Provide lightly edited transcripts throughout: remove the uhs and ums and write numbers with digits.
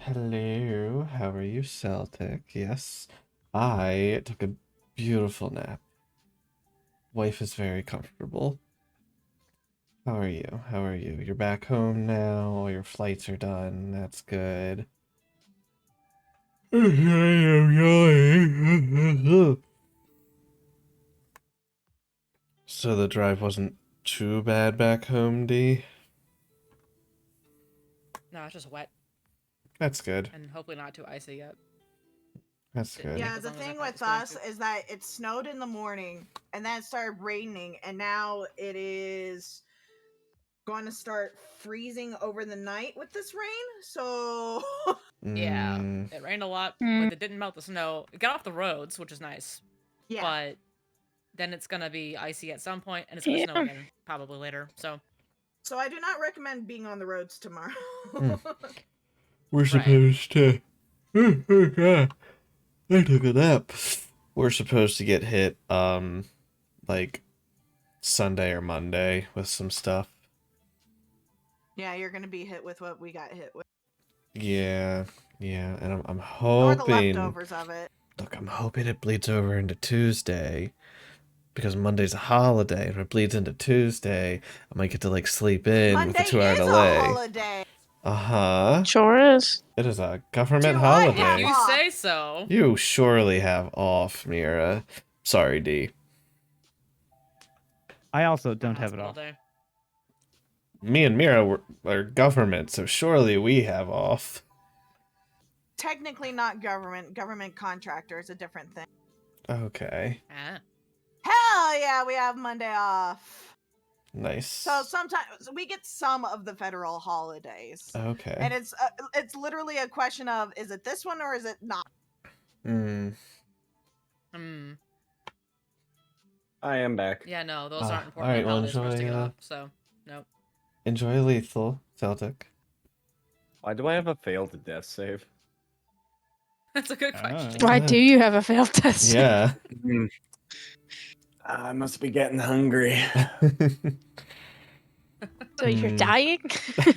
Hello, how are you, Celtic? Yes, I took a beautiful nap. Wife is very comfortable. How are you? How are you? You're back home now. All your flights are done. That's good. So the drive wasn't too bad back home, D? No, it's just wet That's good. and hopefully not too icy yet. That's Didn't good. think Yeah, as the long as I thing thought it with was going us to. is that it snowed in the morning and then it started raining, and now it is going to start freezing over the night with this rain. So, Yeah, Mm, it rained a lot, Mm. but it didn't melt the snow. It got off the roads, which is nice. yeah. But then it's gonna be icy at some point, and it's gonna snow Yeah. again probably later. So So I do not recommend being on the roads tomorrow. we're Right. supposed to. I took a nap. We're supposed to get hit, like Sunday or Monday with some stuff. Yeah, you're going to be hit with what we got hit with. Yeah, and I'm Or the hoping. leftovers of it. Look, I'm hoping it bleeds over into Tuesday because Monday's a holiday. And if it bleeds into Tuesday, I might get to like sleep in with Monday a 2-hour is delay. a holiday. Sure is. It is a government Do I holiday. have if you off? say so. You surely have off, Mira. Sorry, D. I also don't have it Hospital off. day. Me and Mira are government, so surely we have off. Technically not government. Government contractor is a different thing. Okay, Ah. Hell yeah, we have Monday off. nice. So sometimes we get some of the federal holidays. Okay. And it's literally a question of, is it this one or is it not? Hmm. I am back. Yeah, no, those Ah, aren't important alright, well, holidays for us to enjoy, get off. So nope. Enjoy Lethal, Celtic. Why do I have a failed death save? That's a good Ah. question. Why do you have a failed test? Yeah. I must be getting hungry. So you're Hmm. dying?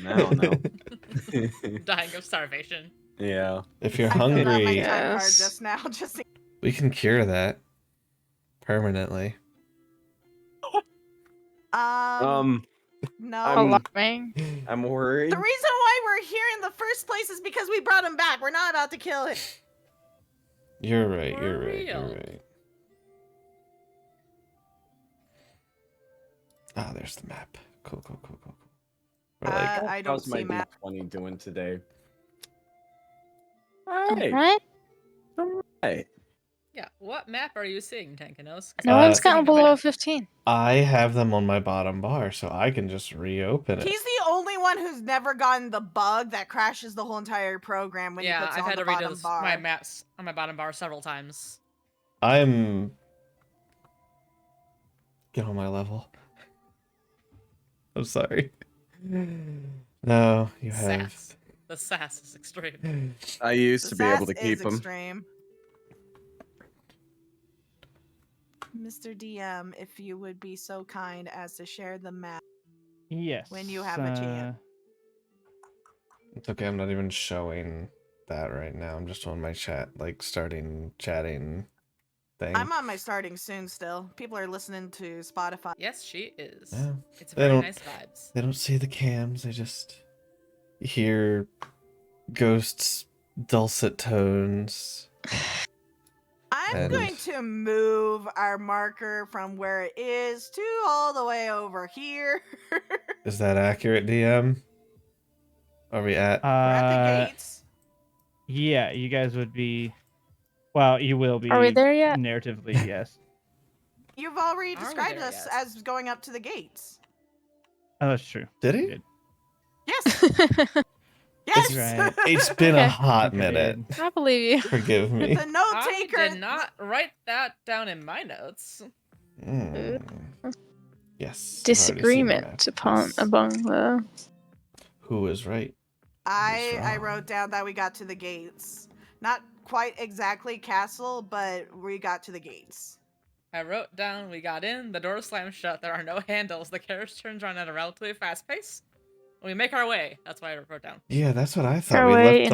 No. Dying of starvation. Yeah. If you're I filled out my hungry, time card Yes. just now. Just we can cure that permanently. Um, no. Alarming. I'm worried. The reason why we're here in the first place is because we brought him back. We're not about to kill him. You're right, For you're right, real. you're right. Ah, there's the map. Cool. We're like, I don't How's my see map. D20 doing today? Alright. Alright. Yeah, what map are you seeing, Tankanos? No one's gotten below 15. I have them on my bottom bar, so I can just reopen it. He's the only one who's never gotten the bug that crashes the whole entire program when he Yeah, puts it I've on had the to redo bottom bar. my maps on my bottom bar several times. I'm... Get on my level. I'm sorry. No, you have... Sass. The sass is extreme. I used The to be able sass to keep is them. extreme. Mr. DM, if you would be so kind as to share the map Yes. when you have a chance. It's okay, I'm not even showing that right now. I'm just on my chat, like, starting chatting thing. I'm on my starting soon still. People are listening to Spotify. Yes, she is. Yeah. It's They very don't- nice vibes. They don't see the cams, they just hear Ghost's dulcet tones. I'm And- going to move our marker from where it is to all the way over here. Is that accurate, DM? Are we at? We're at the gates. Yeah, you guys would be. Well, you will be. Are we there yet? Narratively, yes. You've already Are we described there us yet? as going up to the gates. Oh, that's true. Did You he? did. Yes. Yes. Right. It's been a Okay. hot think I minute. did. I believe you. Forgive me. The note I taker. did not write that down in my notes. Mm. Yes. I've already seen the Disagreement map. upon Yes. among the. Who was right? I wrong? wrote down that we got to the gates. Not quite exactly castle, but we got to the gates. I wrote down we got in, the door slammed shut, there are no handles, the carriage turns around at a relatively fast pace. We make our way. That's why I wrote down. Yeah, that's what I thought. Our We way left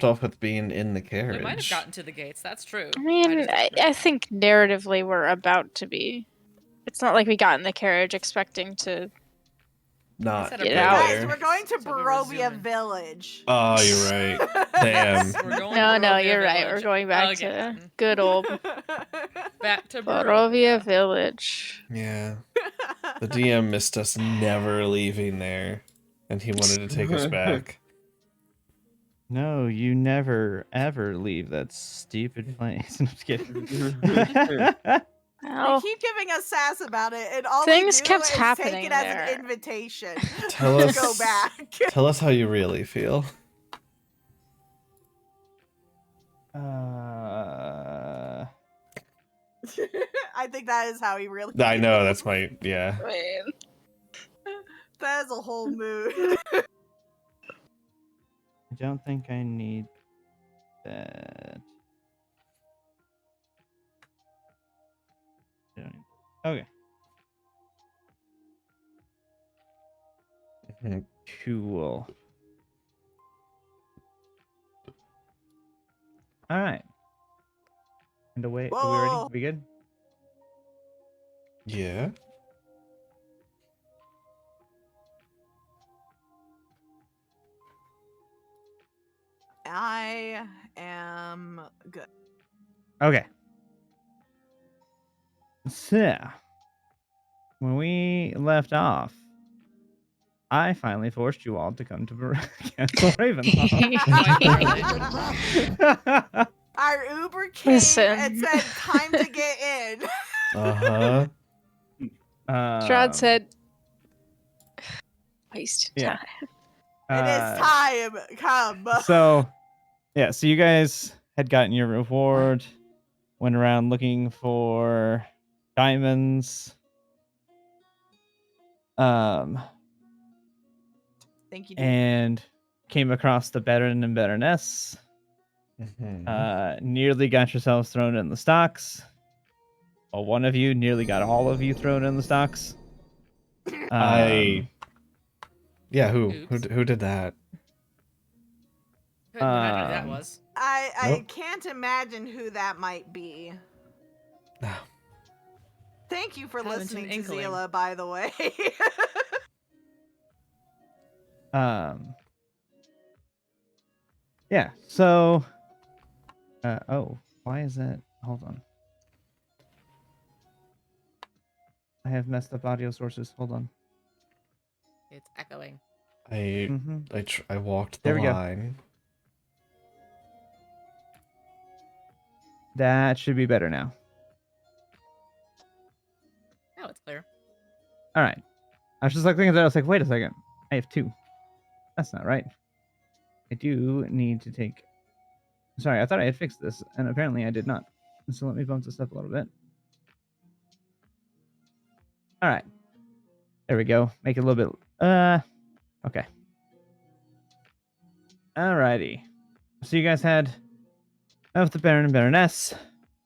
off with indeed. being in the carriage. We might have gotten to the gates. That's true. I mean, just didn't I remember. think narratively we're about to be. It's not like we got in the carriage expecting to. Not Said go a Get out. Guys, there. we're going to So we were Barovia zooming. Village. Oh, you're right. Damn. Yes, we're going No, to no, Barovia you're right. Village We're going back to again. good old Back to Barovia Barovia. Village. Yeah. The DM missed us never leaving there, and he wanted to take us back. No, you never ever leave that stupid place. I'm just kidding. They Well, keep giving us sass about it, and all Things we do kept is take happening it as there. an invitation Tell to us- go back. Tell us how you really feel. I think that is how he really. I know, feels. that's my, yeah. man. That is a whole mood. I don't think I need that. I don't need- Okay. Mhm. Cool. All right. And away. Are we ready? Whoa. We good? Yeah. I am good. Okay. So, when we left off, I finally forced you all to come to Castle Ravenloft. Our Uber came Listen. and said, "Time to get in." Uh-huh. Strahd said, waste yeah. time. It is time. Come. So, yeah, so you guys had gotten your reward, went around looking for diamonds. Thank you, dude. And came across the Baron and Baroness. Mhm. Nearly got yourselves thrown in the stocks. Well, one of you nearly got all of you thrown in the stocks. Yeah, who Oops. who did that? Couldn't imagine who that Um, was. I Nope. can't imagine who that might be. No. Thank you for Haven't an listening to inkling. Zila, by the way. Yeah, so oh, why is that? Hold on. I have messed up audio sources. Hold on. It's echoing. I I walked the There we go. line. That should be better now. Now it's clear. All right. I was just like thinking that. I was like, wait a second. I have two. That's not right. I do need to take. Sorry, I thought I had fixed this, and apparently I did not. So let me bump this up a little bit. All right. There we go. Make it a little bit. Okay. Alrighty. So you guys had of the Baron and Baroness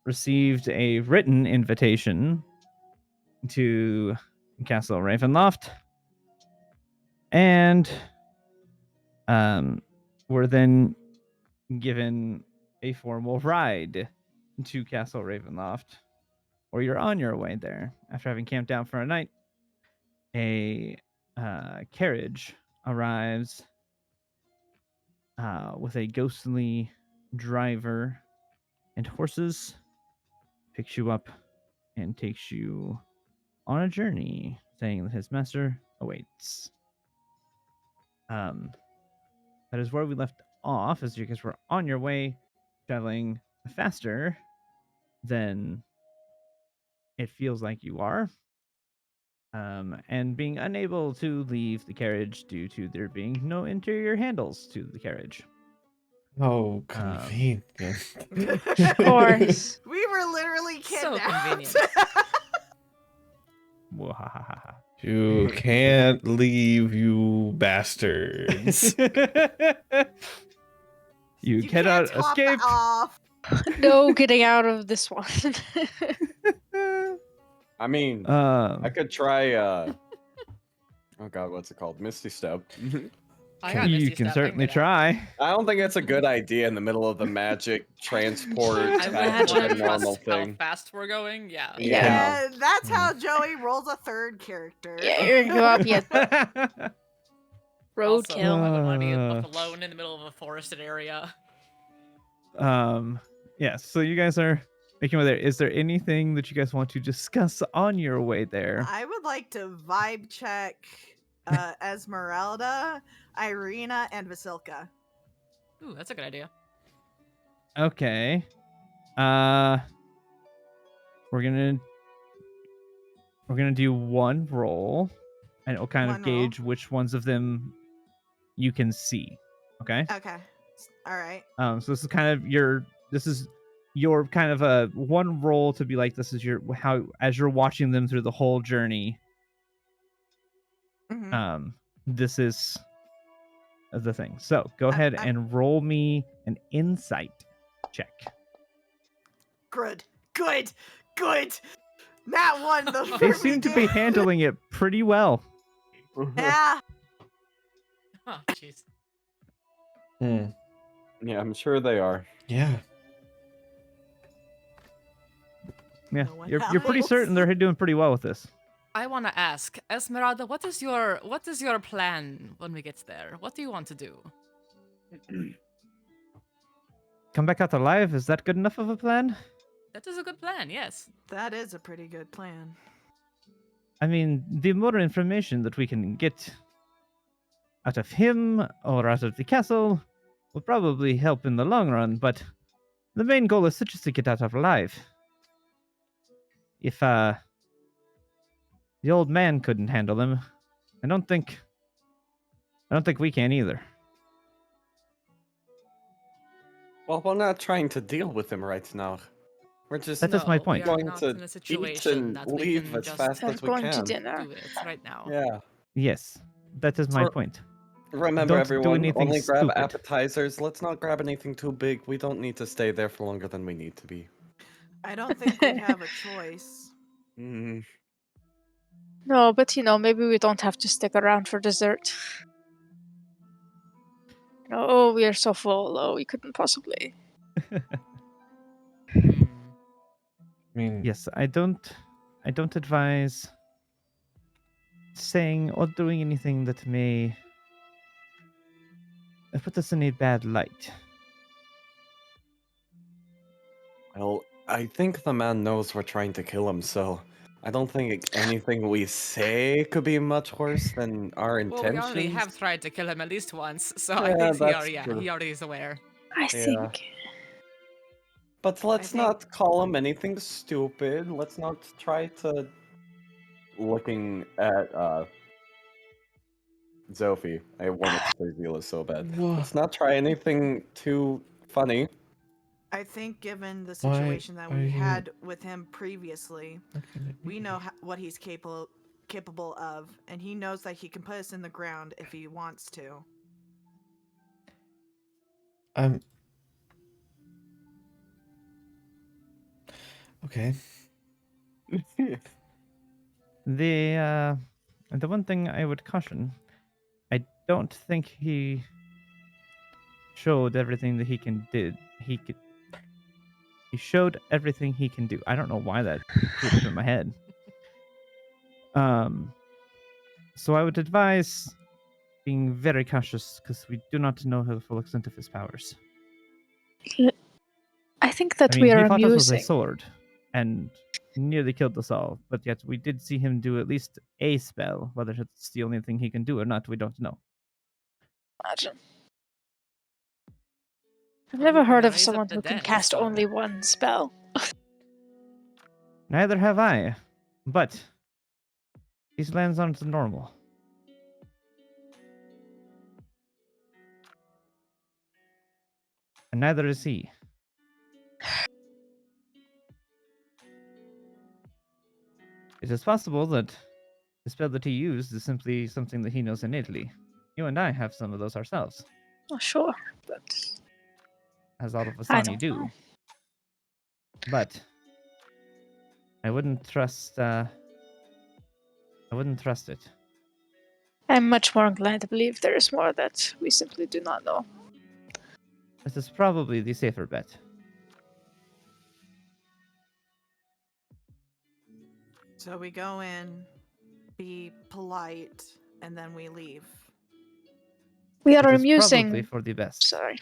received a written invitation to Castle Ravenloft, and were then given a formal ride to Castle Ravenloft, or you're on your way there after having camped out for a night. A carriage arrives with a ghostly driver and horses, picks you up and takes you on a journey, saying that his master awaits. That is where we left off, as you guys were on your way, traveling faster than it feels like you are, and being unable to leave the carriage due to there being no interior handles to the carriage. Oh, convenient. Of course. We were literally So kidnapped. convenient. Mwahahaha. You can't leave, you bastards. You can't cannot top escape. off. No getting out of this one. I mean, I Um, could try Oh god, what's it called? Misty Step. I Can got You Misty can Step, I certainly get out. try. I don't think it's a good idea in the middle of the magic transport I type wouldn't of want a to normal trust how thing. fast we're going. Yeah. Yeah. And that's Hmm. how Joey rolls a third character. Yeah, you're gonna go up yet. Also, Roadkill. I wouldn't want to be left alone in the middle of a forested area. Yeah, so you guys are making your way there. Is there anything that you guys want to discuss on your way there? I would like to vibe check Esmeralda, Irina, and Vasilka. Ooh, that's a good idea. Okay. We're gonna do one roll, and it'll kind of One roll. gauge which ones of them you can see. Okay. Okay. All right. So this is kind of your kind of a one roll to be like, this is your how as you're watching them through the whole journey. Mhm. This is the thing. So go ahead I'm- and roll me an insight check. Good. Good. Good. That one. The They seem to be handling it pretty well. Yeah. Oh, jeez. Hmm. Yeah, I'm sure they are. Yeah. Yeah, No one you're pretty else. certain they're doing pretty well with this. I want to ask, Esmeralda, what is your plan when we get there? What do you want to do? Come back out alive? Is that good enough of a plan? That is a good plan, yes. That is a pretty good plan. I mean, the more information that we can get out of him or out of the castle will probably help in the long run, but the main goal is just to get out of alive. If the old man couldn't handle him, I don't think we can either. Well, we're not trying to deal with him right now. We're just That is my No, point. We are going not to in a eat situation and that we leave can as just fast They're as we going to can. dinner. do it right now. Yeah. Yes, that is my So- point. Remember, Don't do everyone, anything only grab stupid. appetizers. Let's not grab anything too big. We don't need to stay there for longer than we need to be. I don't think we have a choice. Mm, No, but maybe we don't have to stick around for dessert. Oh, we are so full. Oh, we couldn't possibly. Hmm. I mean, Yes, I don't advise saying or doing anything that may put us in a bad light. well, I think the man knows we're trying to kill him, so I don't think anything we say could be much worse than our Well, intentions. we already have tried to kill him at least once, so I Yeah, think that's he true. already is aware. I Yeah. think. But let's think- not call him anything stupid. Let's not try to. Looking at Zophie, I wanted to say Zila so bad. Wha- Let's not try anything too funny. I think given the Why situation that are we you- had with him previously, looking at we me? know what he's capable of, and he knows that he can put us in the ground if he wants to. Okay. The one thing I would caution, I don't think he showed everything that he showed everything he can do. I don't know why that came through my head. So I would advise being very cautious because we do not know the full extent of his powers. I think that I mean, we he are fought us with a amusing. sword and nearly killed us all, but yet we did see him do at least a spell. Whether it's the only thing he can do or not, we don't know. Imagine. I've Well, never he can heard of raise up someone the who can dead, cast so- only one spell. Neither have I, but these lands aren't normal. And neither is he. It is possible that the spell that he used is simply something that he knows innately. You and I have some of those ourselves, Oh, sure, but as all of I Asani don't do. know. But I wouldn't trust. I wouldn't trust it. I'm much more inclined to believe there is more that we simply do not know. This is probably the safer bet. So we go in, be polite, and then we leave. We It are is probably amusing. for the best. Sorry.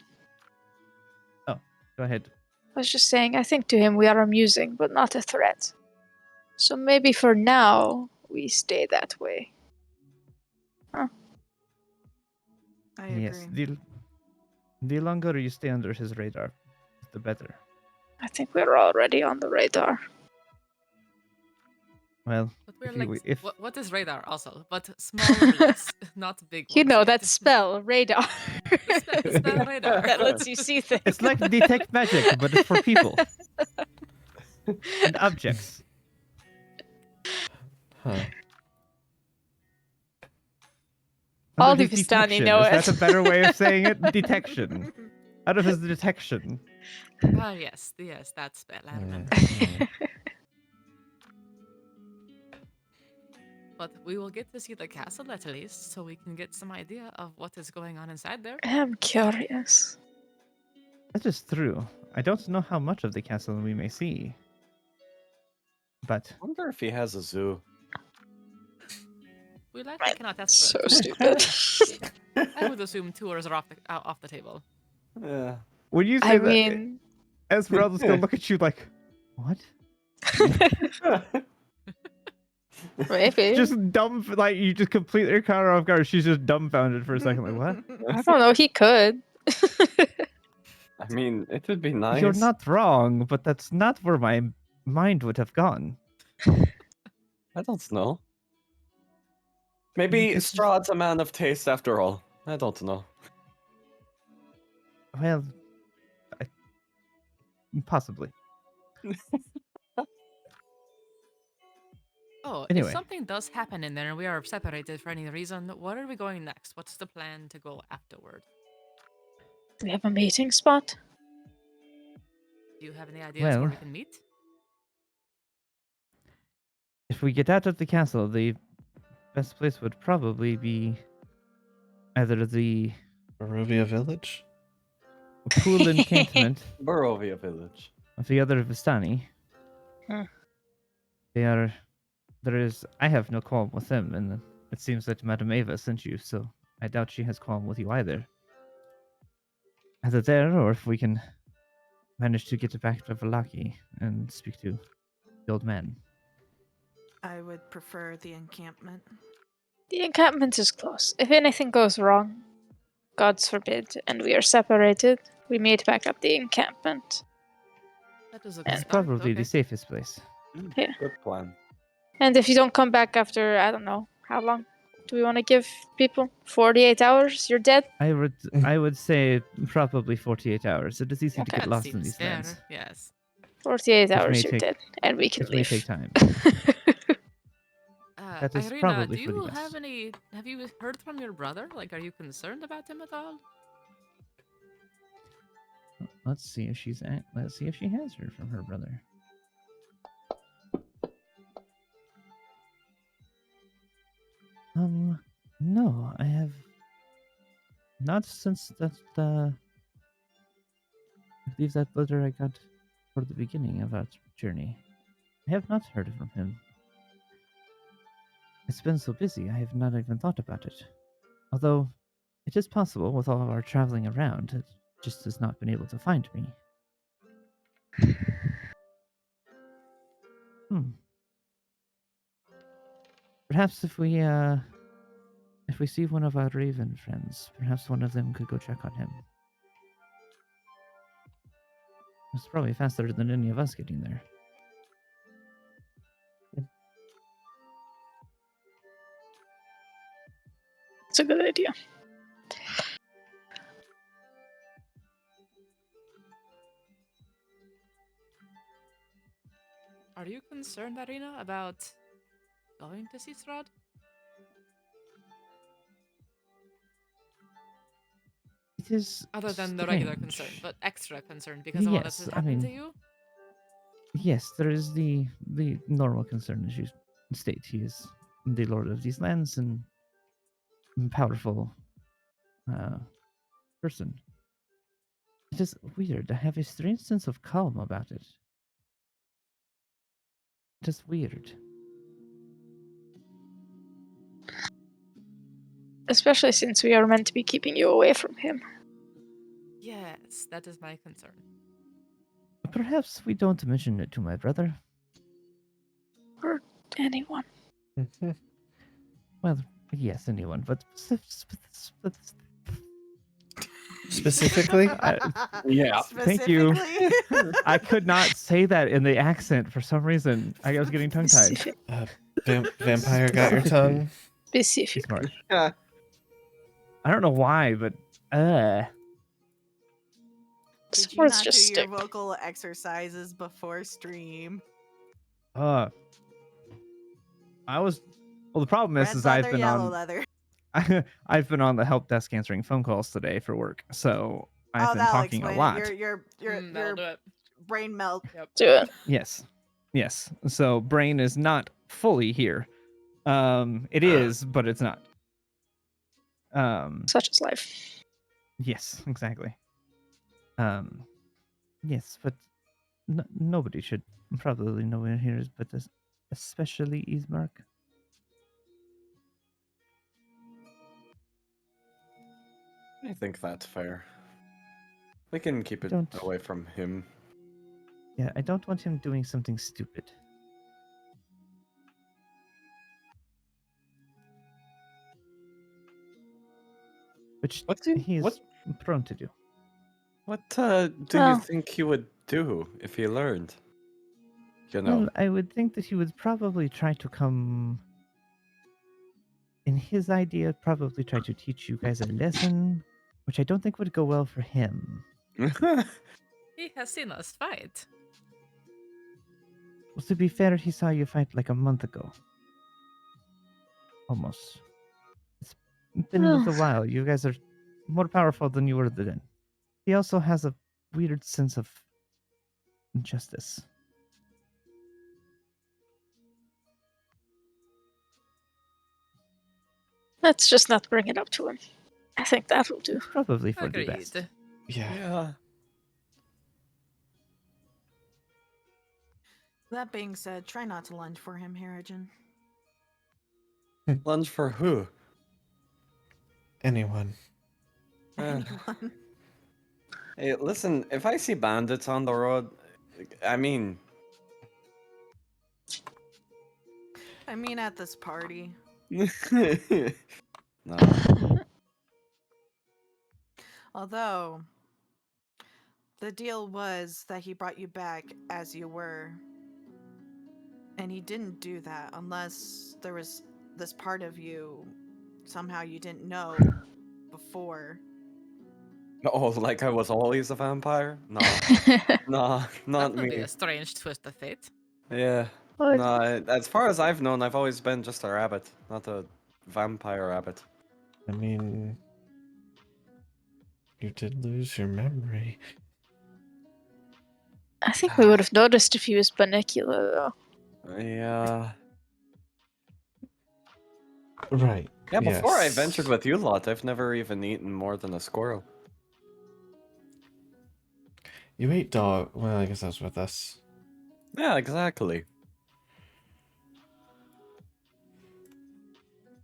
Oh, go ahead. I was just saying, I think to him we are amusing, but not a threat. So maybe for now, we stay that way. I Yes, agree. the longer you stay under his radar, the better. I think we're already on the radar. Well, But we're if like, you if what is radar also? But small blips, not big ones. You know yet. that spell, radar. Spell radar. That lets you see things. it's like detect magic, but it's for people and objects. Huh. All Under the his Vistani detection. know Is it. that a better way of saying it? Detection. Out of his detection. Ah, yes, that spell. I remember. Yeah. But we will get to see the castle at least, so we can get some idea of what is going on inside there. I'm curious. That is true. I don't know how much of the castle we may see. But I wonder if he has a zoo. We likely cannot ask So for it. stupid. I would assume tours are off the table. Yeah. when you say I that, mean, Esmeralda's gonna look at you like, what? maybe. Just dumb, like you just completely caught her off guard. She's just dumbfounded for a second, like what? I don't know. He could. I mean, it would be nice. You're not wrong, but that's not where my mind would have gone. I don't know. Maybe Because- Strahd's a man of taste after all. I don't know. Well, possibly. Oh, Anyway. if something does happen in there and we are separated for any reason, where are we going next? What's the plan to go afterward? Do we have a meeting spot? Do you have any ideas where Well- we can meet? If we get out of the castle, the best place would probably be either the Barovia Village? pool encampment Barovia village. of the other Vistani. Hmm. I have no qualm with them, and it seems that Madame Ava sent you, so I doubt she has qualm with you either. Either there, or if we can manage to get back to Valaki and speak to the old man. I would prefer the encampment. The encampment is close. If anything goes wrong, God's forbid, and we are separated, we meet back at the encampment. That is a It's good It's start. probably Okay. the safest place. Yeah. Good plan. And if you don't come back after, I don't know, how long do we want to give people? 48 hours? You're dead? I would say probably 48 hours. It is easy to get That lost in seems these fair. lands. Yes. 48 may hours, you're take- dead. And we can It may leave. take time. That is Irina, probably do for the you best. have you heard from your brother? Like, are you concerned about him at all? Let's see if she has heard from her brother. No, I have not since that. I believe that letter I got for the beginning of our journey. I have not heard from him. It's been so busy, I have not even thought about it. Although, it is possible with all of our traveling around, it just has not been able to find me. Perhaps if we see one of our Raven friends, perhaps one of them could go check on him. It's probably faster than any of us getting there. It's a good idea. Are you concerned, Irina, about going to see Strahd? It is Other than the regular strange. concern, but extra concern because of all Yes, that's I happened to mean- you? Yes, there is the normal concern, as you state. He is the lord of these lands, and powerful person. It is weird. I have a strange sense of calm about it. Just weird. Especially since we are meant to be keeping you away from him. Yes, that is my concern. Perhaps we don't mention it to my brother. Or anyone. Mhm. Well, yes, anyone, but Specifically? Yeah. Thank you. Specifically. I could not say that in the accent for some reason. I was getting tongue-tied. Specific. Vampire got your tongue. Be Specific. smart. Yeah. I don't know why, but Did Some you words not just do stick. your vocal exercises before stream? I was. Well, the problem Red is leather, I've been yellow on. leather. I've been on the help desk answering phone calls today for work, so I've been that'll talking a explain lot. it. Your That'll do it. brain melt. Yep. Do it. Yes. So brain is not fully here. It is, but it's not. Such is life. Yes, exactly. Yes, but nobody should probably know where here is, but especially Ismark. I think that's fair. We can keep it Don't- away from him. Yeah, I don't want him doing something stupid. Which What's he? he is What? prone to do. What do you Well- think he would do if he learned? You know. Well, I would think that he would probably try to come. In his idea, probably try to teach you guys a lesson, which I don't think would go well for him. He has seen us fight. Well, to be fair, he saw you fight like a month ago. Almost. It's been a little while. You guys are more powerful than you were then. He also has a weird sense of justice. Let's just not bring it up to him. I think that will do. It's probably for Agreed. the best. Yeah. Yeah. That being said, try not to lunge for him, Harrigan. Lunge for who? Anyone. Anyone. Hey, listen, if I see bandits on the road, I mean, I mean, at this party. no. Although, the deal was that he brought you back as you were. And he didn't do that unless there was this part of you somehow you didn't know before. Oh, like I was always a vampire? No, no, That not would be me. a strange twist of fate. Yeah. Well, No, as far as I've known, I've always been just a rabbit, not a vampire rabbit. I mean, you did lose your memory. I think we would have noticed if he was binocular, though. Yeah. Right. Yeah, before I yes. ventured with you lot, I've never even eaten more than a squirrel. You ate dog. Well, I guess that was with us. Yeah, exactly.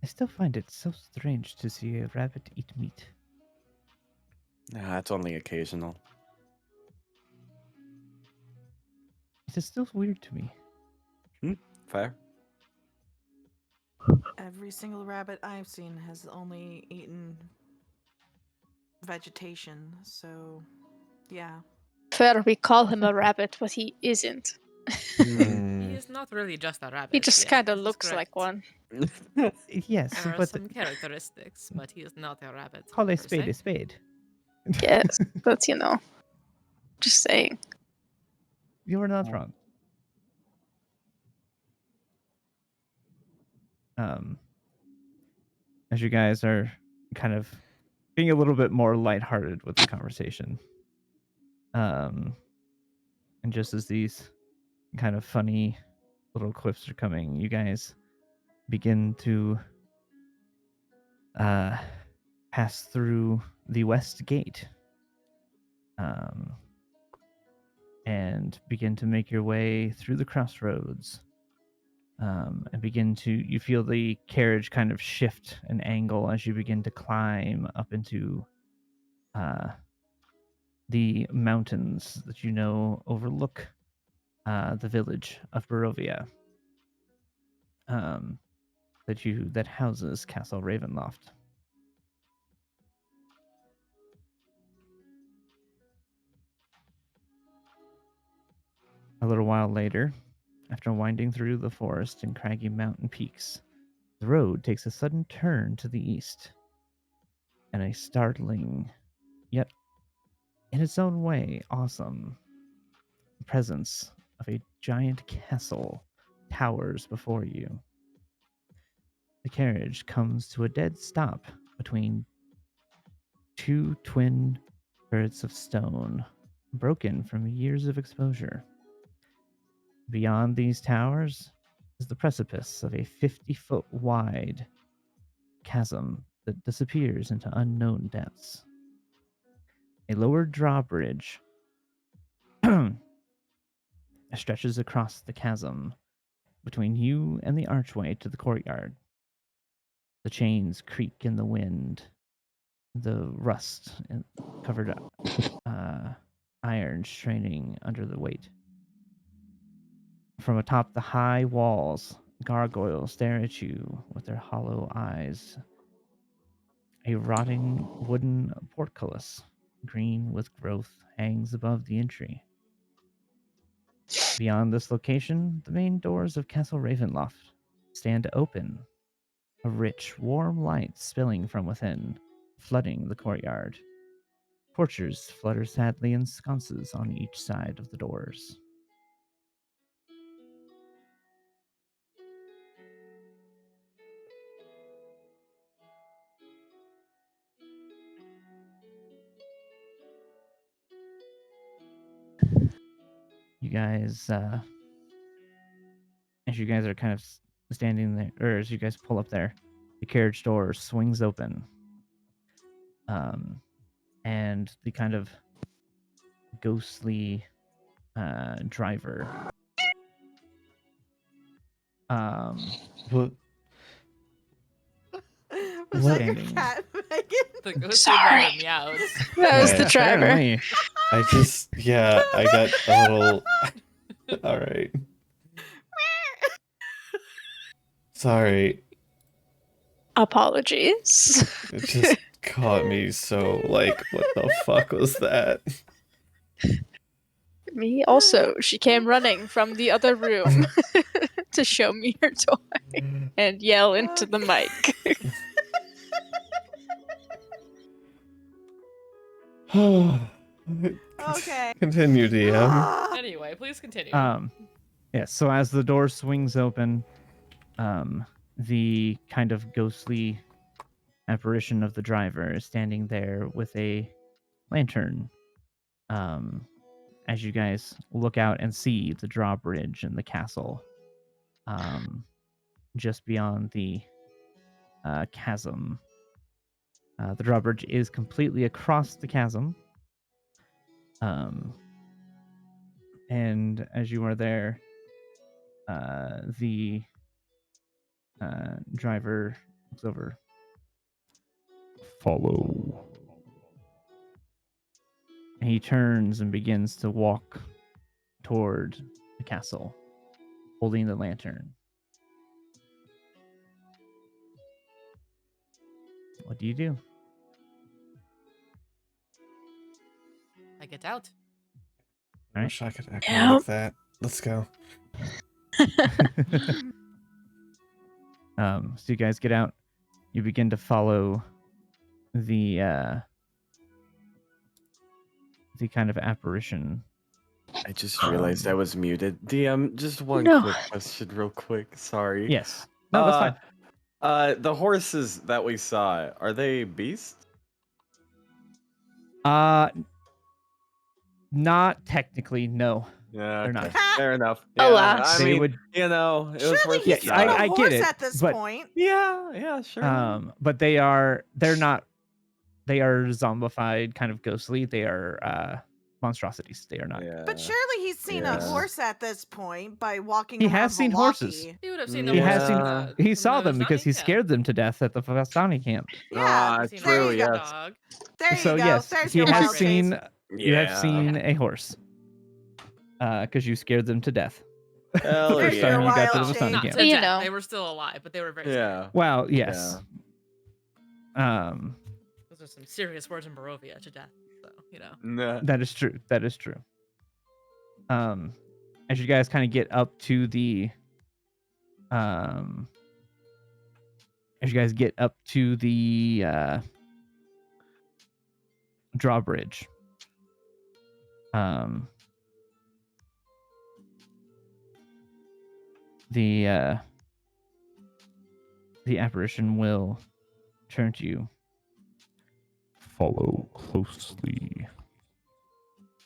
I still find it so strange to see a rabbit eat meat. Yeah, it's only occasional. It is still weird to me. Fair. Every single rabbit I've seen has only eaten vegetation, so yeah. Fair, we call him a rabbit, but he isn't. He Hmm. is not really just a rabbit. He just yeah, kind of this is looks like correct. one. Yes, There are but some characteristics, but he is not a rabbit. call a per spade se. a spade. Yes, but you know, just saying. You are not wrong. As you guys are kind of being a little bit more lighthearted with the conversation. And just as these kind of funny little quips are coming, you guys begin to pass through the west gate and begin to make your way through the crossroads. And you feel the carriage kind of shift an angle as you begin to climb up into the mountains that you know overlook the village of Barovia, that houses Castle Ravenloft. A little while later, after winding through the forest and craggy mountain peaks, the road takes a sudden turn to the east, and a startling, yet in its own way awesome, presence of a giant castle towers before you. The carriage comes to a dead stop between two twin turrets of stone, broken from years of exposure. Beyond these towers is the precipice of a 50-foot wide chasm that disappears into unknown depths. A lower drawbridge stretches across the chasm between you and the archway to the courtyard. The chains creak in the wind, the rust covered iron straining under the weight. From atop the high walls, gargoyles stare at you with their hollow eyes. A rotting wooden portcullis, green with growth, hangs above the entry. Beyond this location, the main doors of Castle Ravenloft stand open, a rich, warm light spilling from within, flooding the courtyard. Torches flutter sadly in sconces on each side of the doors. You guys, as you guys are kind of standing there, or as you guys pull up there, the carriage door swings open. And the kind of ghostly driver What? Was that your Standing. cat, Megan? The ghostly Sorry. driver meows. That was the Yeah, driver. apparently. I just, yeah, I got a little. All right. Sorry, Apologies. it just caught me so, like, what the fuck was that? Me also. She came running from the other room to show me her toy and yell into the mic. Okay. Continue, DM. Ah! Anyway, please continue. Yeah, so as the door swings open, the kind of ghostly apparition of the driver is standing there with a lantern. As you guys look out and see the drawbridge and the castle, just beyond the chasm. The drawbridge is completely across the chasm. And as you are there, the driver looks over. Follow. And he turns and begins to walk toward the castle, holding the lantern. What do you do? I get out. I wish I could echo Yep. like that. Let's go. So you guys get out. You begin to follow the kind of apparition. I just realized I was muted. DM, just one No. quick question, real quick. Sorry. Yes. No, that's fine. The horses that we saw, are they beasts? Not technically, no. Yeah, They're okay. not. Fair enough. Yeah, Alas. I They mean, would. it was Surely worth he's a Yeah, seen shot. a I get horse it, at this but- point. Yeah, sure. But they're not. They are zombified, kind of ghostly. They are monstrosities. They are not. Yeah. But surely he's seen a Yeah. horse at this point by walking He around has seen horses. Valaki. He would have seen the He horses. has seen. Yeah. He from saw the them because he Vistani, yeah. scared them to death at the Vistani camp. Yeah, He's seen there true, you a go. yes. dog. There So you go. yes, There's he your has wild seen. taste. You have Yeah. seen a horse. Because you scared them to death. Hell There's first your time you got to wild the Vistani taste. camp. To You death. know. They were still alive, but they were very scared. Yeah. Well, yes. Those are some serious words in Barovia, to death. So, you know. Nah. That is true. That is true. As you guys kind of get up to the drawbridge, the apparition will turn to you. Follow closely.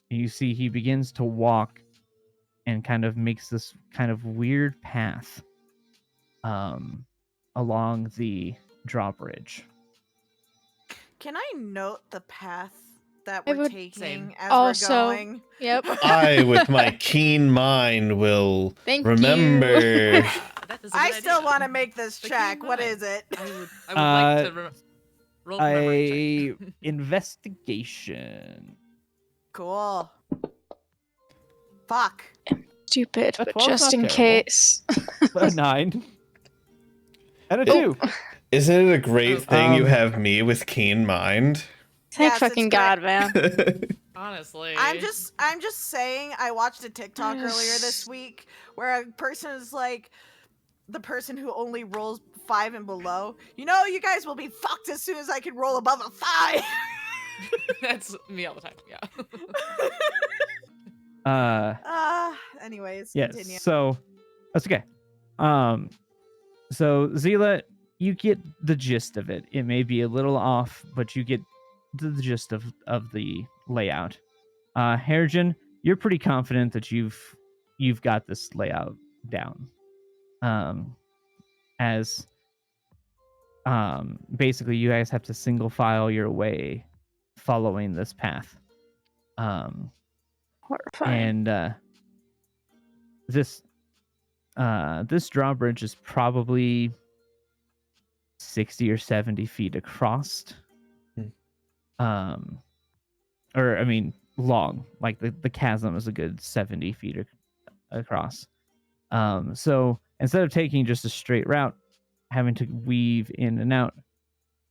And you see he begins to walk and kind of makes this kind of weird path along the drawbridge. Can I note the path that I we're would- taking Same. as Also- we're going? Yep. I, with my keen mind, will Thank you. remember. That is a I good still idea. want to make this The check. keen What mind. is it? I would like to roll a memory A check. investigation. Cool. Fuck. Stupid, A but 12's just not in terrible. case. A 9. And a 2. Isn't it a great thing you Um, have me with keen mind? Thank Yes, fucking it's God, man. Honestly. I'm just saying I watched a TikTok earlier this week where a person is like the person who only rolls 5 and below. You know, you guys will be fucked as soon as I can roll above a 5. That's me all the time. Yeah. Anyways, Yes. continue. So that's okay. So Zila, you get the gist of it. It may be a little off, but you get the gist of the layout. Harrigan, you're pretty confident that you've got this layout down. As basically you guys have to single file your way following this path. Horrifying. And this drawbridge is probably 60 or 70 feet across. Or I mean long. Like the chasm is a good 70 feet across. So instead of taking just a straight route, having to weave in and out,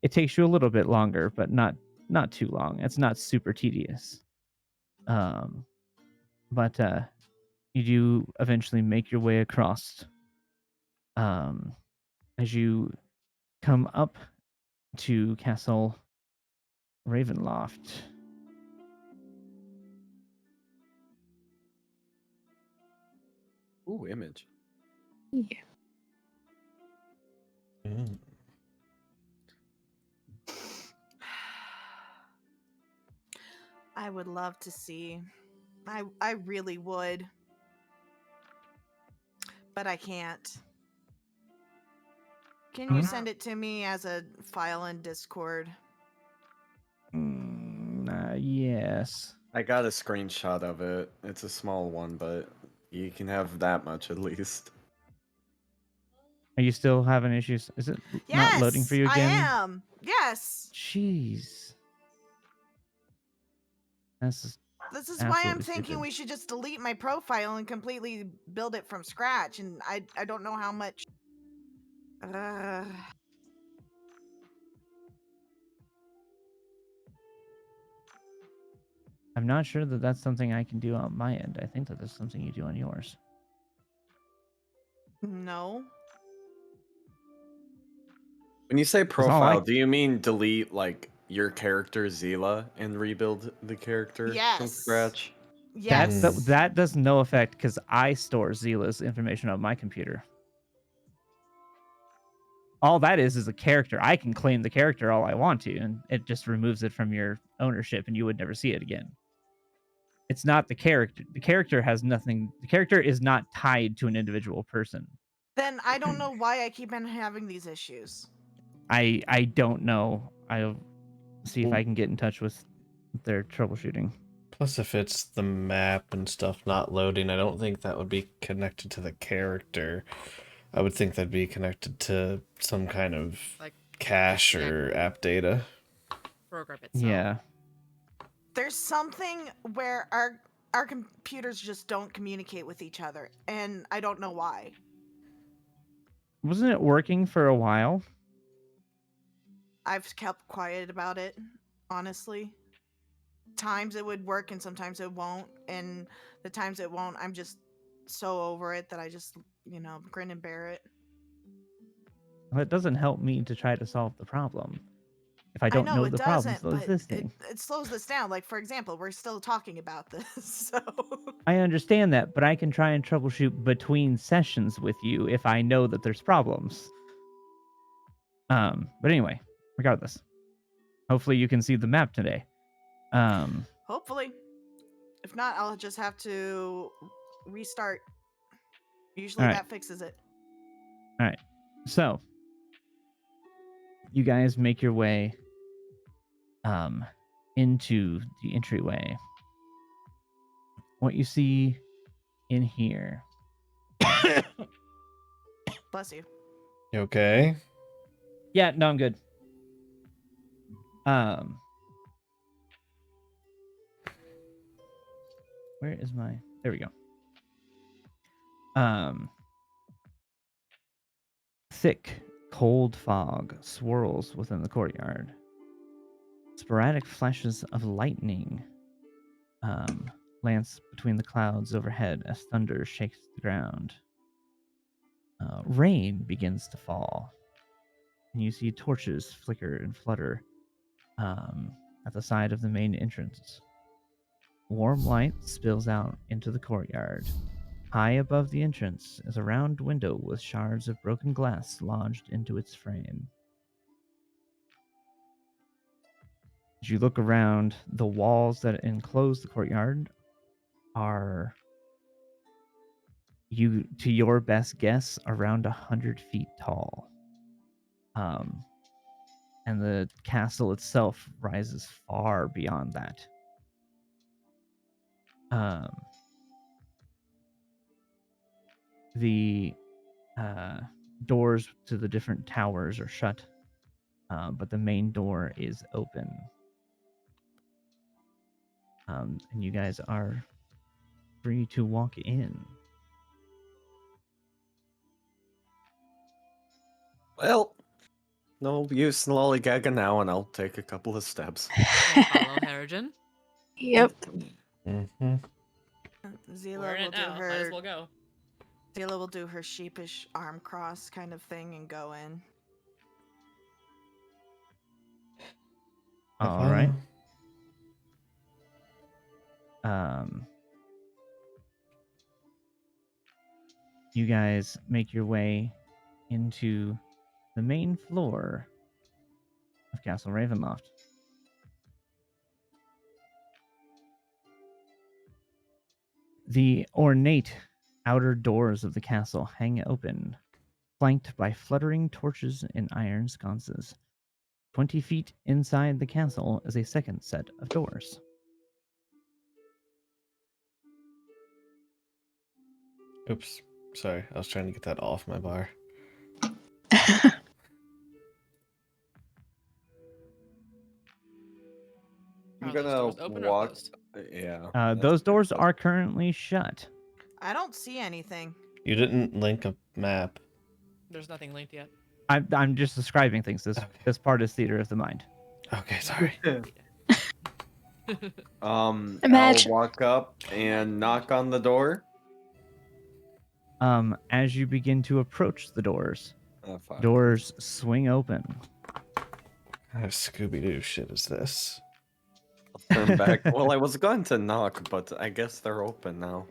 it takes you a little bit longer, but not too long. It's not super tedious. But you do eventually make your way across. As you come up to Castle Ravenloft. Ooh, image. Mm. I would love to see. I really would. But I can't. Can you Mhm. send it to me as a file in Discord? Yes. I got a screenshot of it. It's a small one, but you can have that much at least. Are you still having issues? Is it Yes, not loading for you again? I am. Yes. Jeez. That's This is why I'm Absolutely thinking stupid. we should just delete my profile and completely build it from scratch. And I don't know how much. I'm not sure that that's something I can do on my end. I think that that's something you do on yours. No. When you say all profile, I- do you mean delete like your character Zila and rebuild the character from Yes. scratch? Yes. That does no effect because I store Zila's information on my computer. All that is a character. I can claim the character all I want to, and it just removes it from your ownership, and you would never see it again. It's not the character. The character has nothing. The character is not tied to an individual person. Then I don't know why I keep on having these issues. I don't know. I'll see if Well- I can get in touch with their troubleshooting. Plus, if it's the map and stuff not loading, I don't think that would be connected to the character. I would think that'd be connected to some kind of Like cache or app data. program itself. Yeah. There's something where our computers just don't communicate with each other, and I don't know why. Wasn't it working for a while? I've kept quiet about it, honestly. Times it would work and sometimes it won't, and the times it won't, I'm just so over it that I just, grin and bear it. Well, it doesn't help me to try to solve the problem if I I don't know know it the problem doesn't, still but existing. it slows this down. Like, for example, we're still talking about this, so... I understand that, but I can try and troubleshoot between sessions with you if I know that there's problems. But anyway, regardless, hopefully you can see the map today. Hopefully. If not, I'll just have to restart. Usually All right. that fixes it. All right. So, you guys make your way into the entryway. What you see in here. Bless you. You okay? Yeah, no, I'm good. Where is my... There we go. Thick, cold fog swirls within the courtyard. Sporadic flashes of lightning lance between the clouds overhead as thunder shakes the ground. Rain begins to fall, and you see torches flicker and flutter at the side of the main entrance. Warm light spills out into the courtyard. High above the entrance is a round window with shards of broken glass lodged into its frame. As you look around, the walls that enclose the courtyard are, to your best guess, around 100 feet tall. And the castle itself rises far beyond that. The doors to the different towers are shut, but the main door is open. And you guys are free to walk in. Well, no use lollygagging now, and I'll take a couple of steps. We'll follow Harrigan. Yep. Mm-hmm. Zila We're in will it do now. Might as her well go. Zila will do her sheepish arm cross kind of thing and go in. All right. You guys make your way into the main floor of Castle Ravenloft. The ornate outer doors of the castle hang open, flanked by fluttering torches and iron sconces. 20 feet inside the castle is a second set of doors. Oops. Sorry, I was trying to get that off my bar. I'm Are those gonna doors open or walk. closed? Yeah. Those that's doors good. are currently shut. I don't see anything. You didn't link a map. There's nothing linked yet. I'm just describing things. Okay. This part is theater of the mind. Okay, sorry. Imagine. I'll walk up and knock on the door. As you begin to approach the doors, Oh, fuck. doors swing open. What kind of Scooby-Doo shit is this? I'll turn back. Well, I was going to knock, but I guess they're open now.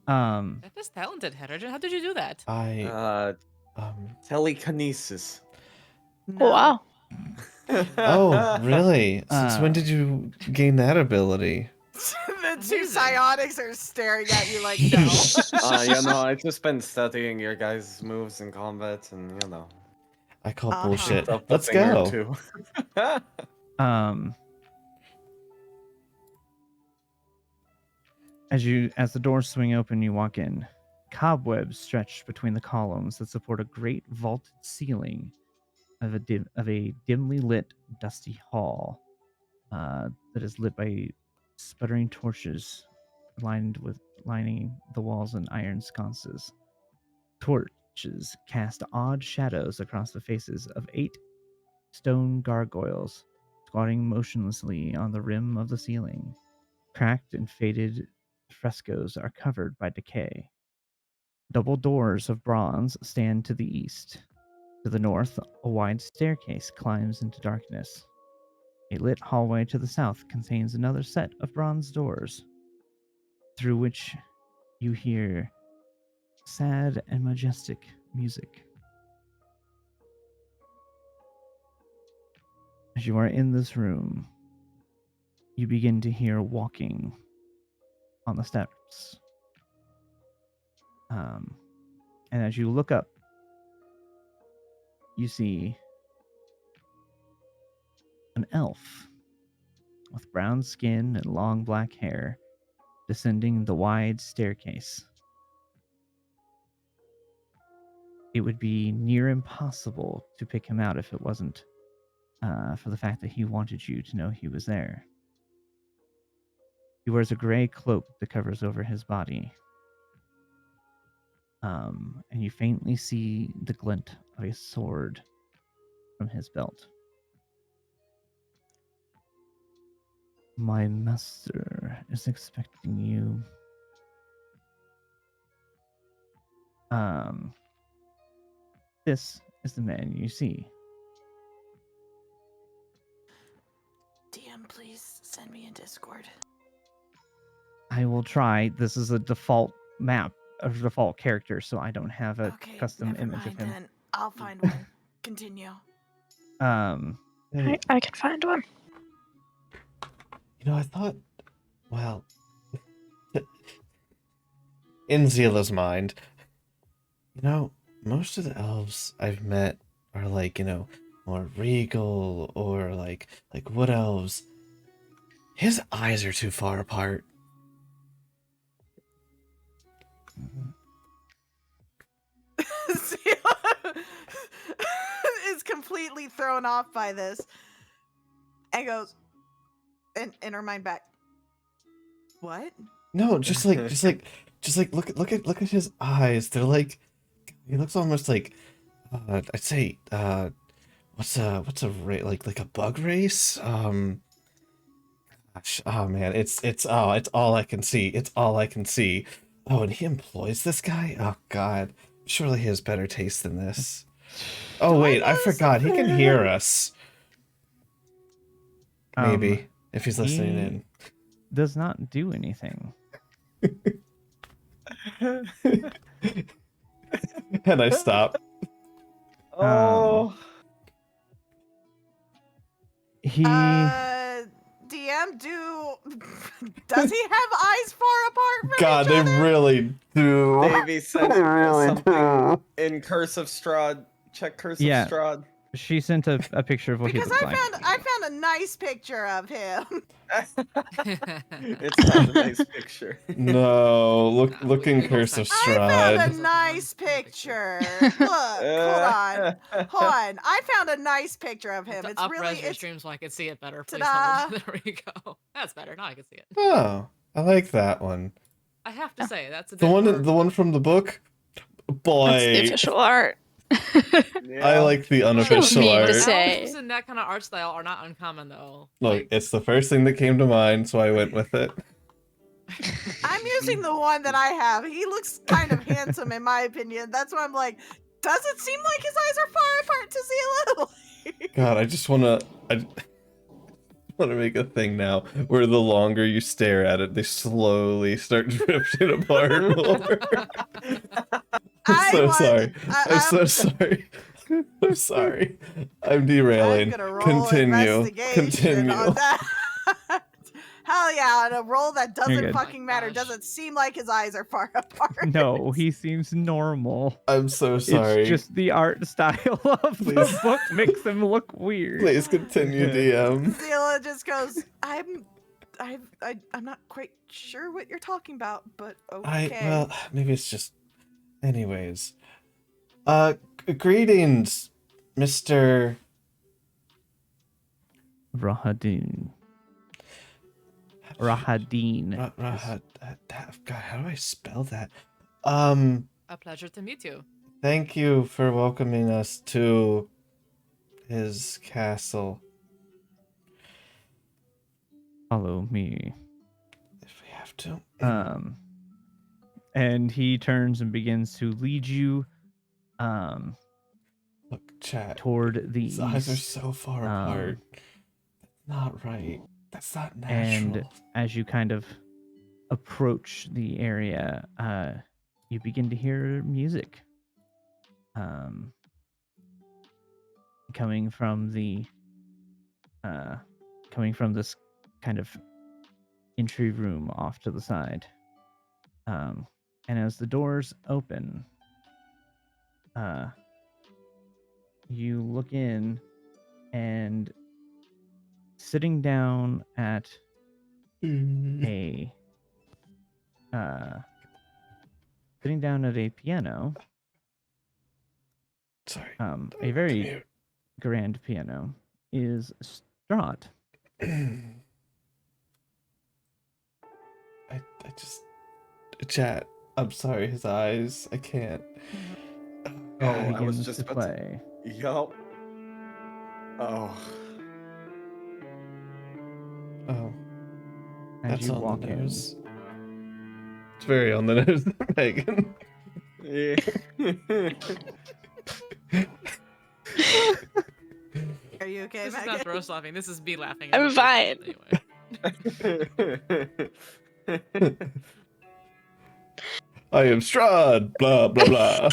That is talented, Harrigan. How did you do that? I Telekinesis. Oh, wow. Oh, really? Since when Uh, did you gain that ability? The two Amazing. psionics are staring at you like, no. I've just been studying your guys' moves in combat, and I call Uh-huh. bullshit. picked up a Let's thing or go. two. As the doors swing open, you walk in. Cobwebs stretch between the columns that support a great vaulted ceiling of a dimly lit, dusty hall that is lit by sputtering torches lining the walls and iron sconces. Torches cast odd shadows across the faces of 8 stone gargoyles squatting motionlessly on the rim of the ceiling. Cracked and faded frescoes are covered by decay. Double doors of bronze stand to the east. To the north, a wide staircase climbs into darkness. A lit hallway to the south contains another set of bronze doors, through which you hear sad and majestic music. As you are in this room, you begin to hear walking on the steps. And as you look up, you see an elf with brown skin and long black hair descending the wide staircase. It would be near impossible to pick him out if it wasn't for the fact that he wanted you to know he was there. He wears a gray cloak that covers over his body. And you faintly see the glint of a sword from his belt. My master is expecting you. This is the man you see. DM, please send me in Discord. I will try. This is a default map, a default character, so I don't have a Okay, custom never image mind of him. then. I'll find one. Continue. Hey, I can find one. I thought, well, in Zila's mind, most of the elves I've met are like, more regal or like wood elves. His eyes are too far apart. Zila is completely thrown off by this and goes, in her mind back, what? No, just like look at his eyes. They're like, he looks almost like, I'd say, what's a like a bug race? Gosh, oh man, it's all I can see. It's all I can see. Oh, and he employs this guy? Oh god. Surely he has better taste than this. Oh wait, I forgot. He can hear us. Maybe. If he's listening in. Does not do anything. And I stop. Oh. He DM, does he have eyes far apart from God, each they other? really do. Davey sent They really something do. in Curse of Strahd. Check Curse Yeah. of Strahd. she sent a picture of what Because he looks I like. found a nice picture of him. It's not a nice picture. No, look in We will Curse of send- I found a Strahd. nice picture. Look, hold on. I found a nice picture of him. To It's up-res really, your it's stream so I can see it better. Please Ta-da. hold. There we go. That's better. Now I can see it. Oh, I like that one. I have to say that's a The bit more- one from the book? That's the Boy, official art. I like the unofficial mean to art. say. Elves in that kind of art style are not uncommon though. Look, it's the first thing that came to mind, so I went with it. I'm using the one that I have. He looks kind of handsome in my opinion. That's why I'm like, does it seem like his eyes are far apart to Zila? God, I just want to make a thing now where the longer you stare at it, they slowly start drifting apart more. I'm so sorry. I'm so sorry. I'm sorry. I'm derailing. I'm gonna roll Continue. investigation Continue. on that. Hell yeah, on a roll that You're doesn't good. fucking matter. Gosh. Doesn't seem like his eyes are far apart. No, he seems normal. I'm so sorry. It's just the art style of the Please. book makes him look weird. Please continue, DM. Zila just goes, I'm not quite sure what you're talking about, but okay. Well, maybe it's just. Anyways. Greetings, Mr. Rahadin. Rahadin. God, how do I spell that? A pleasure to meet you. Thank you for welcoming us to his castle. Follow me. If we have to. And he turns and begins to lead you Look, chat. toward the His eyes are east. so far apart. That's not right. That's not natural. And as you kind of approach the area, you begin to hear music coming from this kind of entry room off to the side. And as the doors open, you look in, and sitting down at a piano, Sorry. a very grand piano, is Strahd. I just. Chat. I'm sorry, his eyes. I can't. Oh, I was Begins just to about to. play. Yup. Oh. Oh, As that's you on walk the in. nose. It's very on the nose, Megan. Yeah. Are you okay, This is Megan? not Rose laughing. This is me laughing. I'm about fine. Anyway. I am Strahd. Blah blah blah.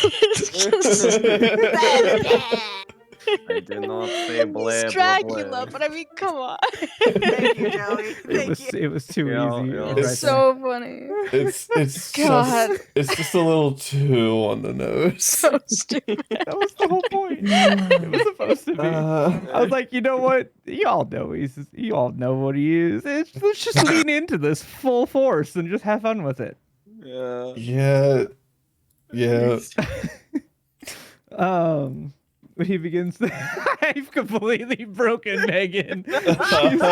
I did not say blah He's blah Dracula, blah. but I mean, come on. Thank you, Joey. It was too Yeah, easy. yeah. Right It's So funny. it's God. just it's just a little too on the nose. So stupid. That was the whole point. It was supposed to be. I was like, you know what? You all know what he is. Let's just lean into this full force and just have fun with it. Yeah. Yeah. He begins to. I've completely broken Megan. She's Hold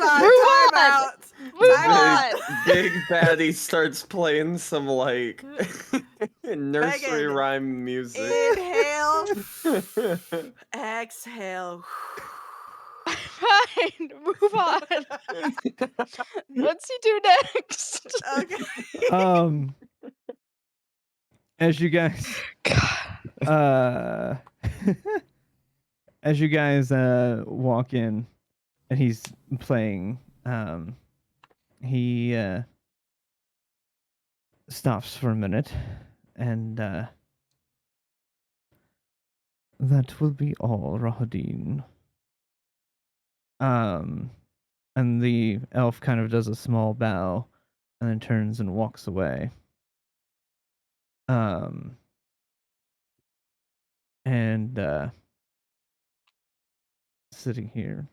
on, Move time on. out. Move Time on. Big Daddy starts playing some like nursery Megan, rhyme music. Inhale, exhale. Fine. Move on. What's he do next? Okay. As you guys God. as you guys walk in and he's playing, he stops for a minute, and that will be all, Rahadin. And the elf kind of does a small bow and then turns and walks away. And sitting here,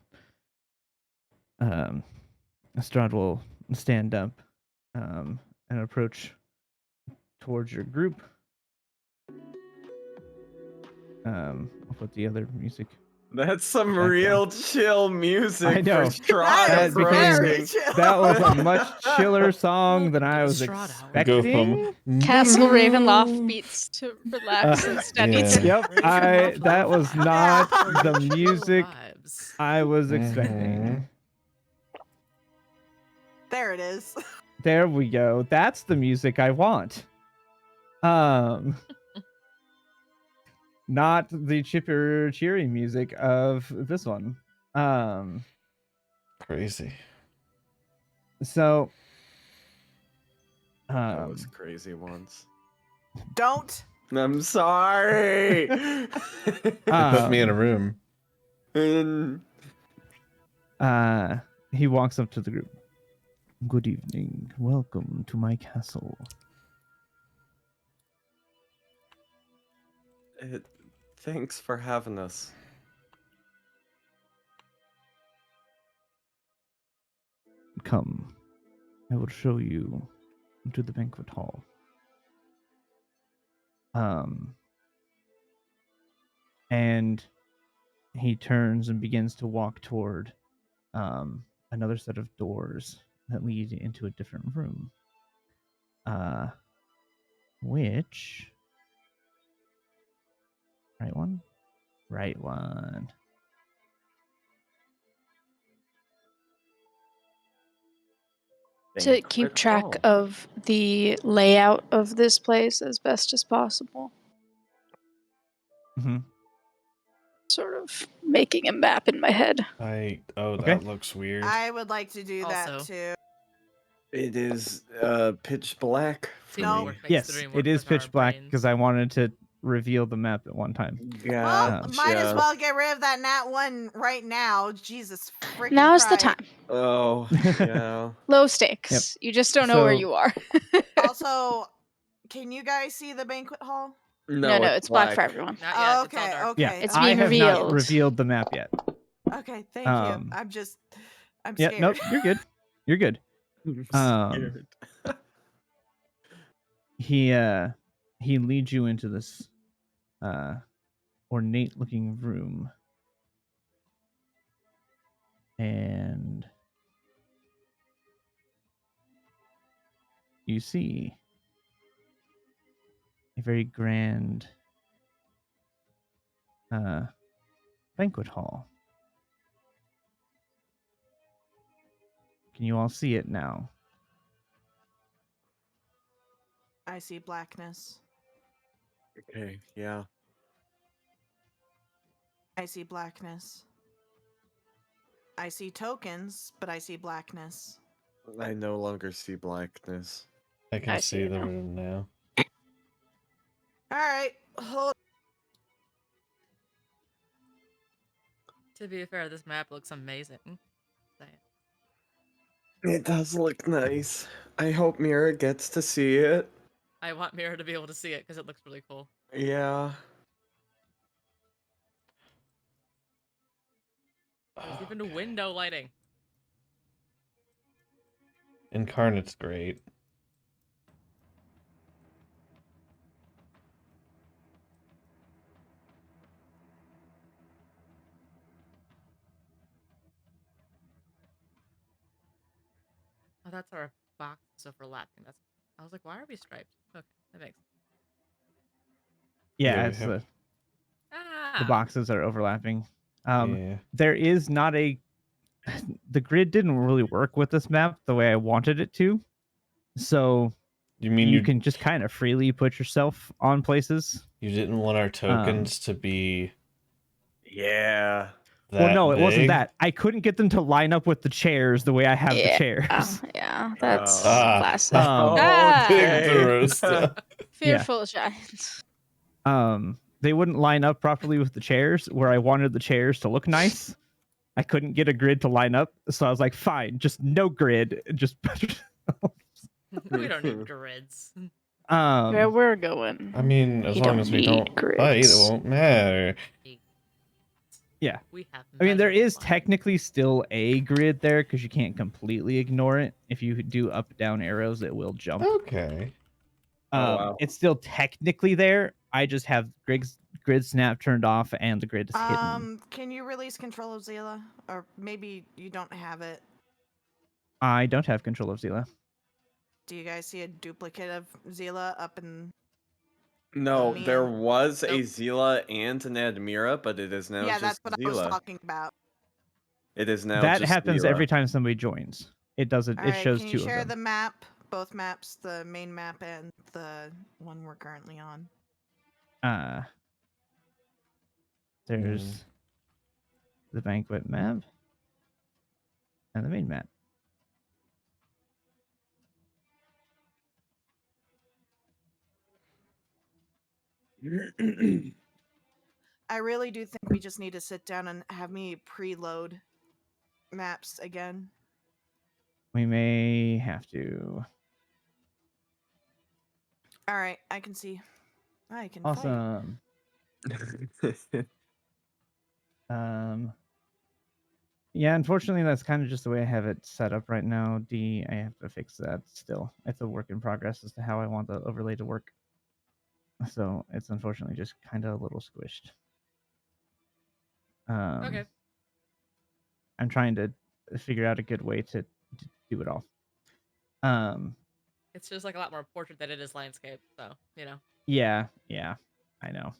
Strahd will stand up and approach towards your group. I'll put the other music. That's some Background. real chill music I know. for Strahd That is became- very chill. That was a much chiller song than I was Strahd out. Go expecting. from Castle Ravenloft beats to relax and steady. yeah. Yep, that was not the Chill music vibes. I was Mhm. expecting. There it is. There we go. That's the music I want. Not the chipper cheery music of this one. Crazy. So That was crazy once. Don't. I'm sorry. They put me in a room. And He walks up to the group. Good evening. Welcome to my castle. Thanks for having us. Come. I will show you into the banquet hall. And he turns and begins to walk toward another set of doors that lead into a different room. Which right one? Right one. To keep Banquet track hall. of the layout of this place as best as possible. Mm-hmm. Sort of making a map in my head. Oh, Okay. that looks weird. I would like to do that Also. too. It is pitch black for No. me. Teamwork makes the Yes, dream it work is with our pitch black brains. because I wanted to reveal the map at one time. Well, might as Gotcha. well get rid of that nat one right now. Jesus freaking Now's the Christ. time. Oh, yeah. Low stakes. You just don't know where So- you are. Also, can you guys see the banquet hall? No, it's black for everyone. Not yet. Oh, It's all okay, dark. okay. Yeah, It's I being have not revealed. revealed the map yet. Okay, thank you. Um, I'm Yeah, scared. nope, you're good. You're good. I'm Um, scared. He leads you into this ornate looking room. And you see a very grand banquet hall. Can you all see it now? I see blackness. Okay, yeah. I see blackness. I see tokens, but I see blackness. I no longer see blackness. I can I see see it the now. room now. Alright, hold. To be fair, this map looks amazing. Say it. It does look nice. I hope Mira gets to see it. I want Mira to be able to see it because it looks really cool. Yeah. There's even window lighting. Incarnate's great. Oh, that's our boxes overlapping. That's. I was like, why are we striped? Okay, that makes. Yeah, Yeah, we it's have- the boxes are overlapping. Yeah. There is not a the grid didn't really work with this map the way I wanted it to. So You mean you can just kind of freely put yourself on places. you didn't want our tokens to be Yeah. that Well, no, it wasn't big? that. I couldn't get them to line up with the chairs the way I have the chairs. Yeah, that's Oh. classic. Big Okay. Darusha. Fearful giants. They wouldn't line up properly with the chairs where I wanted the chairs to look nice. I couldn't get a grid to line up, so I was like, fine, just no grid. Just We don't need grids. Where we're going. I mean, as You long don't as we need don't fight, it grids. won't matter. Yeah. We have. I mean, there measured is line. technically still a grid there because you can't completely ignore it. If you do up down arrows, it will jump. Okay. Oh, wow. It's still technically there. I just have grid snap turned off and the grid is hidden. Can you release control of Zila? Or maybe you don't have it. I don't have control of Zila. Do you guys see a duplicate of Zila up in... No, Me there and- was a Nope. Zila and an Admira, but it is now yeah, just that's what I was Zila. talking about. It is now That just happens Zila. every time somebody joins. It doesn't. It Alright, shows can you two of share them. the map? Both maps, the main map and the one we're currently on. There's the banquet map and the main map. I really do think we just need to sit down and have me preload maps again? We may have to. All right, I can see. I can fight. Awesome. Yeah, unfortunately, that's kind of just the way I have it set up right now. D, I have to fix that still. It's a work in progress as to how I want the overlay to work. So it's unfortunately just kind of a little squished. Okay. I'm trying to figure out a good way to do it all. It's just like a lot more portrait than it is landscape. So, you know. Yeah, I know.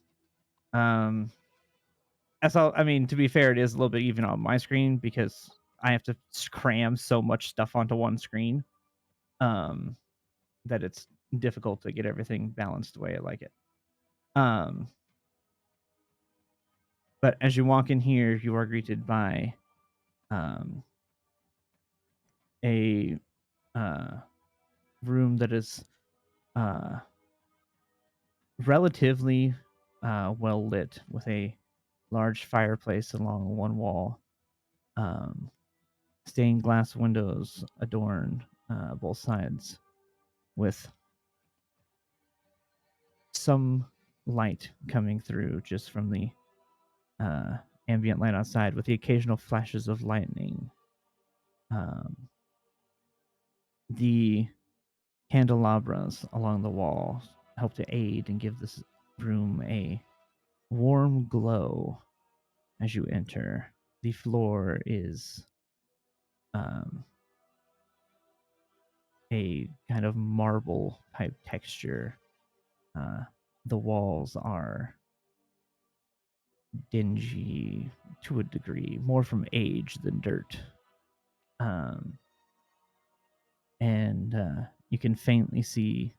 That's all. I mean, to be fair, it is a little bit even on my screen because I have to cram so much stuff onto one screen. That it's difficult to get everything balanced the way I like it. But as you walk in here, you are greeted by a room that is relatively well lit with a large fireplace along one wall. Stained glass windows adorn both sides with some light coming through just from the ambient light outside with the occasional flashes of lightning. The candelabras along the wall help to aid and give this room a warm glow as you enter. The floor is a kind of marble type texture. The walls are dingy to a degree, more from age than dirt. And you can faintly see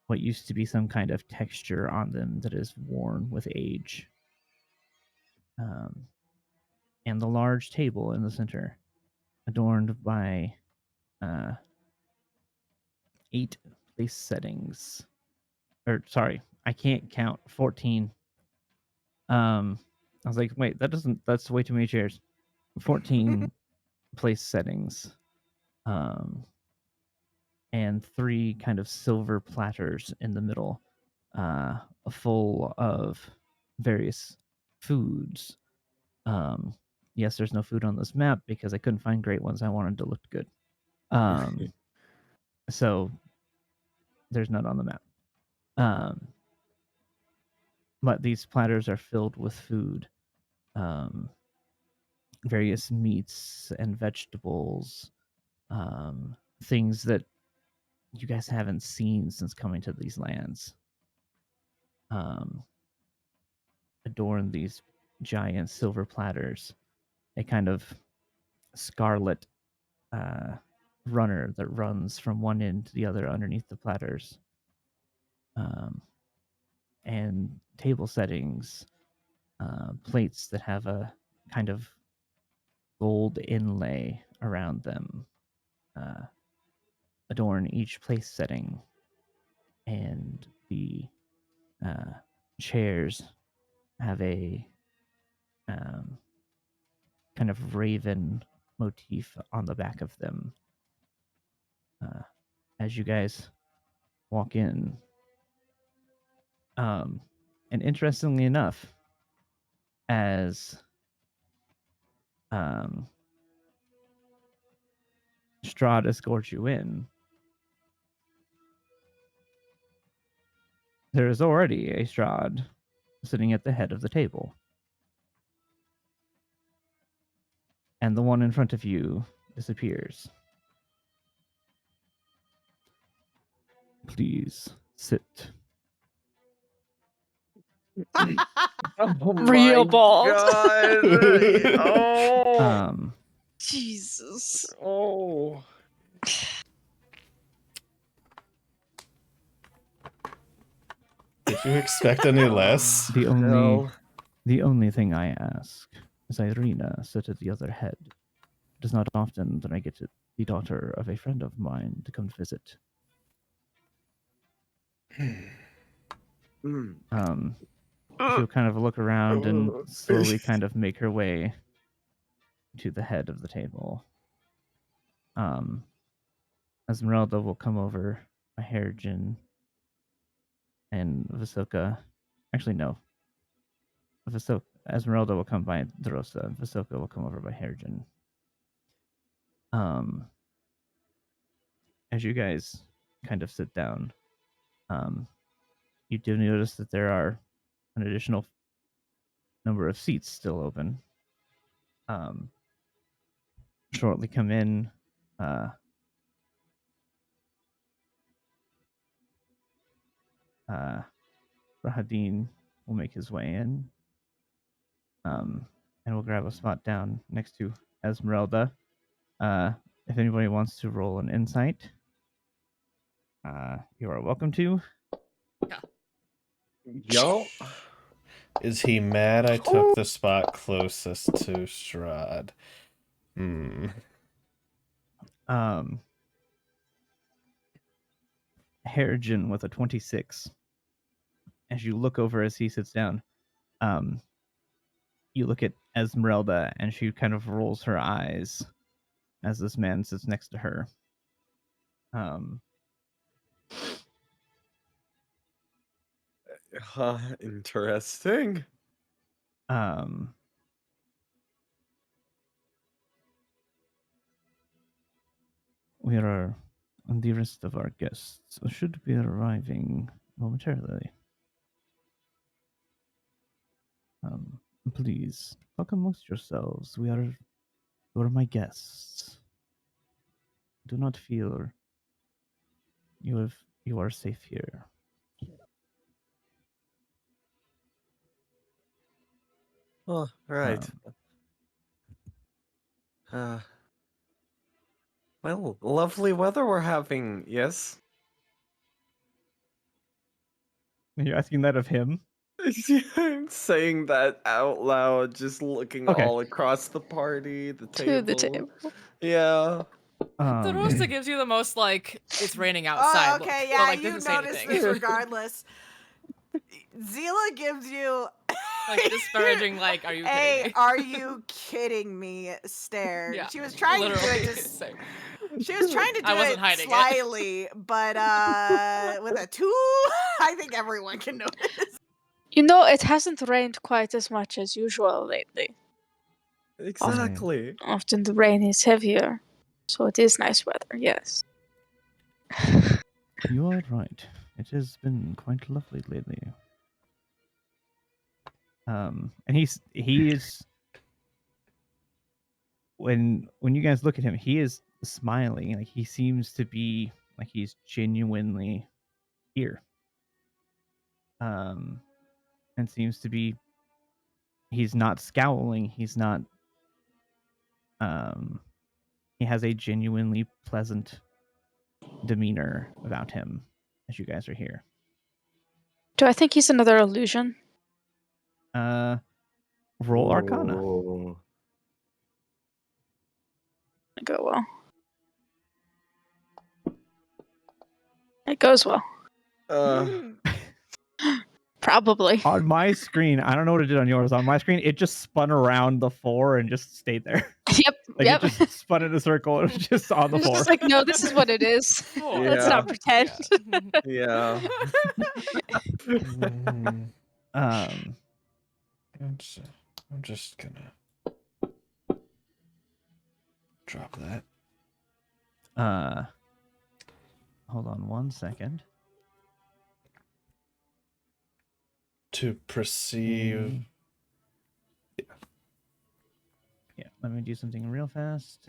what used to be some kind of texture on them that is worn with age. And the large table in the center, adorned by 8 place settings. Or sorry, I can't count. 14. I was like, wait, that's way too many chairs. 14 place settings. And 3 kind of silver platters in the middle, full of various foods. Yes, there's no food on this map because I couldn't find great ones. I wanted to look good. So there's none on the map. But these platters are filled with food, various meats and vegetables, things that you guys haven't seen since coming to these lands. Adorn these giant silver platters, a kind of scarlet runner that runs from one end to the other underneath the platters. And table settings, plates that have a kind of gold inlay around them, adorn each place setting. And the chairs have a kind of raven motif on the back of them. As you guys walk in, and interestingly enough, as Strahd escorts you in, there is already a Strahd sitting at the head of the table. And the one in front of you disappears. Please sit. Oh Real my balls. God. Oh. Jesus. Oh. Did you expect any less? The No. only thing I ask is Irina sit at the other head. It is not often that I get the daughter of a friend of mine to come visit. She'll kind of look around and slowly kind of make her way to the head of the table. Esmeralda will come over by Harrigan and Visoka. Actually, no. Esmeralda will come by Drosa. Visoka will come over by Harrigan. As you guys kind of sit down, you do notice that there are an additional number of seats still open. Shortly come in. Rahadin will make his way in. And we'll grab a spot down next to Esmeralda. If anybody wants to roll an insight, you are welcome to. Yo. Is he mad I took the spot closest to Strahd? Harrigan with a 26. As you look over as he sits down, you look at Esmeralda and she kind of rolls her eyes as this man sits next to her. Interesting. We are, and the rest of our guests should be arriving momentarily. Please talk amongst yourselves. You are my guests. Do not feel you are safe here. Oh, right. Well, lovely weather we're having, yes? Are you asking that of him? I'm saying that out loud, just looking Okay. all across the party, the To the table. table. Yeah. The roaster gives you the most like it's raining Oh, outside. okay, look, yeah, but, like, you doesn't say notice anything. this regardless. Zila gives you Like disparaging, like, are you kidding Hey, me? are you kidding me? Stare. Yeah, She was trying to do literally. it just. Same. She was trying to do I wasn't it hiding it. slyly, but with a 2, I think everyone can notice. You know, it hasn't rained quite as much as usual lately. Exactly. Often the rain is heavier, so it is nice weather, yes. You are right. It has been quite lovely lately. And he is when you guys look at him, he is smiling. Like he seems to be like he's genuinely here. And seems to be he's not scowling, he's not he has a genuinely pleasant demeanor about him as you guys are here. Do I think he's another illusion? Roll Arcana. Ooh. Go well. It goes well. Probably. On my screen, I don't know what it did on yours. On my screen, it just spun around the 4 and just stayed there. Yep. Like yep. it just spun in a circle and it was just on the It's floor. just like, no, this is what it is. Let's Yeah. not pretend. Yeah. I'm just gonna drop that. Hold on one second. To perceive. Yeah, let me do something real fast.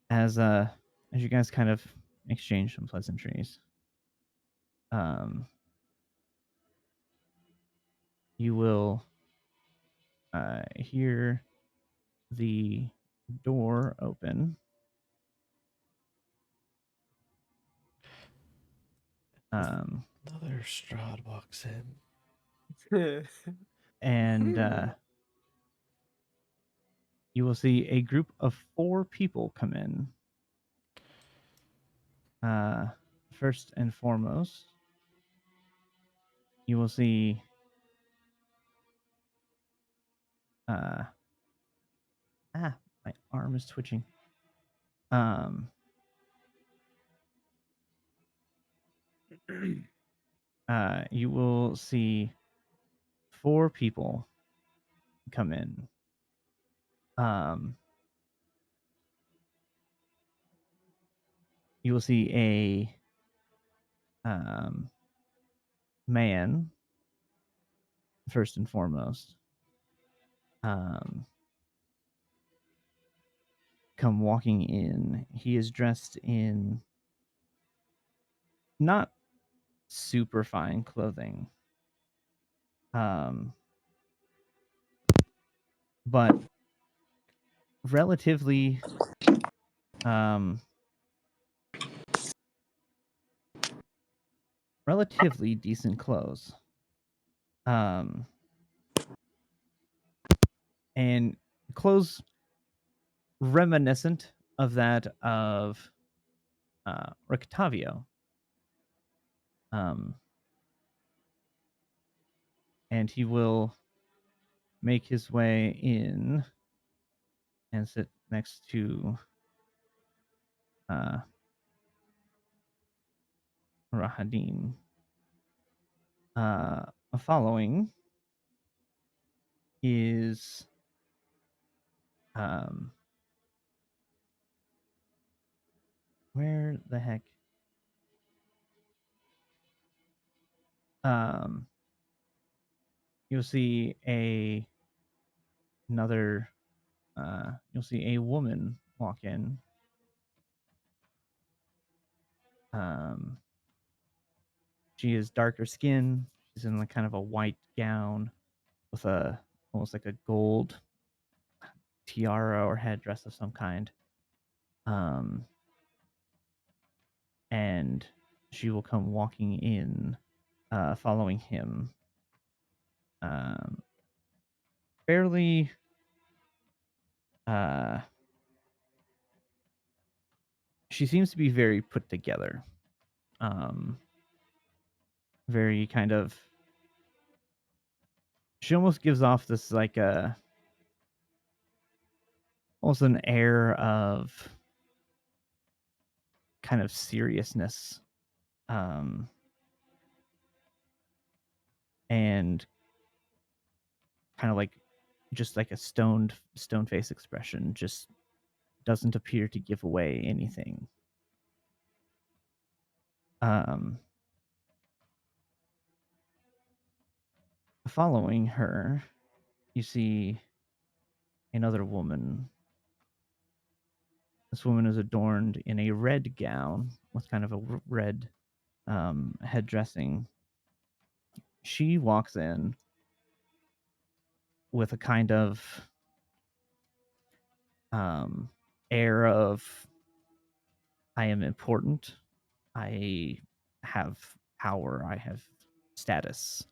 As you guys kind of exchange some pleasantries, you will hear the door open. Another Strahd walks in. And you will see a group of 4 people come in. First and foremost, you will see my arm is twitching. You will see 4 people come in. You will see a man, first and foremost, come walking in. He is dressed in not super fine clothing, but relatively relatively decent clothes. And clothes reminiscent of that of Rictavio. And he will make his way in and sit next to Rahadin. Following is where the heck? You'll see another. You'll see a woman walk in. She is darker skin. She's in like kind of a white gown with a almost like a gold tiara or headdress of some kind. And she will come walking in, following him. Fairly she seems to be very put together. Very kind of she almost gives off this like almost an air of kind of seriousness. And kind of like just like a stone face expression, just doesn't appear to give away anything. Following her, you see another woman. This woman is adorned in a red gown with kind of a red head dressing. She walks in with a kind of air of I am important, I have power, I have status.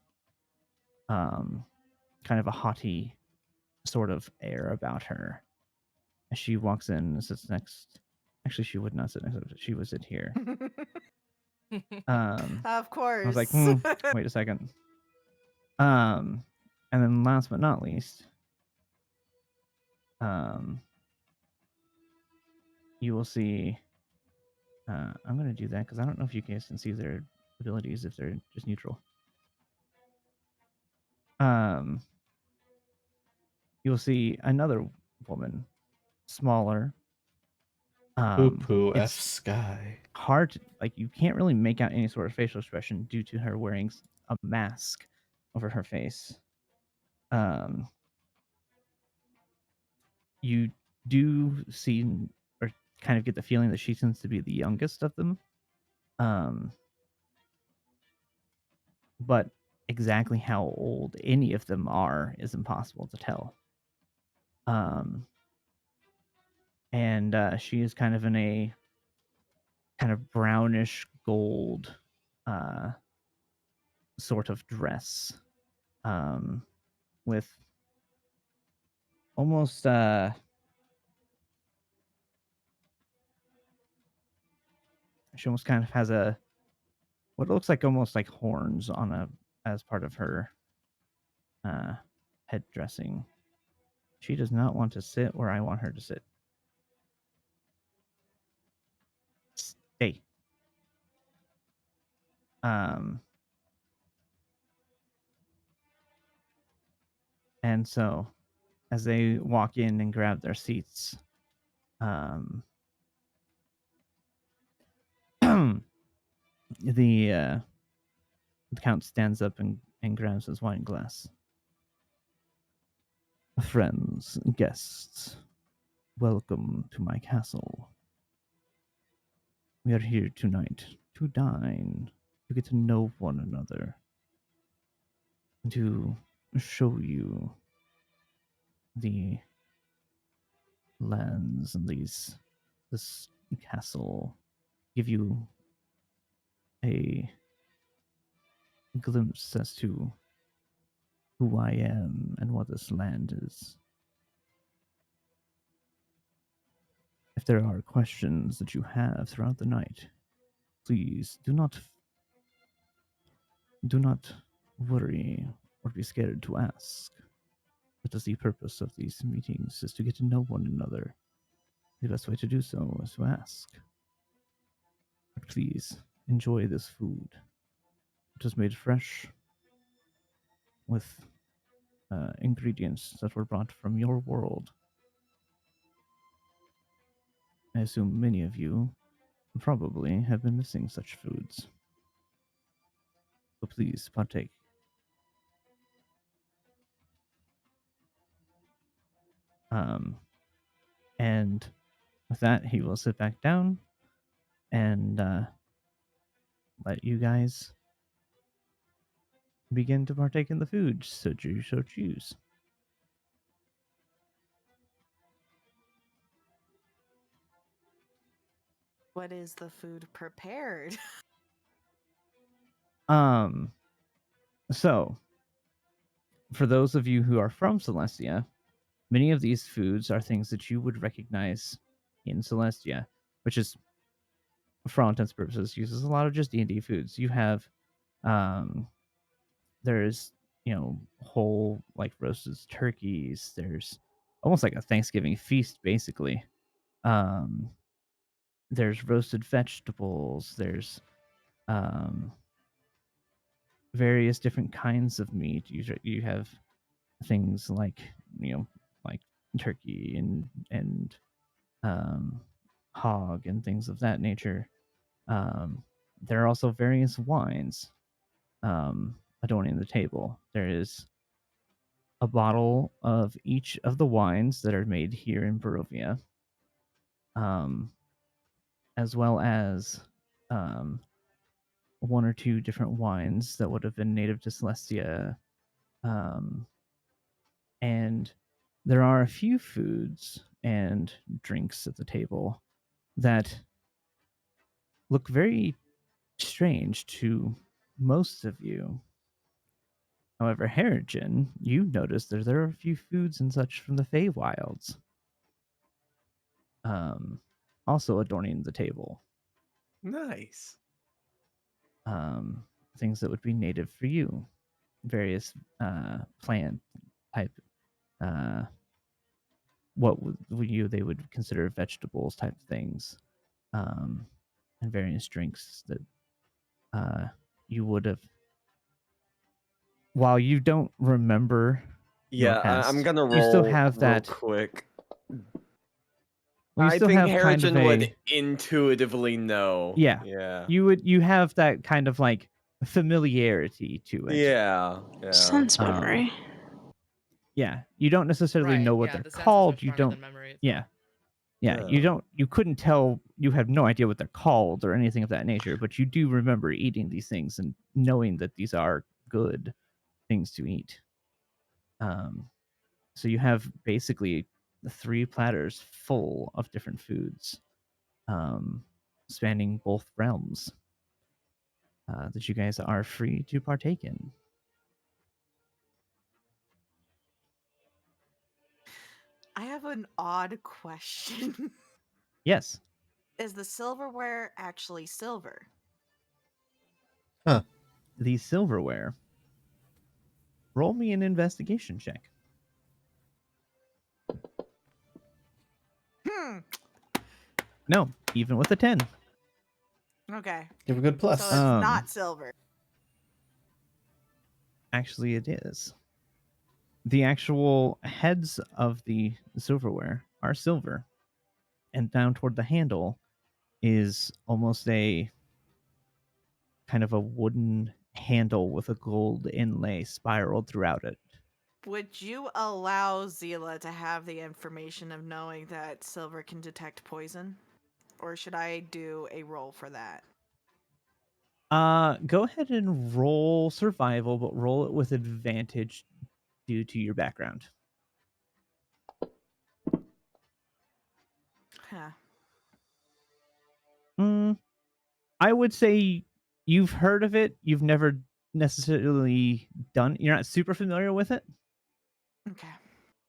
Kind of a haughty sort of air about her. As she walks in and sits next. Actually, she would not sit next to her. She would sit here. Of course. I was like, wait a second. And then last but not least, you will see. I'm going to do that because I don't know if you guys can see their abilities if they're just neutral. You'll see another woman, smaller. Poo F It's Sky. hard to, like you can't really make out any sort of facial expression due to her wearing a mask over her face. You do see or kind of get the feeling that she seems to be the youngest of them. But exactly how old any of them are is impossible to tell. And she is kind of in a kind of brownish gold sort of dress, with almost She almost kind of has what looks like almost like horns on as part of her head dressing. She does not want to sit where I want her to sit. Stay. And so as they walk in and grab their seats, the count stands up and grabs his wine glass. Friends, guests, welcome to my castle. We are here tonight to dine, to get to know one another, to show you the lands and this castle, give you a glimpse as to who I am and what this land is. If there are questions that you have throughout the night, please do not worry or be scared to ask. That is the purpose of these meetings, is to get to know one another. The best way to do so is to ask. But please, enjoy this food. It was made fresh with ingredients that were brought from your world. I assume many of you probably have been missing such foods. So please partake. And with that, he will sit back down and let you guys begin to partake in the food, should you so choose. What is the food prepared? So for those of you who are from Celestia, many of these foods are things that you would recognize in Celestia, which is, for all intents and purposes, uses a lot of just D&D foods. You have, there's, whole, like, roasted turkeys. There's almost like a Thanksgiving feast, basically. There's roasted vegetables. There's, various different kinds of meat. You have things like, like turkey and hog and things of that nature. There are also various wines adorning the table. There is a bottle of each of the wines that are made here in Barovia, as well as one or two different wines that would have been native to Celestia. And there are a few foods and drinks at the table that look very strange to most of you. However, Harrigan, you notice that there are a few foods and such from the Feywilds, also adorning the table. Nice. Things that would be native for you, various plant type, what they would consider vegetables type things, and various drinks that you would have. While you don't remember your Yeah, I'm past, gonna you still roll have real that. quick. Well, you I still think have kind of Harrigan would a intuitively know. yeah. Yeah. You have that kind of like familiarity to it. Yeah. Yeah. Sense memory. Yeah, you don't necessarily Right, know what yeah, they're the sense is called. much You stronger don't. than memory. Yeah, yeah. Oh. You couldn't tell. You have no idea what they're called or anything of that nature. But you do remember eating these things and knowing that these are good things to eat. So you have basically 3 platters full of different foods, spanning both realms, that you guys are free to partake in. I have an odd question. Yes. Is the silverware actually silver? Huh. The silverware. Roll me an investigation check. No, even with a 10. Okay. You have a good plus. So it's not silver. Actually, it is. The actual heads of the silverware are silver, and down toward the handle is almost a kind of a wooden handle with a gold inlay spiraled throughout it. Would you allow Zila to have the information of knowing that silver can detect poison? Or should I do a roll for that? Go ahead and roll survival, but roll it with advantage due to your background. Huh. I would say you've heard of it. You've never necessarily done. You're not super familiar with it. Okay.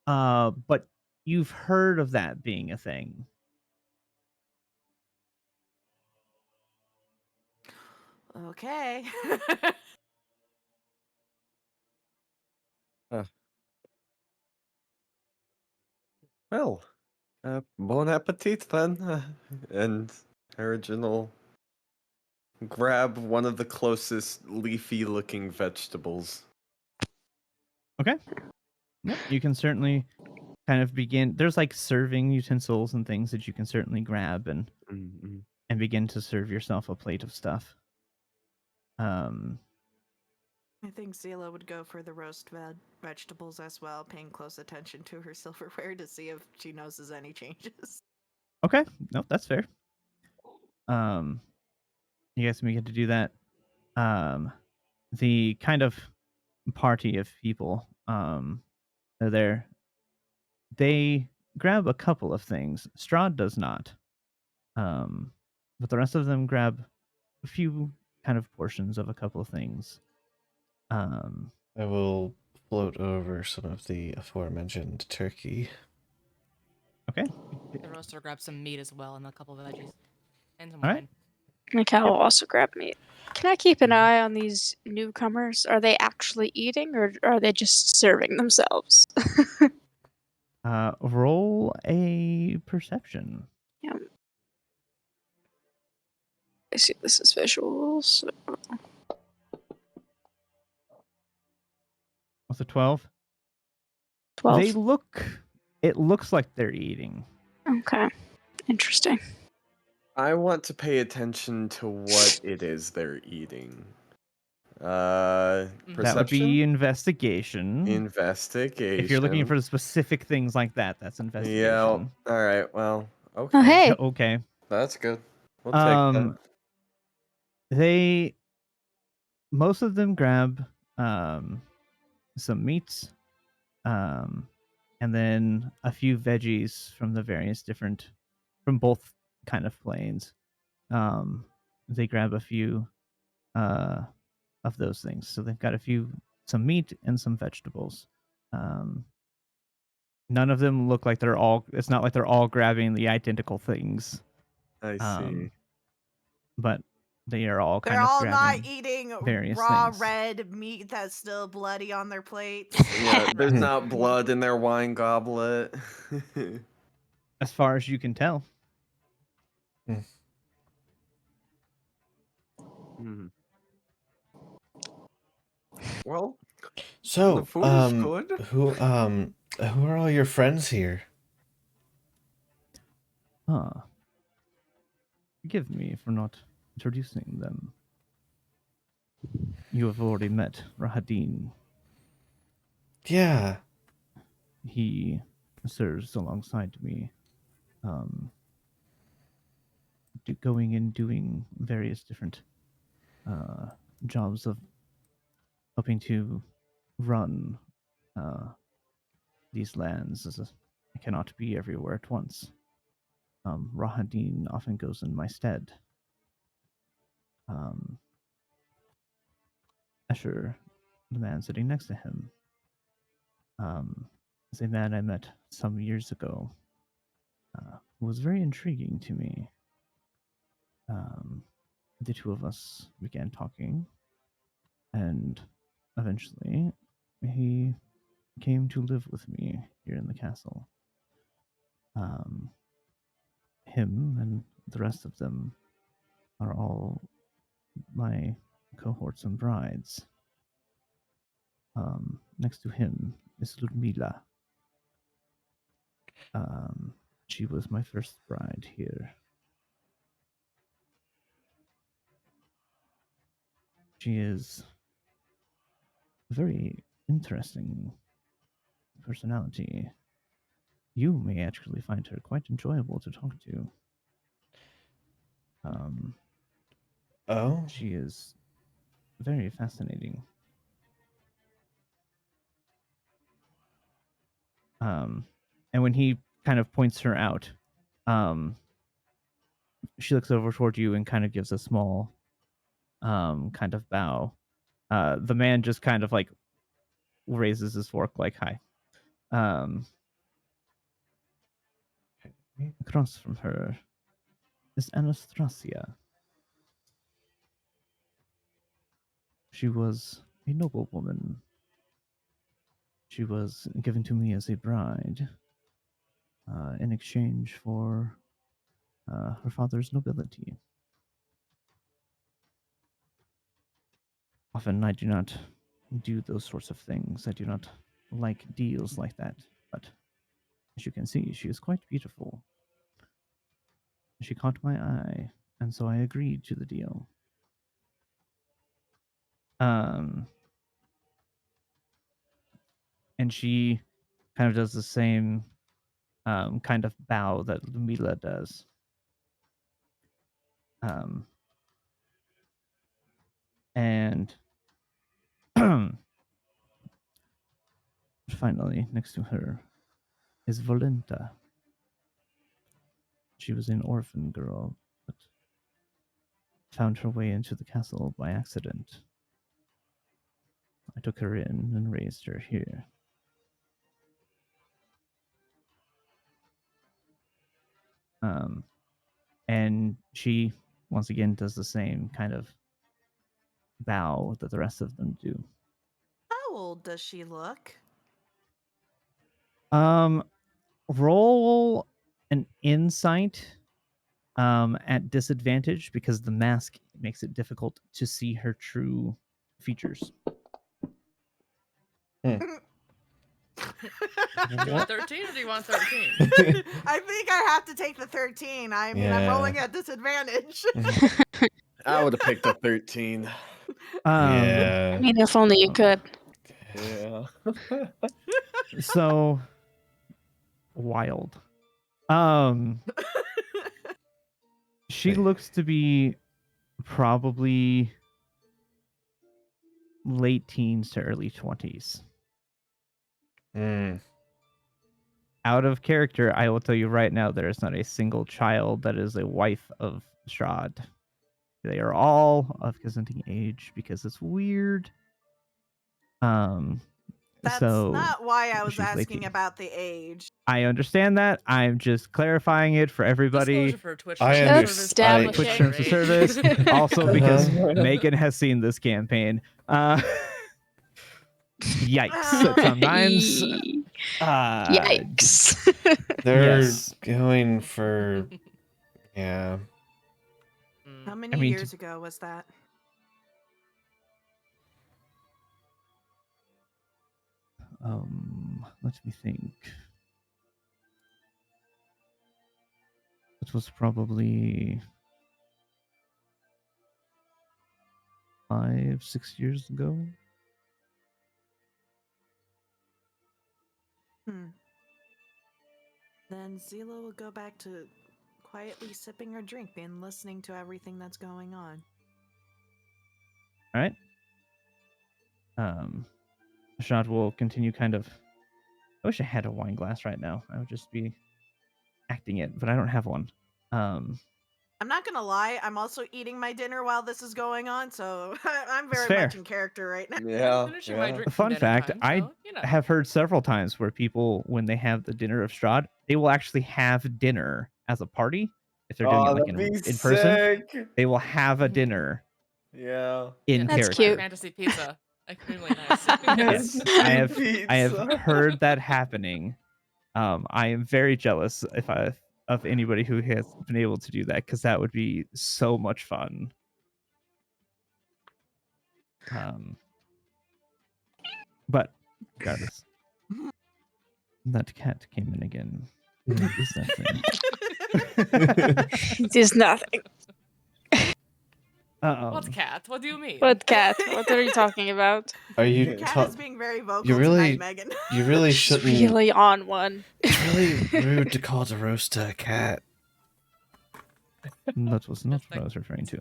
But you've heard of that being a thing. Okay. Well, bon appetit then. And Original grab one of the closest leafy-looking vegetables. Okay. Yep. You can certainly kind of begin. There's like serving utensils and things that you can certainly grab and Mm-mm. begin to serve yourself a plate of stuff. I think Zila would go for the roast vegetables as well, paying close attention to her silverware to see if she notices any changes. Okay. No, that's fair. You guys may get to do that. The kind of party of people are there. They grab a couple of things. Strahd does not. But the rest of them grab a few kind of portions of a couple of things. I will float over some of the aforementioned turkey. Okay. The roaster grabs some meat as well and a couple of veggies. And some All wine. right. My cow will also grab meat. Can I keep an eye on these newcomers? Are they actually eating, or are they just serving themselves? Roll a perception. Yeah. I see this is visuals. What's a 12? 12. They look. It looks like they're eating. Okay. Interesting. I want to pay attention to what it is they're eating. Perception? That would be investigation. Investigation. If you're looking for specific things like that, that's investigation. Yeah. All right. Well. Okay. Oh, hey. Okay. That's good. We'll take that. Most of them grab some meats, and then a few veggies from the various different, from both kind of planes. They grab a few of those things. So they've got some meat and some vegetables. None of them look like they're all. It's not like they're all grabbing the identical things. I see. But they are all They're kind of all grabbing not eating various raw things. red meat that's still bloody on their plates. Yeah, there's Right. not blood in their wine goblet. As far as you can tell. Hmm. Well, So, the food is good. who are all your friends here? Forgive me for not introducing them. You have already met Rahadin. Yeah. He serves alongside me, going and doing various different jobs of helping to run these lands. I cannot be everywhere at once. Rahadin often goes in my stead. Escher, the man sitting next to him, is a man I met some years ago, who was very intriguing to me. The two of us began talking, and eventually he came to live with me here in the castle. Him and the rest of them are all my cohorts and brides. Next to him is Ludmila. She was my first bride here. She is a very interesting personality. You may actually find her quite enjoyable to talk to. Oh, She is very fascinating. And when he kind of points her out, she looks over toward you and kind of gives a small kind of bow. The man just kind of like raises his fork like hi. Across from her is Anastasia. She was a noble woman. She was given to me as a bride in exchange for her father's nobility. Often I do not do those sorts of things. I do not like deals like that. But as you can see, she is quite beautiful. She caught my eye, and so I agreed to the deal. And she kind of does the same kind of bow that Lumila does. And finally, next to her is Volenta. She was an orphan girl, but found her way into the castle by accident. I took her in and raised her here. And she, once again, does the same kind of bow that the rest of them do. How old does she look? Roll an insight at disadvantage because the mask makes it difficult to see her true features. Do you want 13 or do you want 13? I think I have to take the 13. I mean, I'm rolling at disadvantage. I would have picked a 13. I yeah. mean, if only you could. Yeah. So wild. She looks to be probably late teens to early 20s. Out of character, I will tell you right now, there is not a single child that is a wife of Strahd. They are all of consenting age because it's weird. That's so not why I was she's late asking teens. about the age. I understand that. I'm just clarifying it for everybody. Disclosure for Twitch I terms of understand. service. Establishing. Twitch publishing, terms of right? service. Also because Uh-huh. Megan has seen this campaign. Yikes. Sometimes. Yikes. They're Yes. going for yeah. How Mm. many I mean, years ago was that? Let me think. It was probably 5-6 years ago. Then Zila will go back to quietly sipping her drink and listening to everything that's going on. All right. Strahd will continue kind of. I wish I had a wine glass right now. I would just be acting it, but I don't have one. I'm not gonna lie, I'm also eating my dinner while this is going on, so I'm It's very fair. much in character right now. Yeah. Finishing my drink. Fun dinner fact, time, I so, you know. have heard several times where people, when they have the dinner of Strahd, they will actually have dinner as a party if they're doing it Oh, like that'd be in person, sick. they will have a Mhm. dinner Yeah. in Yeah, That's my character. cute. fantasy pizza. Extremely nice. Yes, I have Pizza. heard that happening. I am very jealous of anybody who has been able to do that, because that would be so much fun. But regardless, that cat came in again. What is that thing? It is nothing. What cat? What do you mean? What cat? What are you talking about? Are The you cat is being very vocal you really tonight, Megan. you really She's shouldn't really on one. It's really rude to call the roaster a cat. That was not Just what I like- was referring to.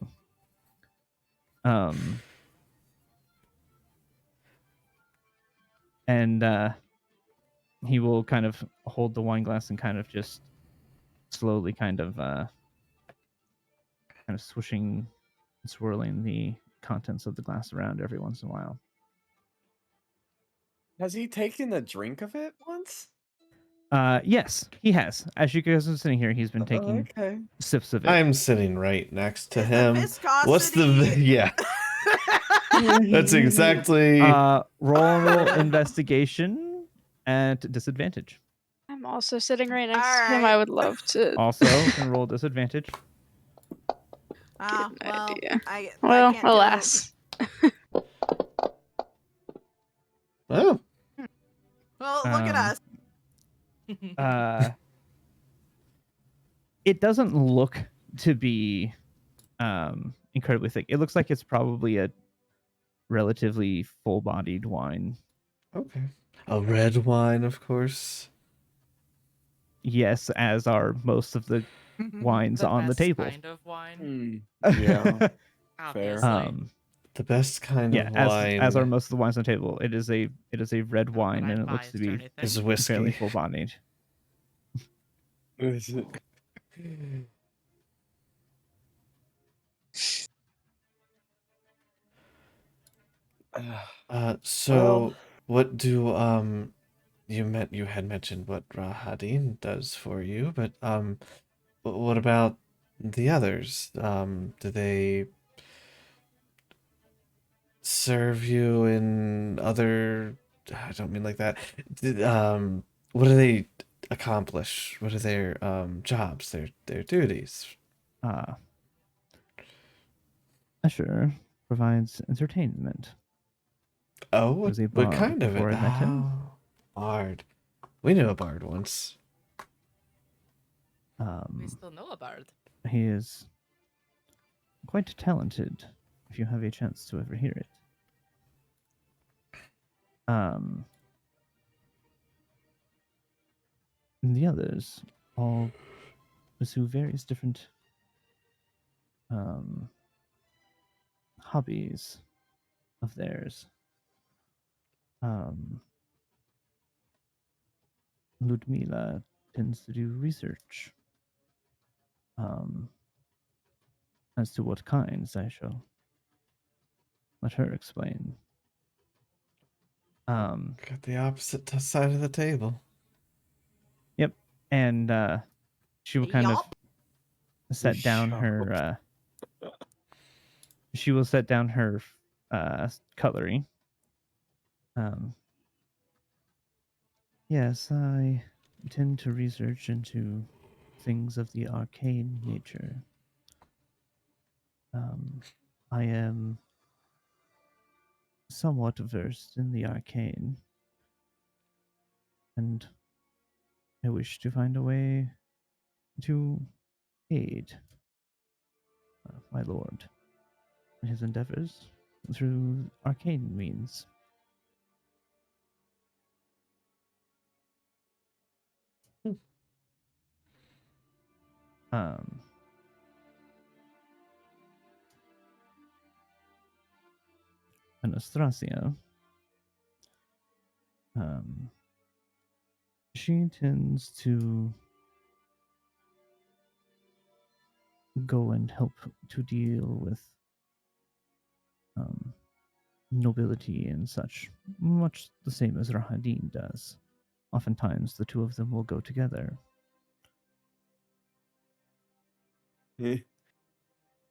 And he will kind of hold the wine glass and kind of just slowly kind of swishing and swirling the contents of the glass around every once in a while. Has he taken a drink of it once? Yes, he has. As you guys are sitting here, he's been taking Okay. sips of it. I'm sitting right next to Is him. the viscosity... What's the yeah? That's exactly. Roll investigation at disadvantage. I'm also sitting right next to him. Alright. I would love to. Also, can roll disadvantage. Ah, Good well, idea. I Well, can't do it. alas. Oh, Well, look at us. It doesn't look to be incredibly thick. It looks like it's probably a relatively full-bodied wine. okay. A red wine, of course. Yes, as are most of the wines The on the best table. kind of wine. Yeah. Obviously. The best kind Yeah, of wine as are most of the wines on the table. It is a red Not wine, that I'd and it buy looks to be anything. is fairly whiskey. full-bodied. Is it? So Well- what do you had mentioned what Rahadin does for you, but what about the others? Do they serve you in other? I don't mean like that. What do they accomplish? What are their jobs? Their duties? Usher provides entertainment. Oh, Was a what bard kind of it? before I met him. Oh, bard. We knew a bard once. We still know a bard. He is quite talented, if you have a chance to ever hear it. And the others all pursue various different hobbies of theirs. Ludmila tends to do research. As to what kinds, I shall let her explain. Got the opposite side of the table. Yep, and she will kind Yup. of set down her. She will set down her cutlery. Yes, I tend to research into things of the arcane nature. I am somewhat versed in the arcane, and I wish to find a way to aid my lord in his endeavors through arcane means. Anastasia, she tends to go and help to deal with nobility and such, much the same as Rahadin does. Oftentimes, the two of them will go together.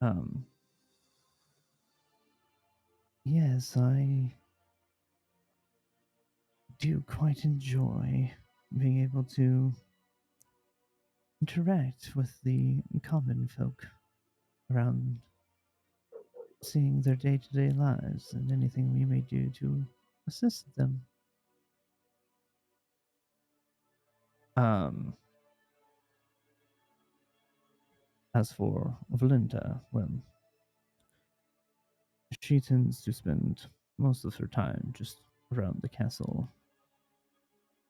Um, yes, I do quite enjoy being able to interact with the common folk around, seeing their day-to-day lives and anything we may do to assist them. Um, as for Valinda, well, she tends to spend most of her time just around the castle.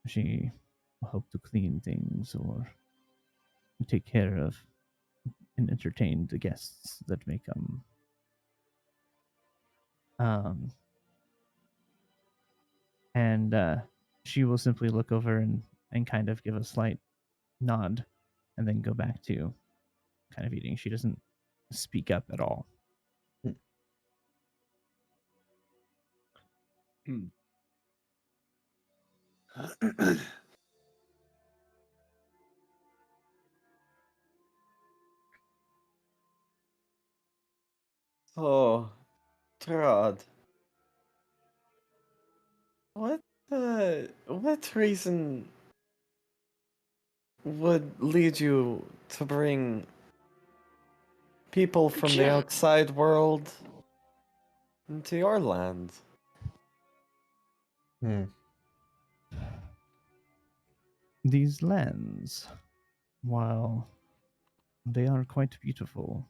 She will help to clean things or take care of and entertain the guests that may come. Um, and she will simply look over and kind of give a slight nod and then go back to kind of eating. She doesn't speak up at all. Oh, Strahd, what reason would lead you to bring people from the outside world into your land? Hmm. These lands, while they are quite beautiful,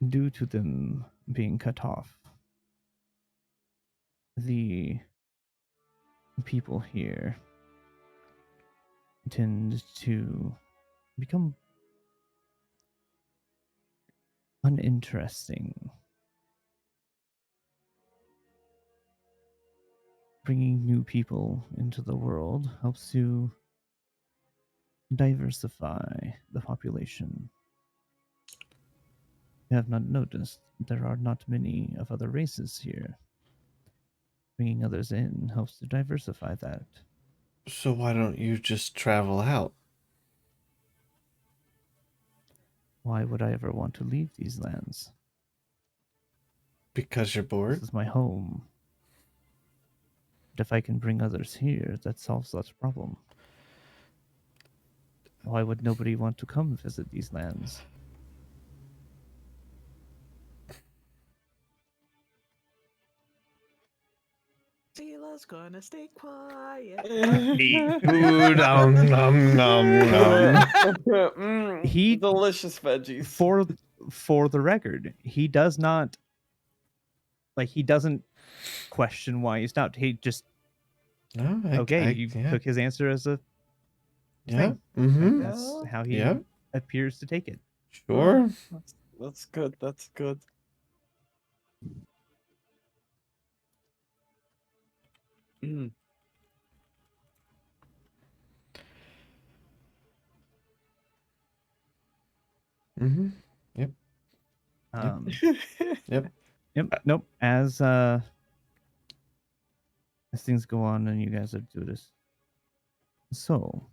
due to them being cut off, the people here tend to become uninteresting. Bringing new people into the world helps to diversify the population. You have not noticed there are not many of other races here. Bringing others in helps to diversify that. So why don't you just travel out? Why would I ever want to leave these lands? Because you're This bored? is my home. But if I can bring others here, that solves that problem. Why would nobody want to come visit these lands? Zila's gonna stay quiet. Eat food, nom nom nom. He- Delicious veggies. For the record, he does not, like, he doesn't question why he stopped. He just, No, okay, you yeah, took his answer as a yeah. thing. Mm-hmm. That's how he Yeah, appears to take it. sure. That's good. That's good. Mm. Mm-hmm. Yep. Yep. Yep. Nope. As things go on and you guys are doing this, so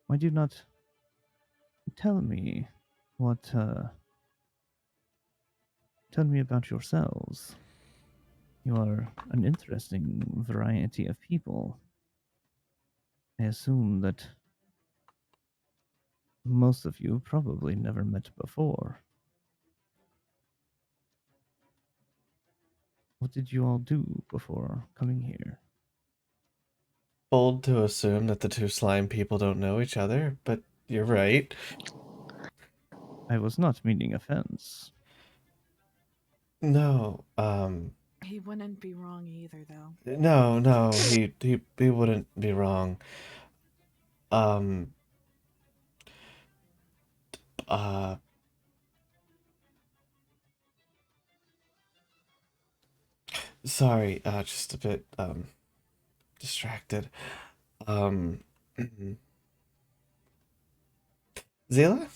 why do you not tell me what? Tell me about yourselves. You are an interesting variety of people. I assume that most of you probably never met before. What did you all do before coming here? Bold to assume that the two slime people don't know each other, but you're right. I was not meaning offense. No, He wouldn't be wrong either, though. no, he wouldn't be wrong. Um, uh, sorry, just a bit, distracted. Um, Zila?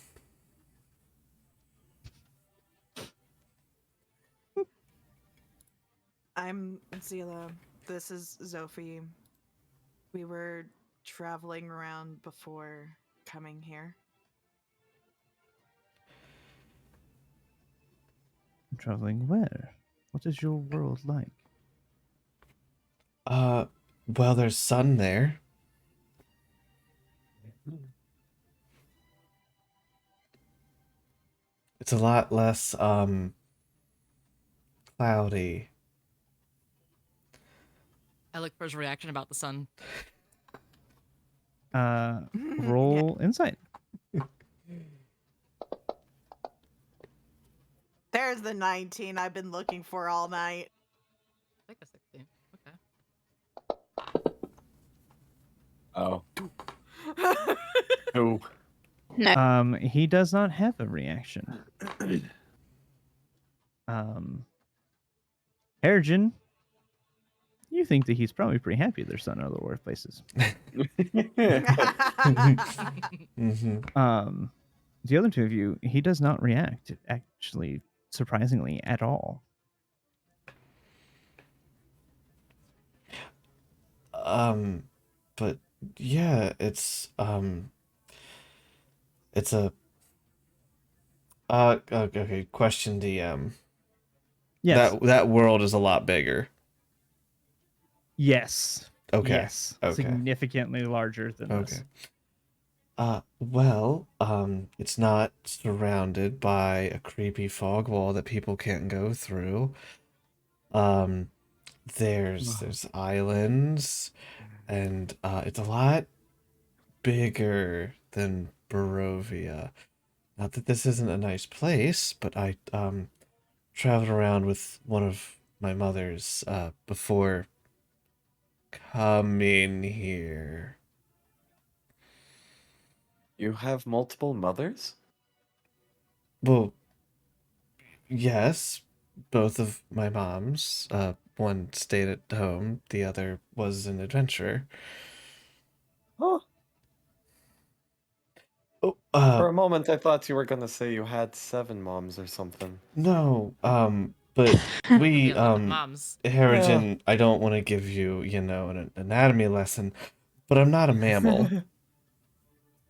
I'm Zila. This is Zophie. We were traveling around before coming here. Traveling where? What is your world like? Well, there's sun there. It's a lot less cloudy. I look for his reaction about the sun. Roll insight. There's the 19 I've been looking for all night. I think a 16. Okay. Oh. Two. No. He does not have a reaction. Harrigan, you think that he's probably pretty happy there's sun in other workplaces. Mm-hmm. The other two of you, he does not react, actually, surprisingly, at all. But yeah, it's a okay, question DM. Yes. That world is a lot bigger. Yes. Okay. Yes. Okay. Significantly larger than Okay. this. Well, it's not surrounded by a creepy fog wall that people can't go through. There's islands, and it's a lot bigger than Barovia. Not that this isn't a nice place, but I traveled around with one of my mothers before coming here. You have multiple mothers? Well, yes, both of my moms. One stayed at home, the other was an adventurer. Huh. Oh, For a moment, I thought you were gonna say you had 7 moms or something. no, but we, The 11 moms. Harrigan, I don't want to give you, an anatomy lesson, but I'm not a mammal.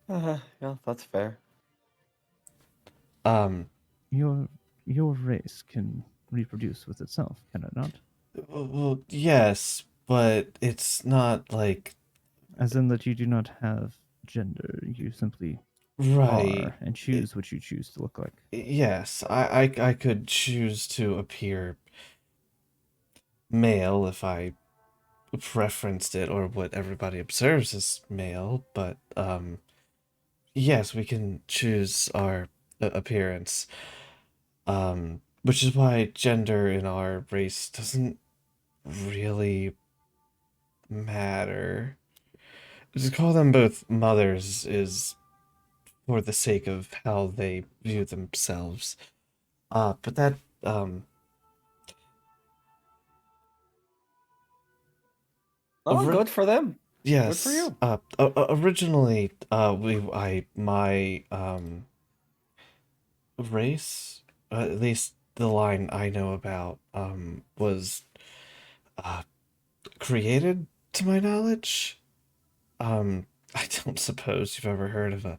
Yeah, that's fair. Um, Your race can reproduce with itself, can it not? well, yes, but it's not like As in that you do not have gender, you simply right. are and choose what you choose to look like. Yes, I could choose to appear male if I preferenced it or what everybody observes as male, but yes, we can choose our appearance. Which is why gender in our race doesn't really matter. To call them both mothers is for the sake of how they view themselves. But that Oh, good for them. yes. Good for you. Originally, my race, at least the line I know about, was uh created to my knowledge. I don't suppose you've ever heard of a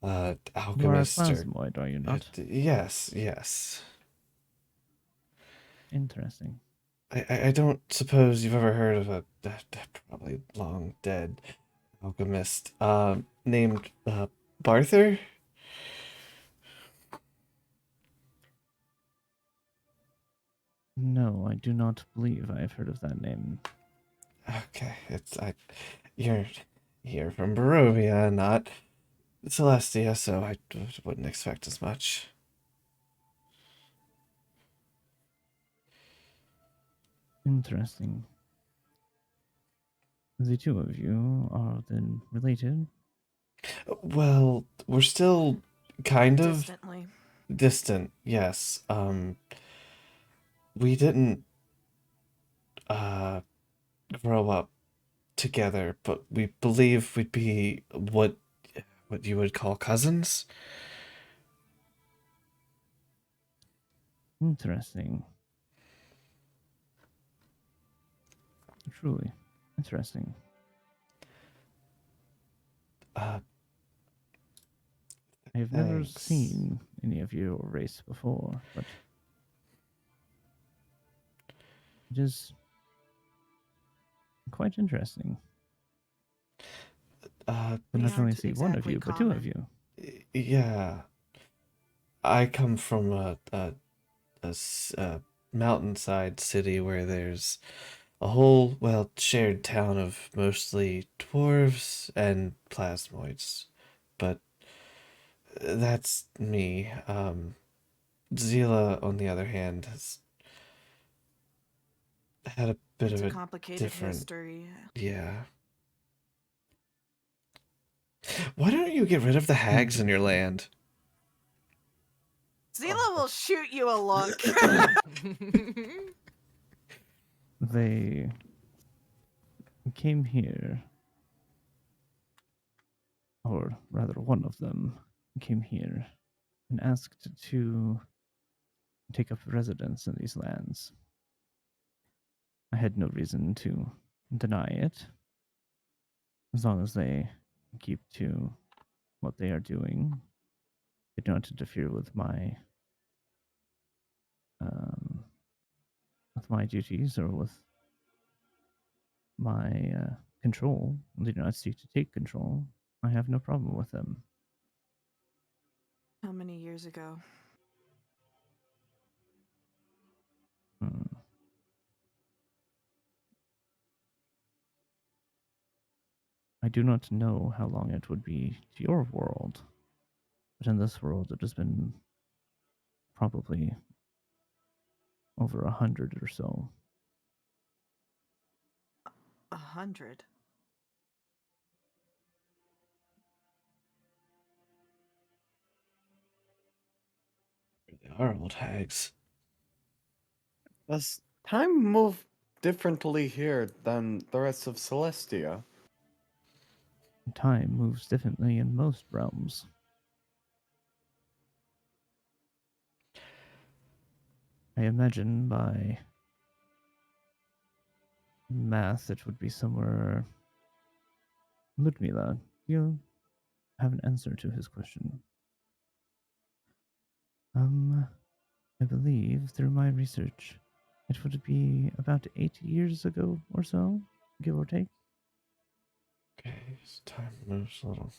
You are a alchemist or plasmoid, are you not? yes, yes. Interesting. I don't suppose you've ever heard of a probably long dead alchemist named Barther? No, I do not believe I have heard of that name. Okay, you're from Barovia, not Celestia, so I wouldn't expect as much. Interesting. The two of you are then related? Well, we're still kind of Distantly. distant, yes. We didn't uh grow up together, but we believe we'd be what you would call cousins. Interesting. Truly interesting. have never Thanks. seen any of your race before, but it is quite interesting to We not only aren't see one of exactly you, but two of common. you. Yeah, I come from a mountainside city where there's a whole, well, shared town of mostly dwarves and plasmoids. But that's me. Zila, on the other hand, has had a bit It's of a a complicated different. history. Yeah. Why don't you get rid of the hags in your land? Zila will shoot you a look. They came here, or rather, one of them came here and asked to take up residence in these lands. I had no reason to deny it, as long as they keep to what they are doing. They do not interfere um, with my duties or with my control. They do not seek to take control. I have no problem with them. How many years ago? Hmm. I do not know how long it would be to your world, but in this world it has been probably over 100 or so. 100. They are old hags. Does time move differently here than the rest of Celestia? Time moves differently in most realms. I imagine by math it would be somewhere. Ludmila, you have an answer to his question. I believe through my research, it would be about 8 years ago or so, give or take. Okay, so time moves a little.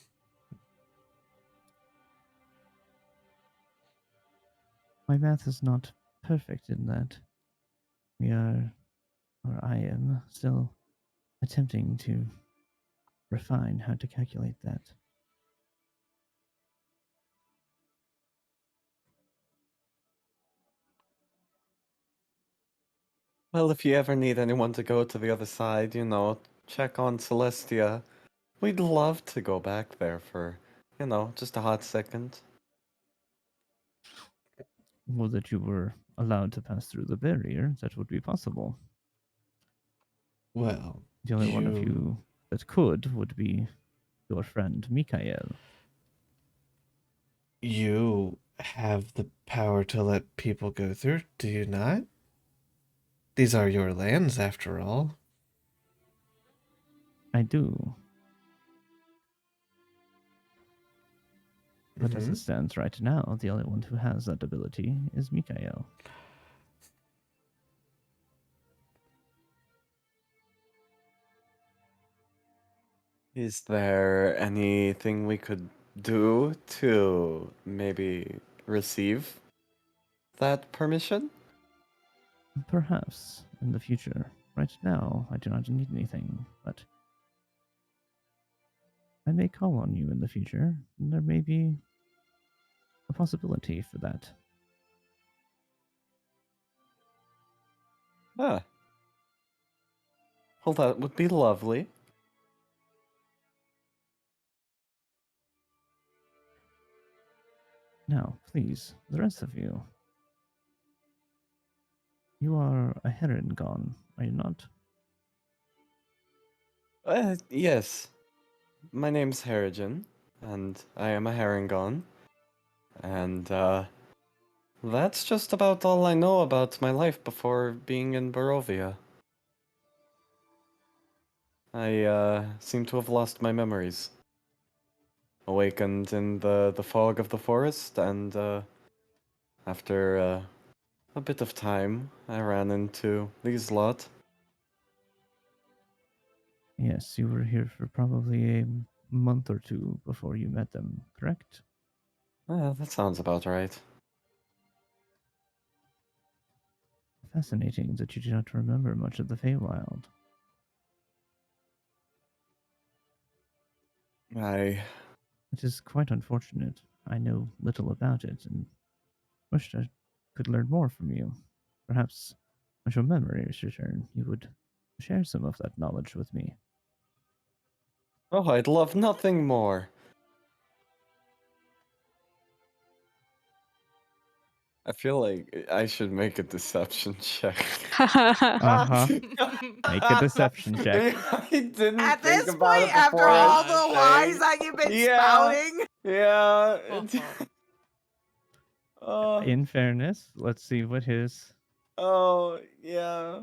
My math is not perfect in that we are, or I am, still attempting to refine how to calculate that. Well, if you ever need anyone to go to the other side, check on Celestia, we'd love to go back there for, just a hot second. Or that you were allowed to pass through the barrier, that would be possible. Well, The only one of you that could would be your friend Mikael. you have the power to let people go through, do you not? These are your lands, after all. I do. But as Hmm. it stands right now, the only one who has that ability is Mikael. Is there anything we could do to maybe receive that permission? Perhaps in the future. Right now, I do not need anything, but I may call on you in the future, and there may be a possibility for that. Ah, well, that would be lovely. Now, please, the rest of you. You are a Herengon, are you not? Yes. My name's Harrigan, and I am a Harangon. And, that's just about all I know about my life before being in Barovia. I, seem to have lost my memories. awakened in the fog of the forest, and after a bit of time, I ran into these lot. Yes, you were here for probably a month or two before you met them, correct? That sounds about right. Fascinating that you do not remember much of the Feywild. I It is quite unfortunate. I know little about it and wished I could learn more from you. Perhaps when your memories return, you would share some of that knowledge with me. Oh, I'd love nothing more. I feel like I should make a deception check. Uh-huh. Make a deception check. I didn't At think this about point, it after before I all was the lies saying. that you've been Yeah, spouting, yeah. In fairness, let's see what his... Oh, yeah.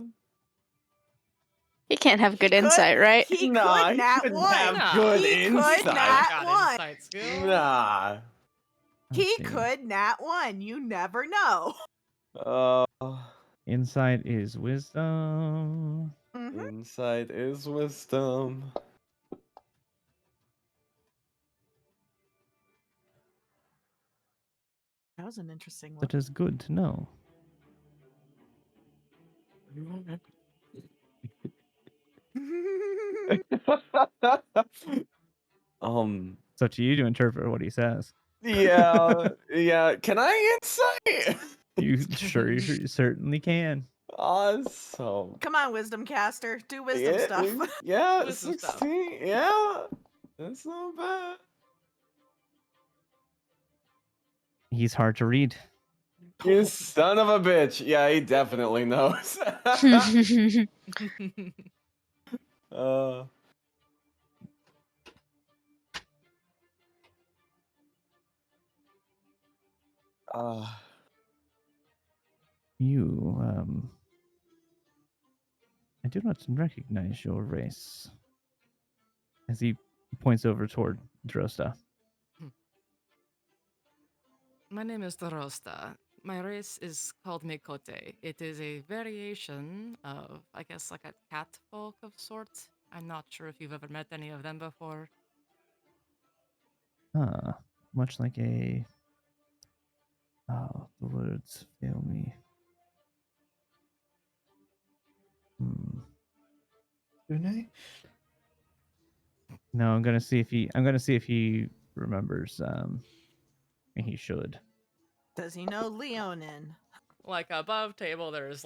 He can't have good could- insight, right? He Nah, could he nat couldn't one. have Nah. good He could insight. not Got one. insight skill. Nah. Let's He see. could nat one. You never know. Uh, Insight is wisdom. Hmm. insight is wisdom. That was an interesting one. That is good to know. It's up to you to interpret what he says. Yeah, yeah. Can I insight? You certainly can. Awesome. Come on, wisdom caster, do wisdom Yeah, stuff. yeah, Wisdom stuff. 16. Yeah, that's not bad. He's hard to read. You son of a bitch. Yeah, he definitely knows. uh, uh, You, I do not recognize your race. As he points over toward Drosta. My name is Dorosta. My race is called Mikote. It is a variation of, I guess, like a cat folk of sorts. I'm not sure if you've ever met any of them before. Ah, much like a... Oh, the words fail me.Une? No, I'm gonna see if he remembers. He should. Does he know Leonin? Like above table, there's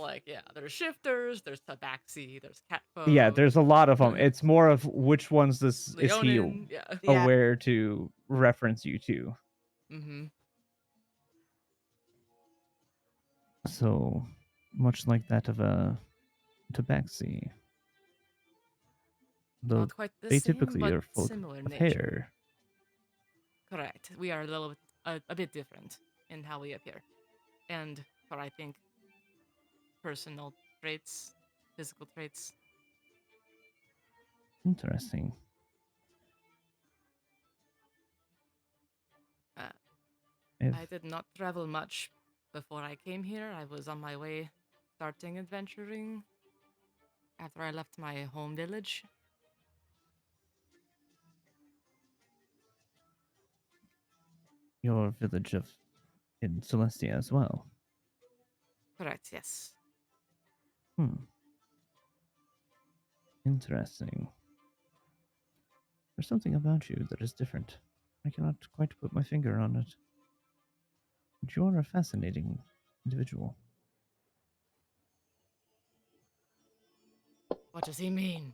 there's shifters, there's tabaxi, there's cat folk. Yeah, there's a lot of them. Mhm. It's more of which ones this is he Leonin, yeah. Yeah. aware to reference you to. Mm-hmm. So much like that of a tabaxi. Though Not quite the they same, typically but are folk similar of nature. hair. Correct. We are a little bit, a bit different in how we appear, and for I think personal traits, physical traits. Interesting. If I did not travel much before I came here. I was on my way starting adventuring after I left my home village. your village of in Celestia as well. Correct, yes. Interesting. There's something about you that is different. I cannot quite put my finger on it. But you are a fascinating individual. What does he mean?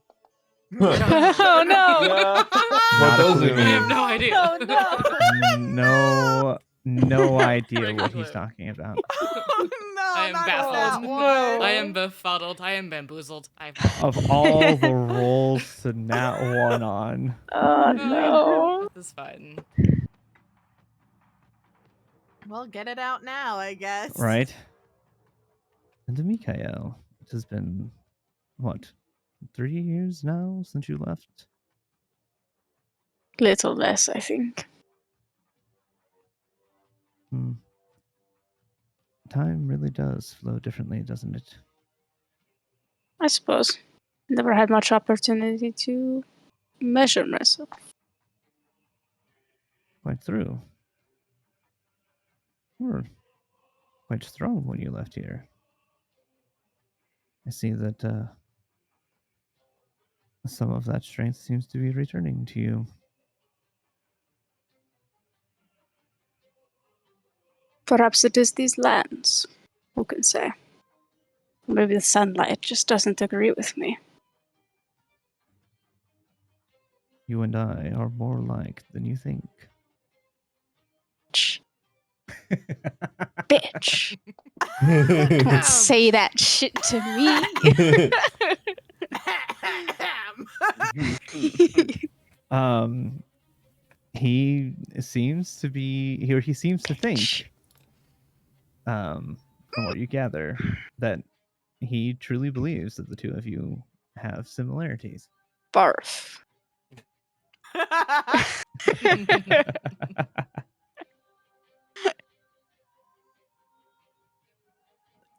Oh no! yeah. Not What a does it clue. I have mean? no idea. Oh no! No idea Breaking what he's clue. talking about. No, I am not baffled. that No. one. I am befuddled. I am bamboozled. I have Of all the rolls to nat one on, Oh no! This is fine. Well, get it out now, I guess. right? And Mikael, it has been, what, 3 years now since you left? Little less, I think. Time really does flow differently, doesn't it? I suppose. Never had much opportunity to measure myself. Quite through. You were quite strong when you left here. I see that some of that strength seems to be returning to you. Perhaps it is these lands. Who can say? Maybe the sunlight just doesn't agree with me. You and I are more alike than you think. Bitch. Bitch. Don't say that shit to me. He seems to be, or he seems to think, from what you gather, that he truly believes that the two of you have similarities. Barf.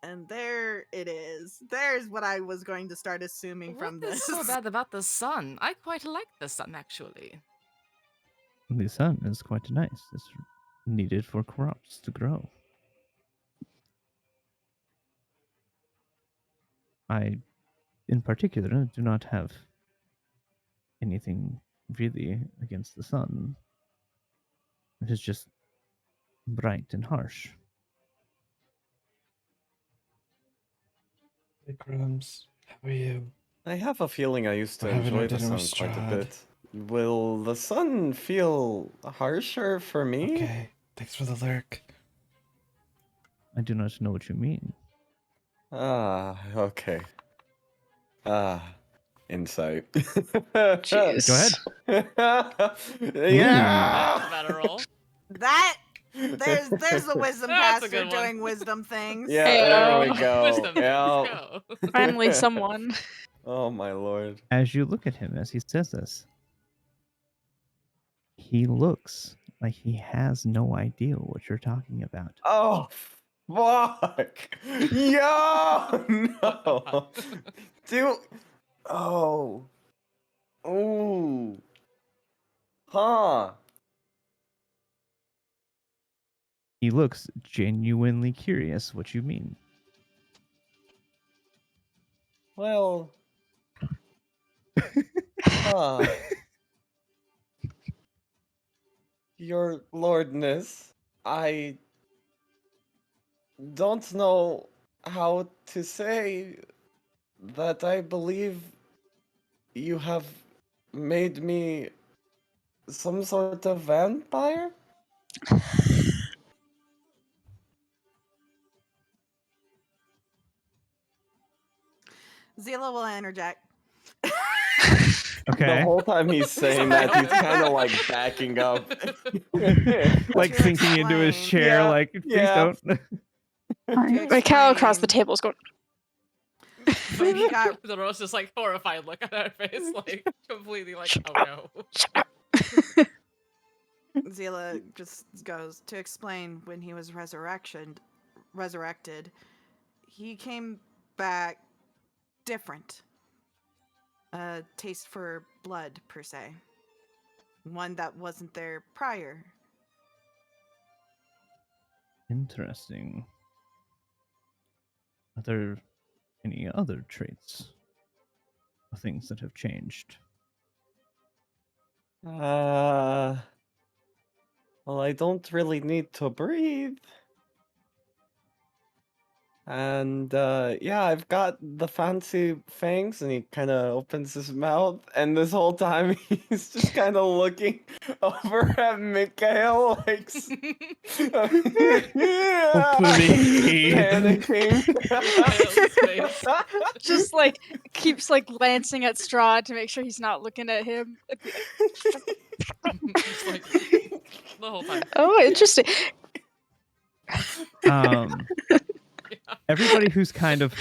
And there it is. There's what I was going to start assuming from What is this. so bad about the sun? I quite like the sun, actually. The sun is quite nice. It's needed for crops to grow. I, in particular, do not have anything really against the sun. It is just bright and harsh. Hey, Crumbs, how are you? I have a feeling I used to We're having our enjoy the dinner with sun quite a Strahd. bit. Will the sun feel harsher for me? Okay, thanks for the lurk. I do not know what you mean. Ah, okay. Insight. Jeez. Go ahead. Yeah. That's about a roll. That there's the wisdom That's a caster good one. doing wisdom things. Yeah, there we Ayo. go. Wisdom, Yeah. go. Finally, someone. Oh my lord. As you look at him as he says this, he looks like he has no idea what you're talking about. Oh fuck. Yo no. Dude. Oh. Ooh. Huh. He looks genuinely curious what you mean. Well. Huh. Your lordness, I don't know how to say that I believe you have made me some sort of vampire? Zila will interject. Okay. The whole time he's saying that, he's kind of like backing up. Like To sinking into his explain. chair, Yeah, like, please yeah. don't. My cow across the explain. table is going. When he got The Rose just like horrified look on her face, like completely like, oh no. Zila just goes to explain when he was resurrected, he came back different. A taste for blood, per se. One that wasn't there prior. Interesting. Are there any other traits or things that have changed? Well, I don't really need to breathe. And yeah, I've got the fancy fangs, and he kind of opens his mouth, and this whole time he's just kind of looking over at Mikhail, like panicking. Mikhail's face. Just like keeps like glancing at Strahd to make sure he's not looking at him. Just like the whole time. Oh, interesting. Everybody who's kind of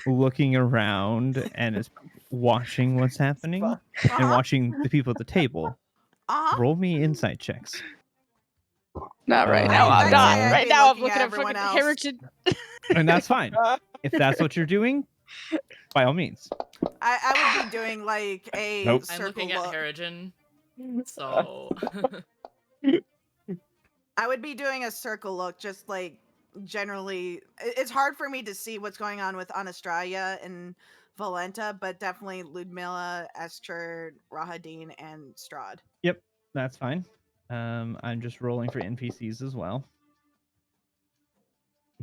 looking around and is watching what's happening and watching the people at the table Uh-huh. Roll me insight checks. Not right Oh, now. I'm I'd no. not. say I'd Right be now, I'm looking looking at at everyone fucking else. heritage. And that's fine. If that's what you're doing, by all means. I would be doing like a Nope. I'm circle looking at look. Harrigan, so I would be doing a circle look, just like generally. It's hard for me to see what's going on with Anastasia and Valenta, but definitely Ludmilla, Esther, Rahadin, and Strahd. Yep, that's fine. I'm just rolling for NPCs as well.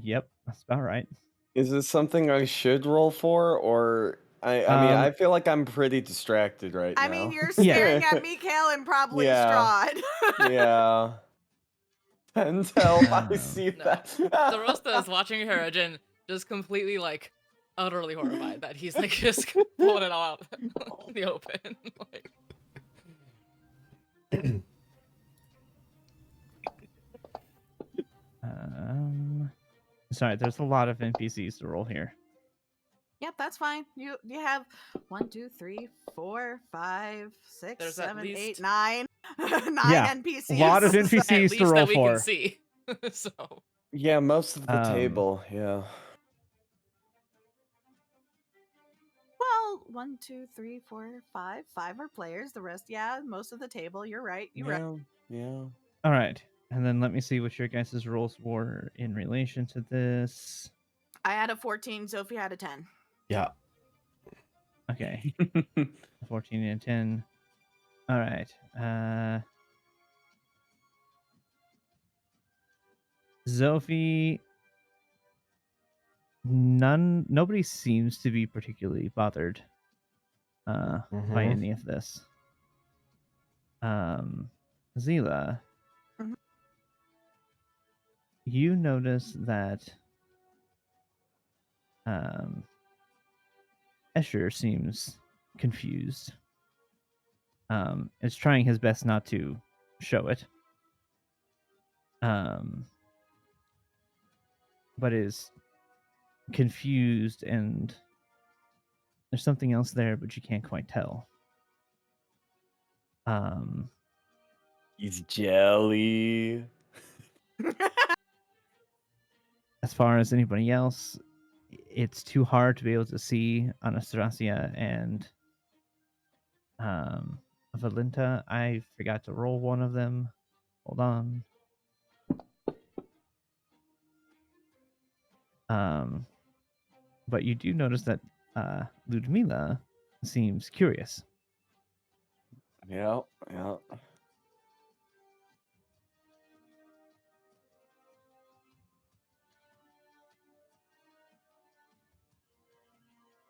Yep, that's about right. Is this something I should roll for, or I mean, I feel like I'm pretty distracted right now. I mean, you're Yeah. staring at Mikael and probably Yeah. Strahd. Yeah. And help, I Um, see No. that. Darosta is watching Harrigan just completely like utterly horrified that he's like just pulling it all out in the open. Like, sorry, there's a lot of NPCs to roll here. Yep, that's fine. You have 1, 2, 3, 4, 5, 6, There's at 7, 8, least- 9. 9 Yeah, NPCs. A lot of at NPCs least to roll that we for. can see. So Yeah, most of the Um, table, yeah. Well, 1, 2, 3, 4, 5. 5 are players. The rest, yeah, most of the table. You're right. You're right. Yeah. All right, and then let me see what your guys' rolls were in relation to this. I had a 14. Sophie had a 10. Yeah. Okay, 14 and 10. All right. Zophie, nobody seems to be particularly bothered by Mhm. any of this. Zila, Mhm. you notice that Escher seems confused. Is trying his best not to show it. But is confused, and there's something else there, but you can't quite tell. He's jelly. As far as anybody else, it's too hard to be able to see Anastasia and Valinta. I forgot to roll one of them. Hold on. But you do notice that Ludmila seems curious. Yeah.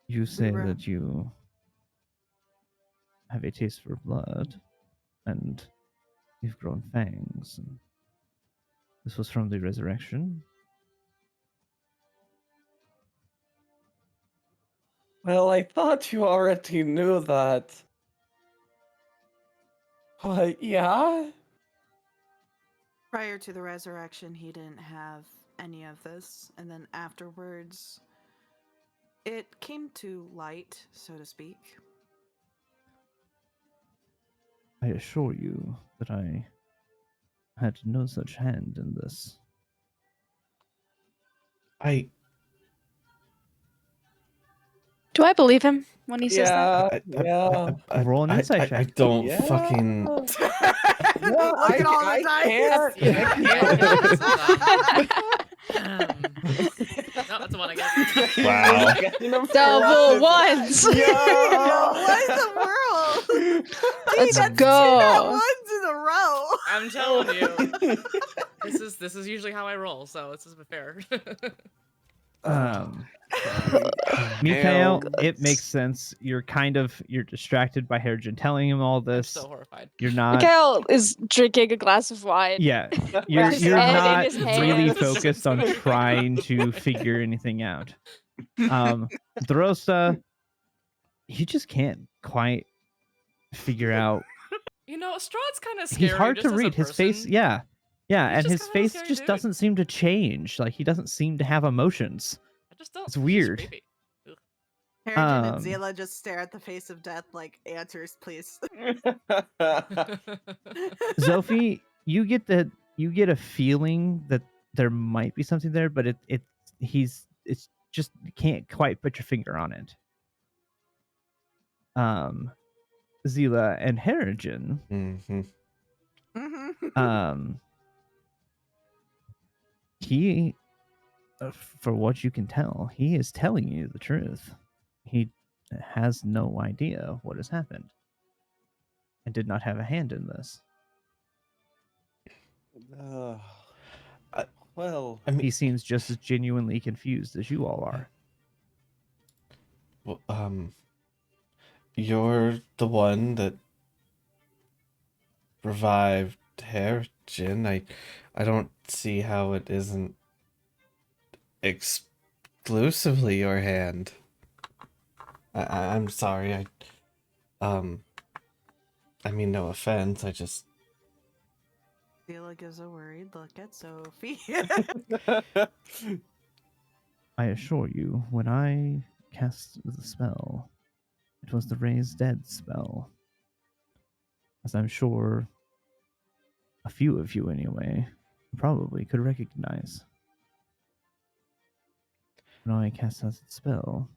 You say were- that you have a taste for blood, and you've grown fangs. And this was from the resurrection. Well, I thought you already knew that. But yeah? Prior to the resurrection, he didn't have any of this. And then afterwards, it came to light, so to speak. I assure you that I had no such hand in this. Do I believe him when he says that? Yeah. Roll an insight I check. don't Yeah. fucking. Look at all the dice. No, that's one again. Wow. Double ones. What in the world? Dude, Let's that's go. 2 nat ones in a row. I'm telling you, this is usually how I roll, so this is fair. Mikhail, Damn. it makes sense. You're distracted by Harrigan telling him all I'm this. so horrified. You're not. Mikhail is drinking a glass of wine. Yeah, With you're his you're head in not his really hands. focused on trying to figure anything out. Drosta, he just can't quite figure out. You know, Strahd's kind of scary. He's hard just to as a read. His face, person. yeah, He's and just his kind of a face scary just dude. doesn't seem to change. Like he doesn't seem to have emotions. I just don't. It's weird. He's creepy. Ugh. Harrigan and Um, Zila just stare at the face of death like, answers, please. Zophie, you get a feeling that there might be something there, but it's just you can't quite put your finger on it. Zila and Harrigan, Mm-hmm. he, for what you can tell, he is telling you the truth. He has no idea what has happened and did not have a hand in this. I- Well, I mean, He seems just as genuinely confused as you all are. well, you're the one that revived Harrigan. I don't see how it isn't exclusively your hand. I'm sorry. I mean no offense. I just Zila gives a worried look at Sophie. I assure you, when I cast the spell, it was the Raise Dead spell. As I'm sure a few of you, anyway, probably could recognize. When I cast that spell,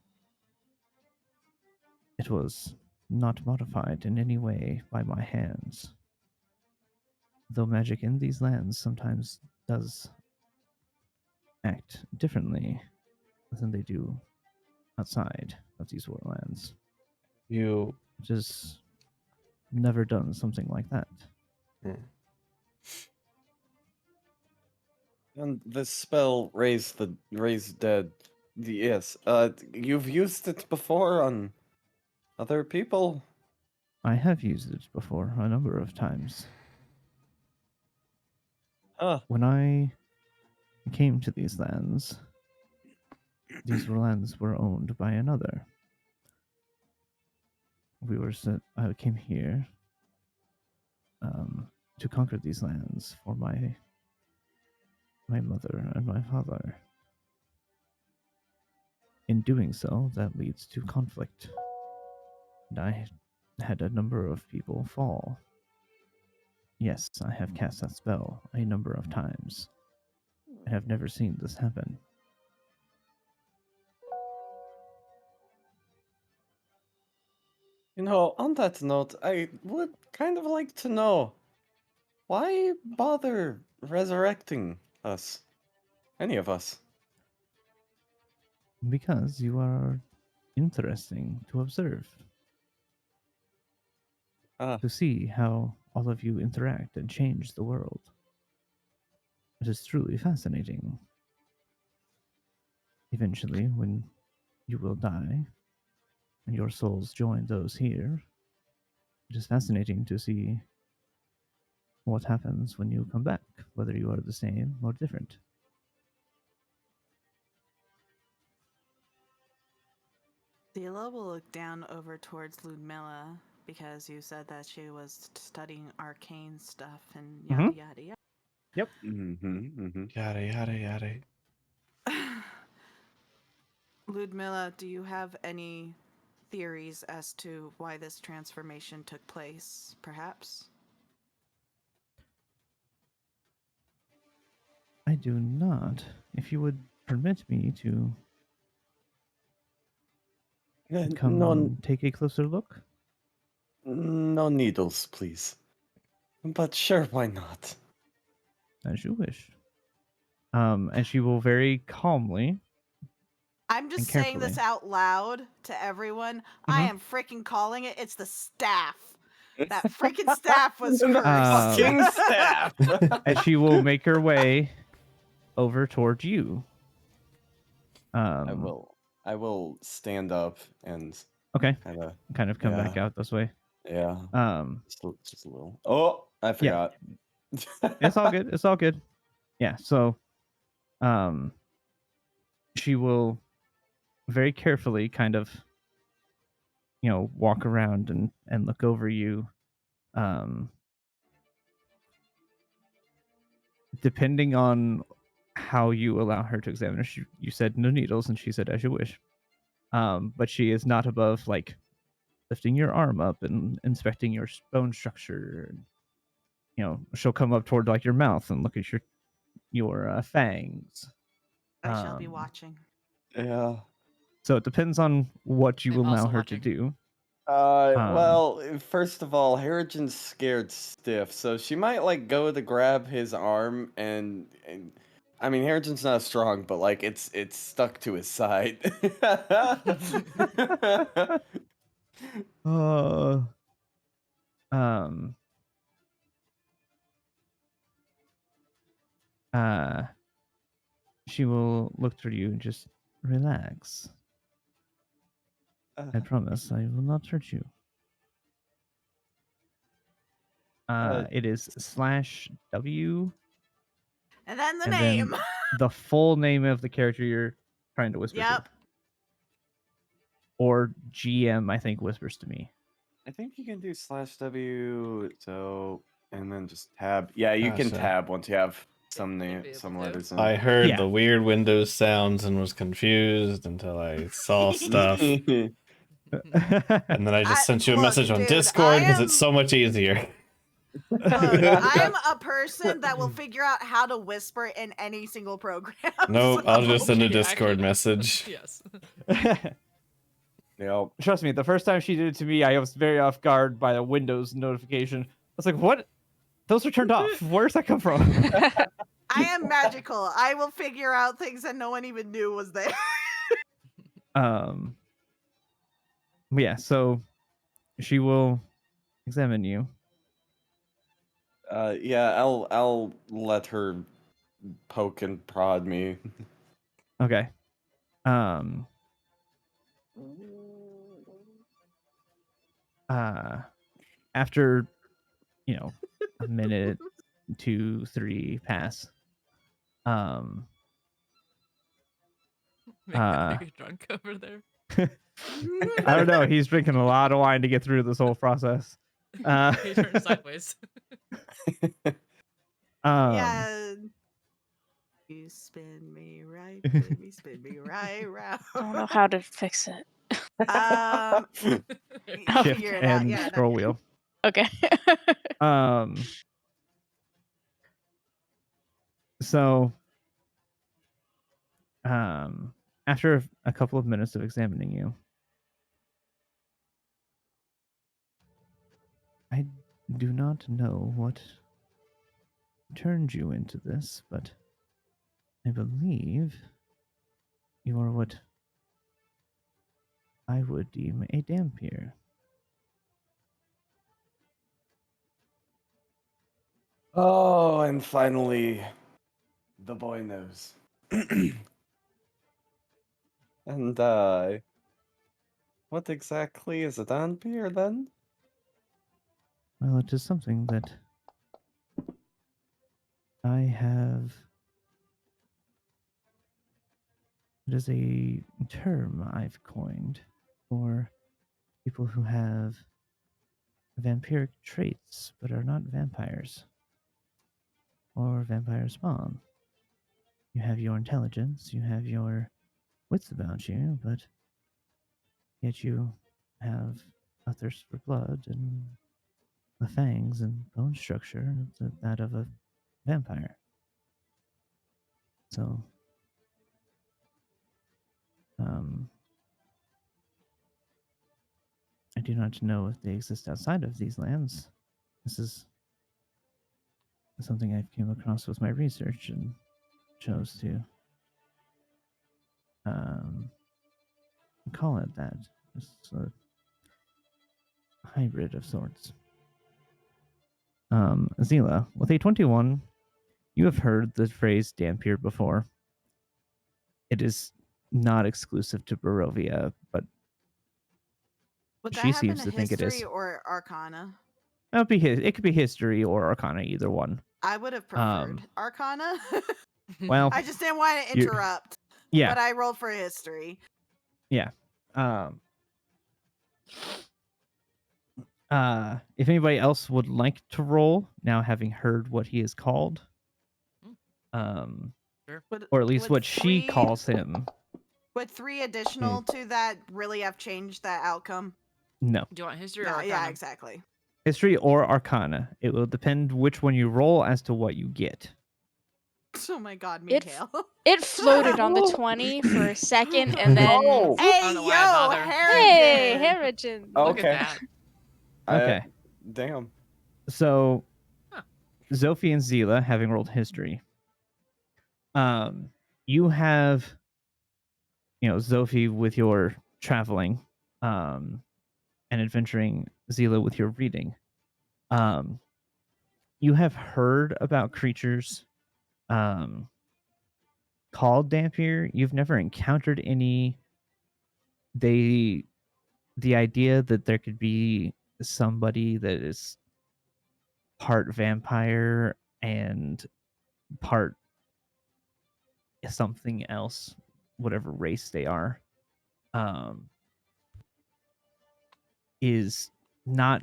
it was not modified in any way by my hands. Though magic in these lands sometimes does act differently than they do outside of these warlands. you. Just never done something like that. Hmm. and the spell raise dead. Yes. You've used it before on other people. I have used it before a number of times. When I came to these lands were owned by another. I came here to conquer these lands for my mother and my father. In doing so, that leads to conflict. And I had a number of people fall. Yes, I have cast that spell a number of times. I have never seen this happen. On that note, I would kind of like to know why bother resurrecting us? Any of us? Because you are interesting to observe, to see how all of you interact and change the world. It is truly fascinating. Eventually, when you will die and your souls join those here, it is fascinating to see what happens when you come back, whether you are the same or different. Zila will look down over towards Ludmilla because you said that she was studying arcane stuff and yada yada yada. Yep. Yada yada yada. Ludmilla, do you have any theories as to why this transformation took place, perhaps? I do not. If you would permit me to come No, take a closer look. no needles, please. But sure, why not? As you wish. And she will very calmly. I'm just And saying this carefully. out loud to everyone. I am freaking calling it. It's the staff. That freaking staff was cursed. Fucking staff. And she will make her way over toward you. I will stand up and Okay. kind of come back out this way. Yeah. Just a little. Oh, I Yeah. forgot. It's all good. It's all good. Yeah. So, she will very carefully kind of, walk around and look over you. Depending on how you allow her to examine her, you said no needles, and she said as you wish. But she is not above like lifting your arm up and inspecting your bone structure. And, you know, she'll come up toward like your mouth and look at your fangs. I shall be Um, watching. Yeah. So it depends on what you I'm will allow also her watching. to do. Well, first of all, Harrigan's scared stiff, so she might like go to grab his arm and I mean Harrigan's not strong, but like it's stuck to his side. uh, um, uh, she will look through you and just relax. I promise I will not hurt you. It is /W And then the and name. then the full name of the character you're trying to whisper to. Yep. Or GM, I think, whispers to me. I think you can do /W, so and then just tab. Yeah, you can Gotcha. tab once you have some you'll name, be able some to. letters in. I heard Yeah. the weird Windows sounds and was confused until I saw stuff. And then I just sent you a look, message on dude, Discord because I it's so much easier. Look, I'm a person that will figure out how to whisper in any single program. Nope, I'll just send a Okay, Discord actually, message. Yes. Yep. Trust me, the first time she did it to me, I was very off guard by a Windows notification. I was like, what? Those are turned off. Where's that come from? I am magical. I will figure out things that no one even knew was there. Yeah, so she will examine you. Yeah, I'll let her poke and prod me. Okay. After, you know, a minute, 2, 3 pass. Make that very drunk over there. I don't know. He's drinking a lot of wine to get through this whole process. He turned sideways. Yeah. You spin me right, baby, spin me right round. I don't know how to fix it. You Shift figure it out. and Yeah, scroll wheel. Okay. So after a couple of minutes of examining you, I do not know what turned you into this, but I believe you are what I would deem a Dampier. Oh, and finally, the boy knows. And what exactly is a Dampier then? Well, it is something that I have. It is a term I've coined for people who have vampiric traits but are not vampires or vampire spawn. You have your intelligence, you have your wits about you, but yet you have a thirst for blood and the fangs and bone structure of that of a vampire. So, I do not know if they exist outside of these lands. This is something I've came across with my research and chose to call it that. It's a hybrid of sorts. Zila, with a 21, you have heard the phrase Dampier before. It is not exclusive to Barovia, but would that she have been seems a to think it is. history or arcana? It could be history or arcana, either one. I would have preferred arcana. Well, I just didn't want to interrupt. Yeah. But I rolled for history. Yeah. If anybody else would like to roll, now having heard what he is called, Sure. or at least Would what she three- calls him, Would 3 additional to that really have changed that outcome? No. Do you want history or No, arcana? yeah, exactly. History or Arcana. It will depend which one you roll as to what you get. Oh my god, It Mikhail. It floated on the 20 for a second, and then Oh. I Hey, don't know yo, why I bother. hey, Harrington! Harrigan. Look Okay. at that. Okay. Damn. So, Huh. Zophie and Zila, having rolled history, you have, Zophie with your traveling, and adventuring, Zila with your reading. You have heard about creatures, called Dampier. You've never encountered any. The idea that there could be somebody that is part vampire and part something else, whatever race they are, is not.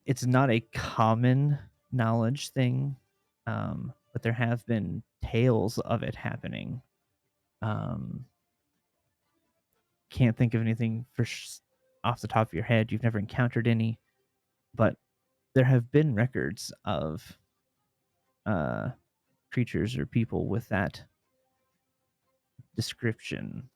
It's not a common knowledge thing, but there have been tales of it happening. Can't think of anything off the top of your head. You've never encountered any, but there have been records of creatures or people with that description.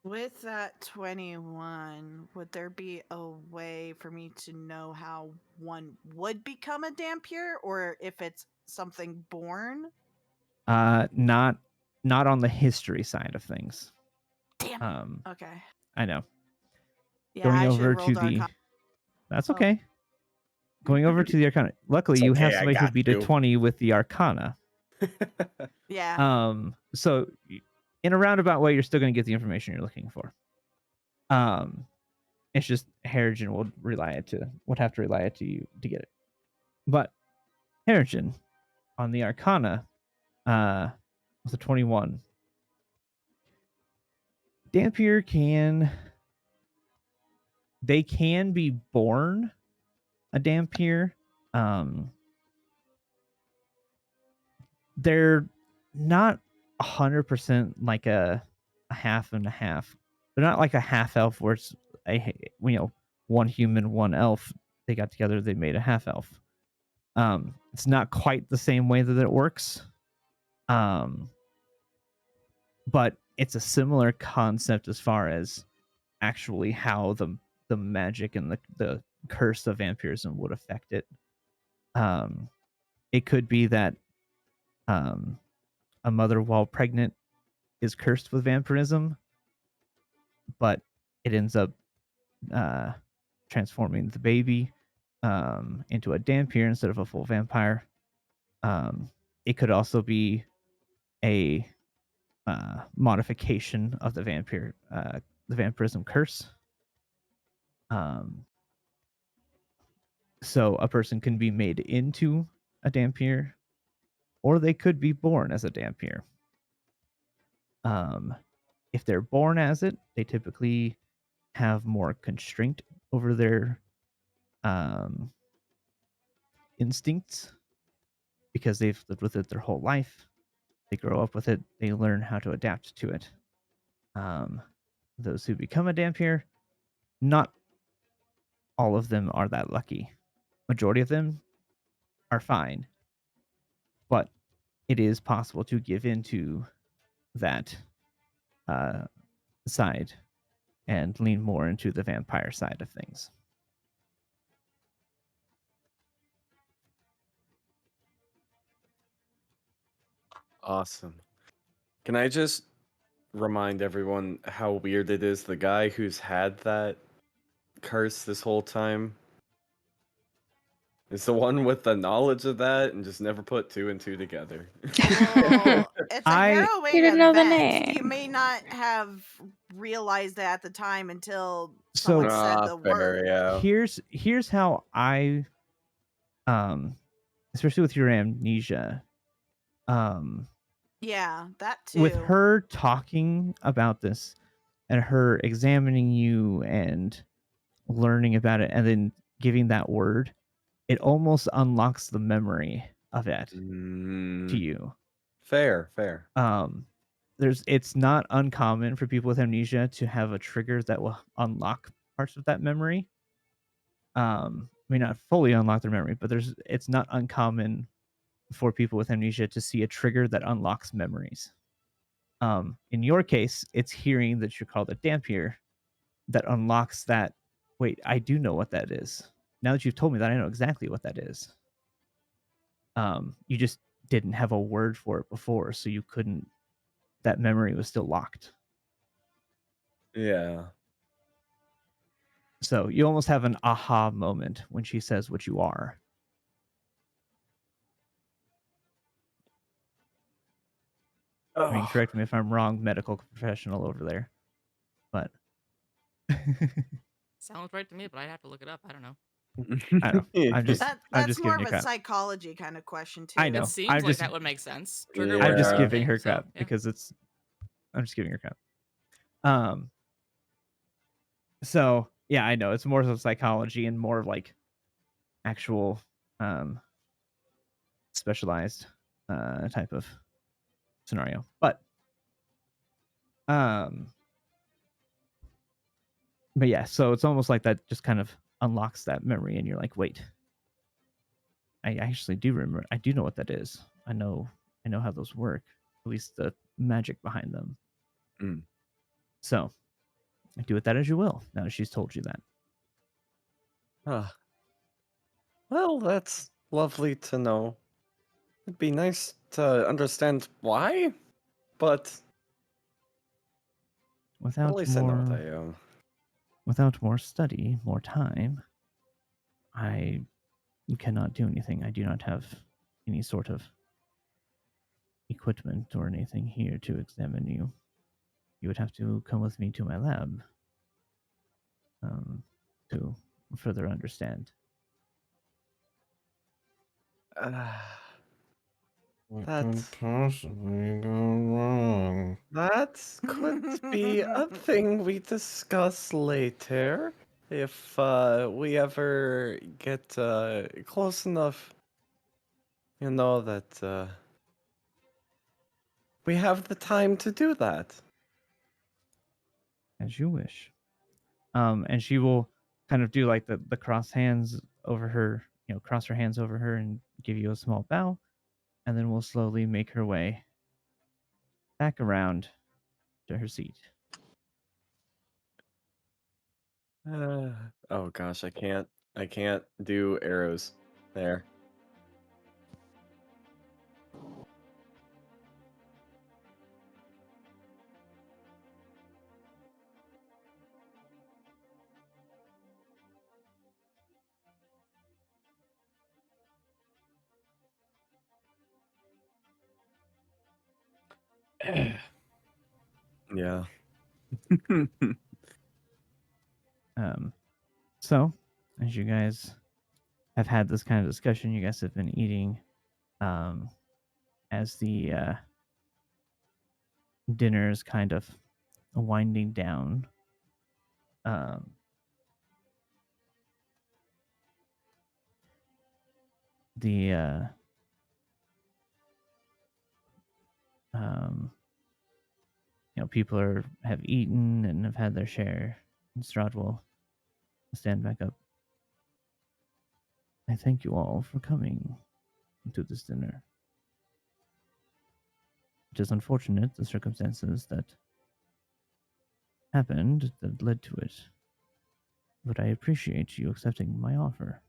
With that 21, would there be a way for me to know how one would become a Dampier, or if it's something born? Not on the history side of things. Damn. Okay. I know. Yeah, Going I should over have to rolled the. Arcana. That's Oh. okay. Going over to the Arcana. Luckily, It's you have okay, I somebody who got beat a you. 20 with the Arcana. Yeah. So in a roundabout way, you're still going to get the information you're looking for. It's just Harrigan would have to rely it to you to get it. But Harrigan on the Arcana, with a 21, Dampier can be born a Dampier. They're not 100% like a half and a half. They're not like a half elf where it's one human, one elf. They got together, they made a half elf. It's not quite the same way that it works. But it's a similar concept as far as actually how the magic and the curse of vampirism would affect it. It could be that a mother while pregnant is cursed with vampirism, but it ends up transforming the baby into a Dampier instead of a full vampire. It could also be a modification of the vampirism curse. So a person can be made into a Dampier, or they could be born as a Dampier. If they're born as it, they typically have more constraint over their instincts because they've lived with it their whole life. They grow up with it. They learn how to adapt to it. Those who become a Dampier, not all of them are that lucky. Majority of them are fine, but it is possible to give into that side and lean more into the vampire side of things. Awesome. Can I just remind everyone how weird it is? The guy who's had that curse this whole time is the one with the knowledge of that and just never put 2 and 2 together. Well, it's a harrowing You didn't know the event. You name. may not have realized that at the time until So- someone said the fair, word. yeah. Here's how I, especially with your amnesia, Yeah, that too. with her talking about this and her examining you and learning about it and then giving that word, it almost unlocks the memory of it to you. Fair. it's not uncommon for people with amnesia to have a trigger that will unlock parts of that memory. I mean, not fully unlock their memory, but it's not uncommon for people with amnesia to see a trigger that unlocks memories. In your case, it's hearing that you're called a dampier that unlocks that. Wait, I do know what that is. Now that you've told me that, I know exactly what that is. You just didn't have a word for it before, so you couldn't. That memory was still locked. Yeah. So you almost have an aha moment when she says what you are. I mean, Oh. correct me if I'm wrong, medical professional over there, but Sounds right to me, but I have to look it up. I don't know. I don't know. I'm just That's more giving of you a crap. psychology kind of question too. I It know. seems like that would make sense. Trigger I'm words just are a Yeah. giving thing, her so crap yeah. because I'm just giving her crap. So yeah, I know it's more of psychology and more of like actual specialized type of scenario. But yeah, so it's almost like that just kind of unlocks that memory and you're like, wait, I actually do remember. I do know what that is. I know how those work, at least the magic behind them. Mm. So do with that as you will, now that she's told you that. Well, that's lovely to know. It'd be nice to understand why, but at Without least I know what more I am. without more study, more time, I cannot do anything. I do not have any sort of equipment or anything here to examine you. You would have to come with me to my lab to further understand. What That could possibly go wrong? that could be a thing we discuss later if we ever get close enough. You know that we have the time to do that. As you wish. And she will kind of do like the cross hands over her, cross her hands over her and give you a small bow, and then we'll slowly make her way back around to her seat. Oh gosh, I can't do arrows there. Yeah. So, as you guys have had this kind of discussion, you guys have been eating as the dinner is kind of winding down. The people have eaten and have had their share. And Strahd will stand back up. I thank you all for coming to this dinner. It is unfortunate the circumstances that happened that led to it, but I appreciate you accepting my offer.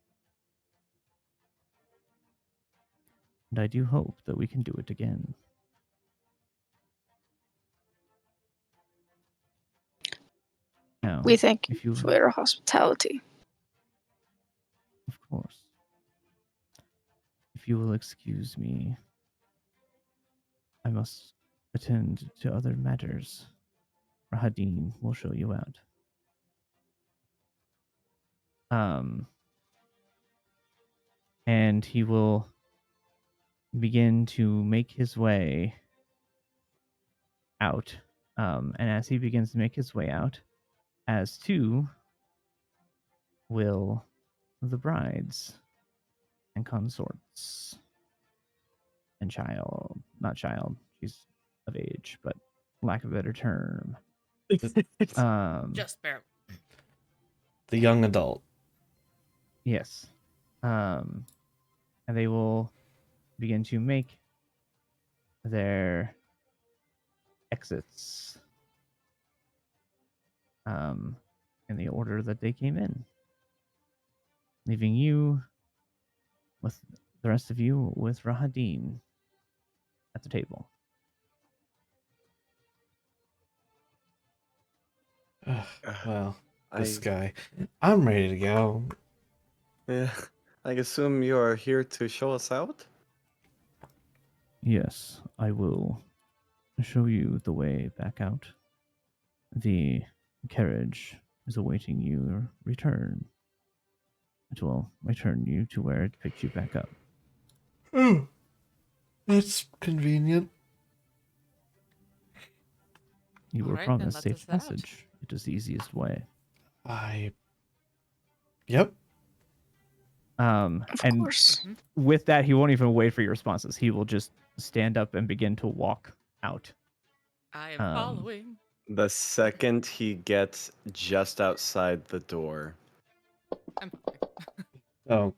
And I do hope that we can do it again. Now, We thank you if you, for your hospitality. of course, if you will excuse me, I must attend to other matters. Rahadin will show you out. And he will begin to make his way out. And as he begins to make his way out, as too will the brides and consorts and child, not child, she's of age, but lack of a better term. Just barely. The young adult. Yes. And they will begin to make their exits in the order that they came in, leaving you with the rest of you with Rahadin at the table. Ugh, well, this I guy. I'm ready to go. yeah, I assume you are here to show us out. Yes, I will show you the way back out. The carriage is awaiting your return. It will return you to where it picked you back up. Oh, that's convenient. You were Alright, then promised let safe us head out. passage. It is the easiest way. Yep. Of And course. with that, he won't even wait for your responses. He will just stand up and begin to walk out. I am Um, following. The second he gets just outside the door. I'm following. Oh,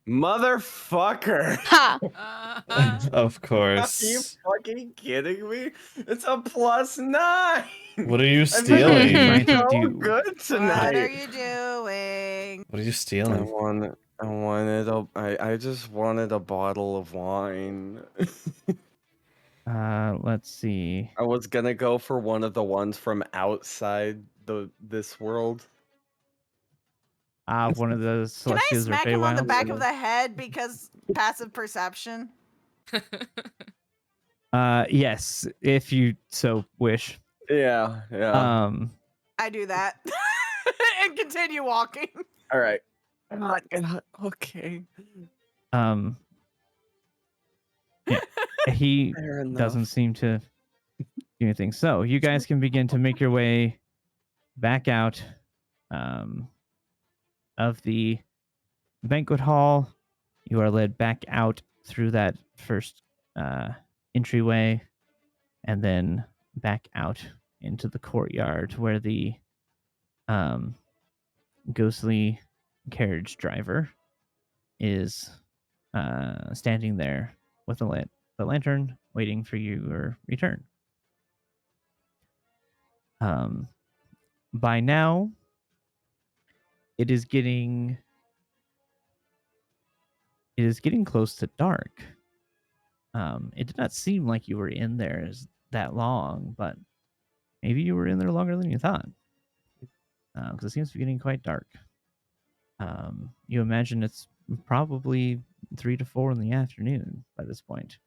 Motherfucker! Ha! of Are you course. fucking kidding me? It's a +9! What are you What are you stealing? trying to So do? good What tonight. are you doing? What are you I stealing? I just wanted a bottle of wine. Let's see. I was gonna go for one of the ones from outside this world. One of the Can I Celestials or smack him on the Feywilds. back of the head because passive perception? Yes, if you so wish. Yeah. I do that and continue walking. All right. Okay. Yeah, he Fair enough. doesn't seem to do anything. So you guys can begin to make your way back out of the banquet hall. You are led back out through that first entryway and then back out into the courtyard where the ghostly carriage driver is standing there with the lantern waiting for your return. By now, it is getting close to dark. It did not seem like you were in there that long, but maybe you were in there longer than you thought. Because it seems to be getting quite dark. You imagine it's probably 3 to 4 in the afternoon by this point.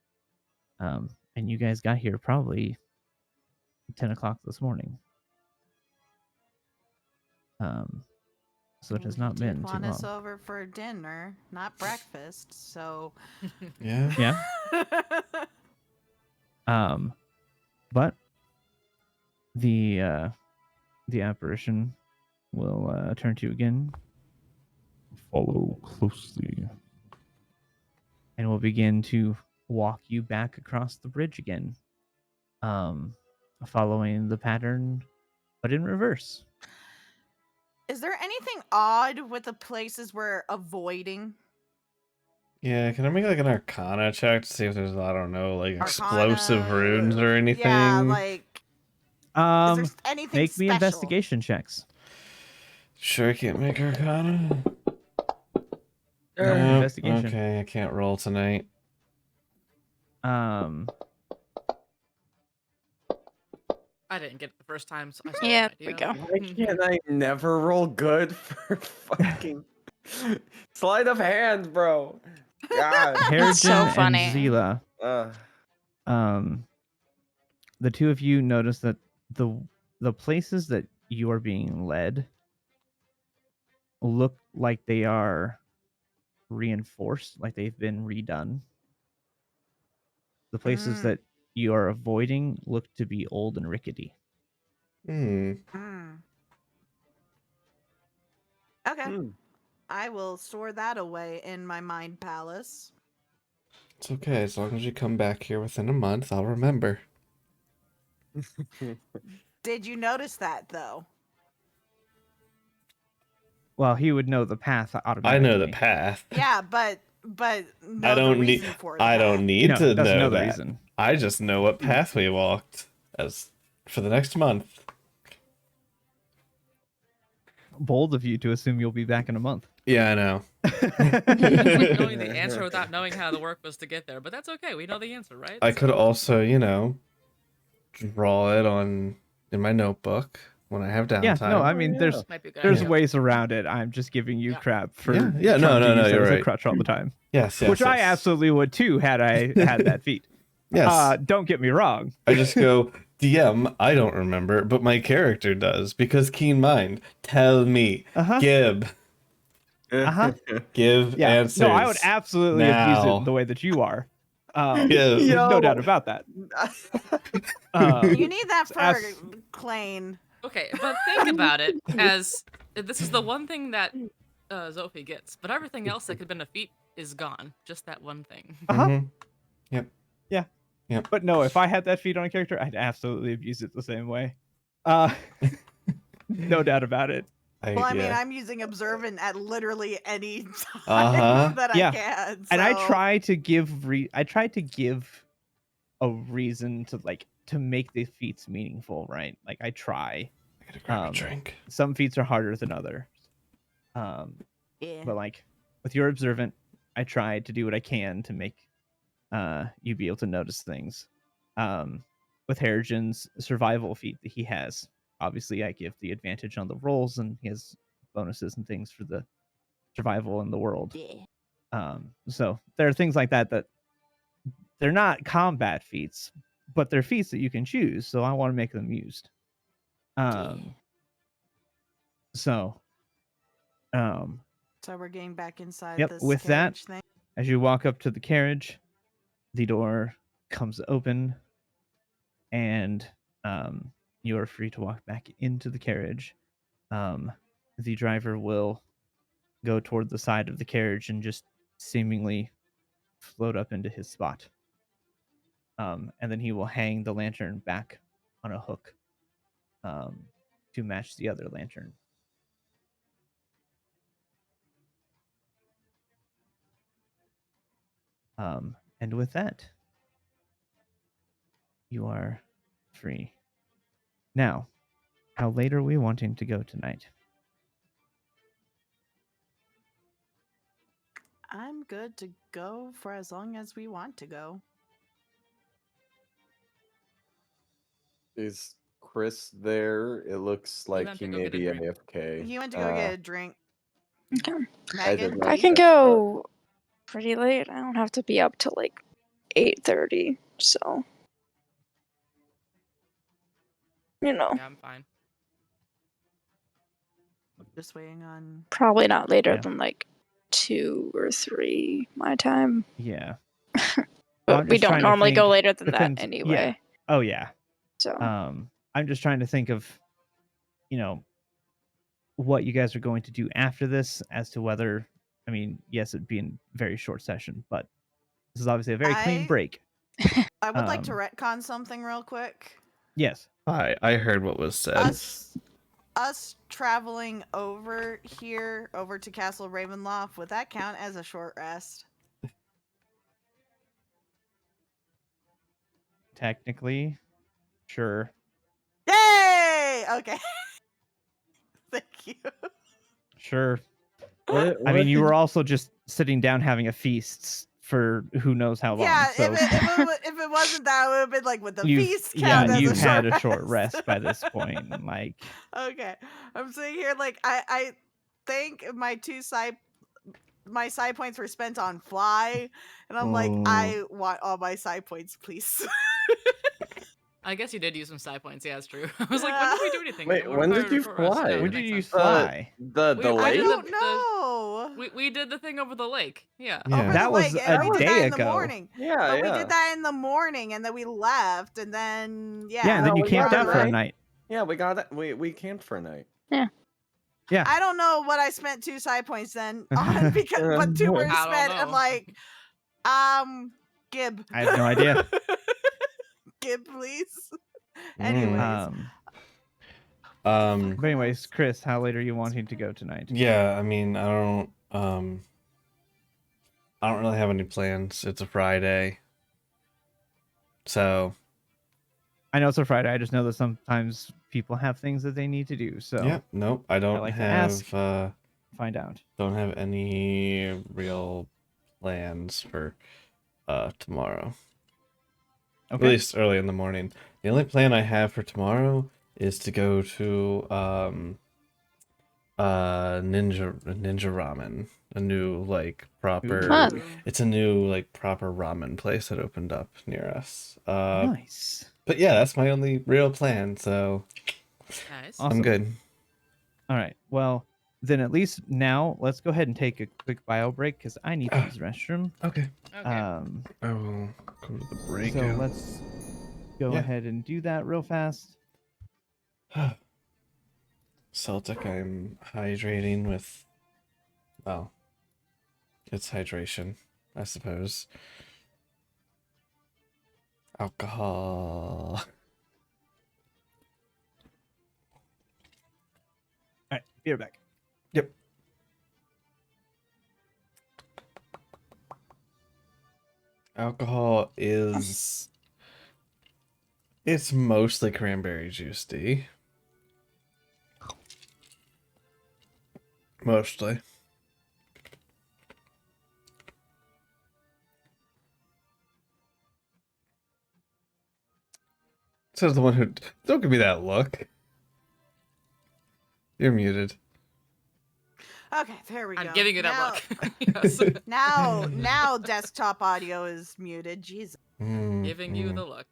And you guys got here probably 10 o'clock this morning. So it has not Did been too want us long. over for dinner, not breakfast. So Yeah. Yeah. But the apparition will turn to you again. Follow closely. And will begin to walk you back across the bridge again. Following the pattern, but in reverse. is there anything odd with the places we're avoiding? Yeah, can I make like an Arcana check to see if there's, I don't know, like Arcana, explosive runes or anything? Yeah, like is there anything Make me special? investigation checks. Sure, I can't make Arcana. Nope, Nope. investigation. Okay, I can't roll tonight. I didn't get it the first time, so I still Yeah, have there an we idea. go. Why can't I never roll good for fucking sleight of hand, bro? God. Harrigan so funny. and Zila, the two of you notice that the places that you are being led look like they are reinforced, like they've been redone. The places Mm. that you are avoiding look to be old and rickety. Hmm. Okay. I will store that away in my mind palace. It's okay, as long as you come back here within a month, I'll remember. Did you notice that though? Well, he would know the path I automatically. know the path. Yeah, but I know the don't reason need. for the I path. don't need No, to doesn't know know the that. reason. I just know what path we walked as for the next month. Bold of you to assume you'll be back in a month. Yeah, I know. It's like knowing the answer without knowing how the work was to get there, but that's okay. We know the answer, right? I could also, draw it in my notebook when I have downtime. Yeah, no, I mean, yeah. Might be a good there's idea. ways around it. I'm just giving you Yeah. crap for Yeah, no, trying to use that you're as right. a crutch all the time. Yes, Which I yes. absolutely would too had I had that feat. Yes. Don't get me wrong. I just go, DM, I don't remember, but my character does, because keen mind. Tell me. Uh-huh. Gib. Uh-huh. Give Yeah. answers. No, I would absolutely abuse now. it the way that you are. Yeah. No doubt about that. You need that for abs- Klain. Okay, but think about it as this is the one thing that Zophie gets, but everything else that could have been a feat is gone. Just that one thing. Uh-huh. Mhm. Yep. Yeah. Yep. But no, if I had that feat on a character, I'd absolutely abuse it the same way. No doubt about it. Well, I mean, yeah. I'm using observant at literally any time Uh-huh. that Yeah. I can. And I so- try to give a reason to make the feats meaningful, right? Like I try. I gotta grab a drink. Some feats are harder than others. Yeah. But like with your observant, I try to do what I can to make you be able to notice things. With Harrigan's survival feat that he has, obviously I give the advantage on the rolls, and he has bonuses and things for the survival in the world. Yeah. So there are things like that they're not combat feats, but they're feats that you can choose. So I want to make them used. So we're getting back inside Yep, this with that, carriage thing. as you walk up to the carriage, the door comes open, and you are free to walk back into the carriage. The driver will go toward the side of the carriage and just seemingly float up into his spot. And then he will hang the lantern back on a hook to match the other lantern. And with that, you are free. Now, how late are we wanting to go tonight? I'm good to go for as long as we want to go. Is Chris there? It looks like went he to go may get a be drink. AFK. He went to go get a drink. Okay. I did Megan, not I can check go pretty late. I don't have to be up till like 8:30, so you know, Yeah, I'm fine. just waiting on. probably not later Yeah. than like 2 or 3 my time. Yeah. But I'm we just don't trying to normally go think- later than that depends- anyway. Oh, yeah. So I'm just trying to think of, what you guys are going to do after this as to whether, I mean, yes, it'd be a very short session, but this is obviously a very clean I- break. I would like to Um, retcon something real quick. Yes. I heard what was said. Us traveling over to Castle Ravenloft, would that count as a short rest? Technically, sure. Yay! Okay. Thank you. Sure. What I mean, you did- were also just sitting down having a feast for who knows how long. Yeah, so if it wasn't that, it would have been like, would the feast yeah, count as you've a had short a short rest by this point. Like, Okay, I'm sitting here like I think my side points were spent on fly, and I'm like, Oh. I want all my side points, please. I guess you did use some side points. Yeah, that's true. I was like, when did we do anything? Wait, We're when part did of you the short rest. fly? Yeah, When when that did makes you sense. fly? The We- I lake? did don't the- know. We did the thing over the lake. Yeah. Yeah. Over That the was lake, a and we did day that in ago. the morning. Yeah, But yeah. we did that in the morning, and then we left, and then Yeah, and then No, you we camped got out it for a right. night. Yeah, we got it. We camped for a night. Yeah. I don't know what I spent 2 side points then on because, but 2 were I don't spent and know. like, Gib. I have no idea. Gib, please. Anyways, But anyways, Chris, how late are you wanting to go tonight? Yeah, I mean, I don't really have any plans. It's a Friday. So, I know it's a Friday. I just know that sometimes people have things that they need to do. So yeah, nope, I don't like to have ask. Find out. don't have any real plans for tomorrow. Okay. At least early in the morning. The only plan I have for tomorrow is to go to Ninja Ramen, a new like proper Fun. it's a new like proper ramen place that opened up near us. Nice. But yeah, that's my only real plan, so Nice. Awesome. I'm good. All right. Well, then at least now let's go ahead and take a quick bio break because I need to use the restroom. Okay. Okay. I will go to the break. So let's go Yeah. ahead and do that real fast. Celtic, I'm hydrating with, well, it's hydration, I suppose. Alcohol. All right. Be right back. Yep. Alcohol is, it's mostly cranberry juice, D. Mostly. Says the one who, don't give me that look. You're muted. okay, there we go. I'm giving you now, that look. Yes. now desktop audio is muted. Jesus. Giving you the look.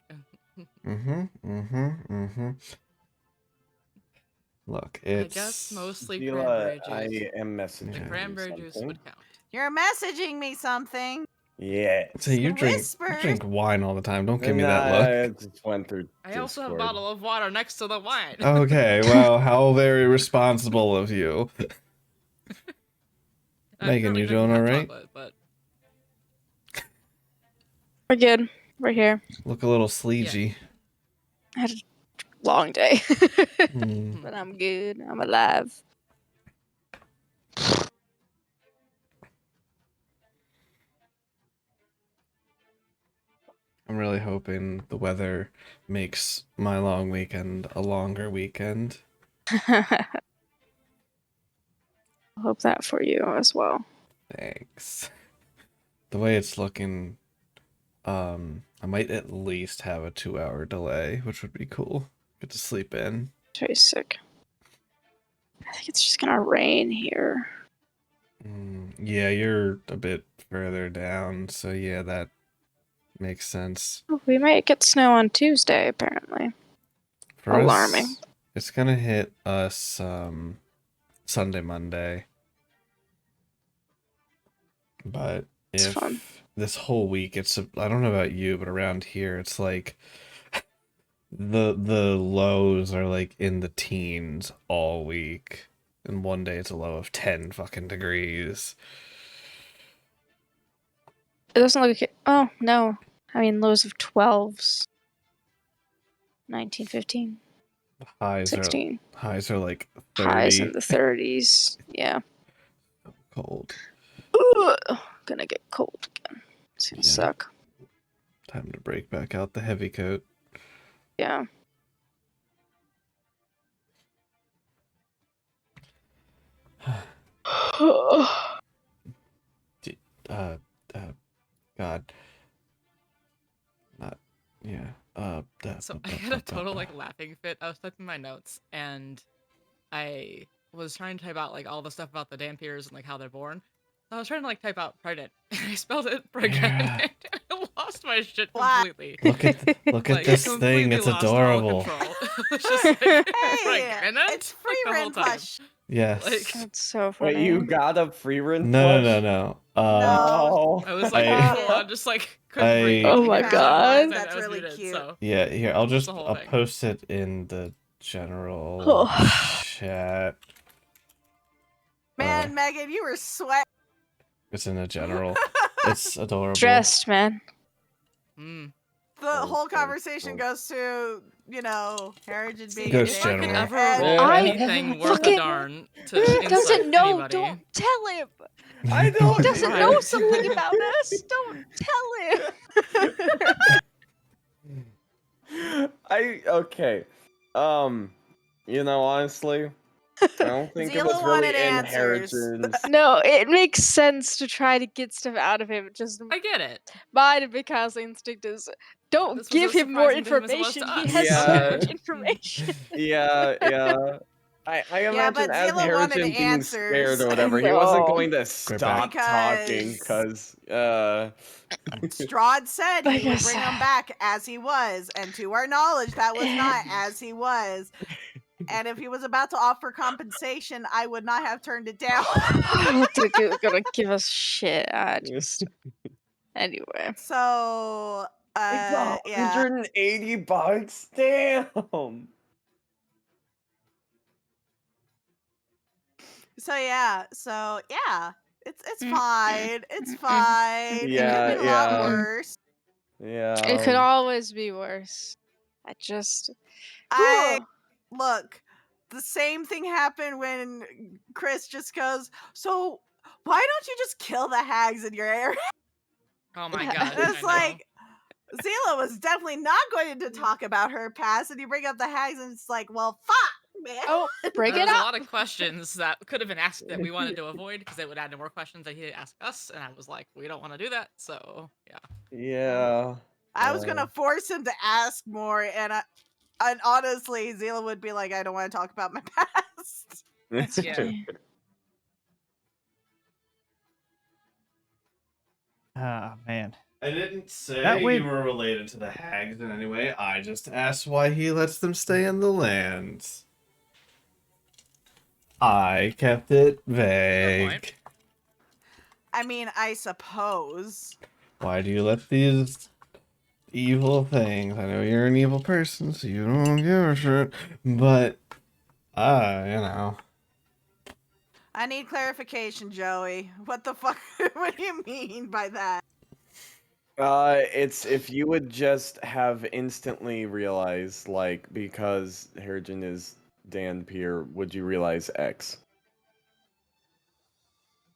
Look, I it's... guess mostly Sheila, cranberry I juice. am The messaging you cranberry juice something. would count. You're messaging me something. Yes. So you Whispers. drink wine all the time. Don't give me Nah, that look. I just went through I also have a Discord. bottle of water next to the wine. Okay, well, how very responsible of you. I'm Megan, currently you drinking doing hot alright? chocolate, but We're good. We're here. Look a little sleazy. I had a long day. Hmm. But I'm good. I'm alive. I'm really hoping the weather makes my long weekend a longer weekend. I hope that for you as well. Thanks. The way it's looking, I might at least have a 2-hour delay, which would be cool. Get to sleep in. Very sick. I think it's just gonna rain here. Yeah, you're a bit further down, so yeah, that makes sense. Oh, we might get snow on Tuesday, apparently. For Alarming. us, it's gonna hit us Sunday, Monday. But It's if fun. this whole week, I don't know about you, but around here, it's like the lows are like in the teens all week, and one day it's a low of 10 fucking degrees. It doesn't look like it. Oh, no. I mean, lows of 12s. 19, 15, Highs 16. are like Highs in 30. the 30s. Yeah. Cold. Ugh, gonna get cold again. It's gonna Yeah. suck. Time to break back out the heavy coat. Yeah. God. Not, yeah. so I had a total like laughing fit. I was typing my notes and I was trying to type out like all the stuff about the Dampiers and like how they're born. So I was trying to like type out pregnant and I spelled it pregnant. Yeah. And I lost my shit What? completely. Look at Like, this thing. completely It's lost all adorable. control. It's just like, Hey, pregnant? it's free Like, the whole rent time. plush. Yes. Like, That's so funny. Wait, you got a free run No. No. Oh. I was like I- full on just like couldn't breathe. Oh Like, my every time I God. was- That's I was really muted, cute. So. Yeah, here, That's the whole I'll thing. post it in the general Oh. chat. Man, Megan, you were sweating. It's in the general. It's adorable. Stressed, man. Mm. the whole Okay, conversation well. goes to, Harrigan See, being Ghost if I could General. ever and- roll I anything worth a fucking- darn to He insight doesn't know. anybody, Don't tell him. I He don't. doesn't Right. know something about us. Don't tell him. Okay. Honestly, I don't think it Zila was really wanted in answers. Harrigan's. No, it makes sense to try to get stuff out of him. Just I get it. mine because instinct is don't This was give as him more surprising to him as it was to information. He us. has so Yeah. much information. Yeah. I Yeah, imagine but as Zila wanted Harrigan being scared answers. or whatever, he wasn't No. going to stop talking Because- because Strahd said he would Because- bring him back as he was, and to our knowledge, that was not as he was. And if he was about to offer compensation, I would not have turned it down. I don't think he was gonna give us shit. I just anyway. So, it's yeah. $180. Damn. So yeah. It's Mm, fine. It's mm, fine. It could Yeah, have been a lot yeah. worse. Yeah. It could always be worse. I just Look, the same thing happened when Chris just goes, so why don't you just kill the hags in your area? Oh my Yeah. god. It's I know. like, Zila was definitely not going to talk about her past, and you bring up the hags, and it's like, well, fuck, man. oh bring There it was a up. lot of questions that could have been asked that we wanted to avoid because it would add more questions that he'd ask us, and I was like, we don't want to do that. So yeah. Yeah. I was gonna force him to ask more, and honestly, Zila would be like, I don't want to talk about my past. That's Yeah. funny. Ah, man. I didn't say That way- you were related to the hags in any way. I just asked why he lets them stay in the lands. I kept it vague. I mean, I suppose. Why do you let these evil things? I know you're an evil person, so you don't give a shit. But, I need clarification, Joey. What the fuck? What do you mean by that? It's if you would just have instantly realized, like, because Harrigan is Dan Pier, would you realize X?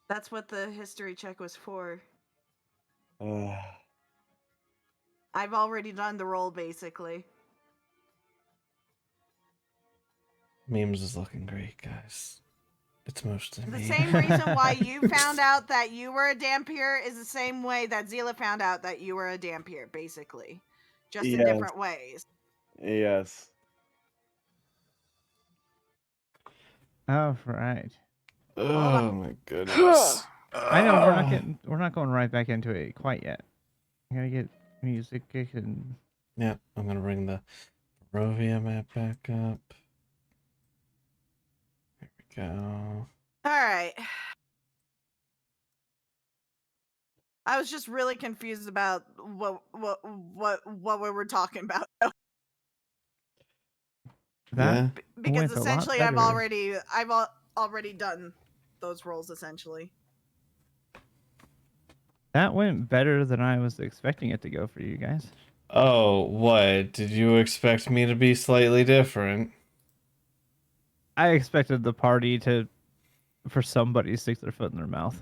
That's what the history check was for. I've already done the roll, basically. Memes is looking great, guys. It's mostly The me. same reason why you found out that you were a Dampier is the same way that Zila found out that you were a Dampier, basically. Just in Yes. different ways. Yes. All right. Oh my goodness. I know we're not going right back into it quite yet. I gotta get music and Yeah, I'm gonna bring the Barovia map back up. There we go. Alright. I was just really confused about what we were talking about. that Yeah. Because went a lot essentially I've better. already done those rolls, essentially. That went better than I was expecting it to go for you guys. Oh, what? Did you expect me to be slightly different? I expected the party for somebody to stick their foot in their mouth.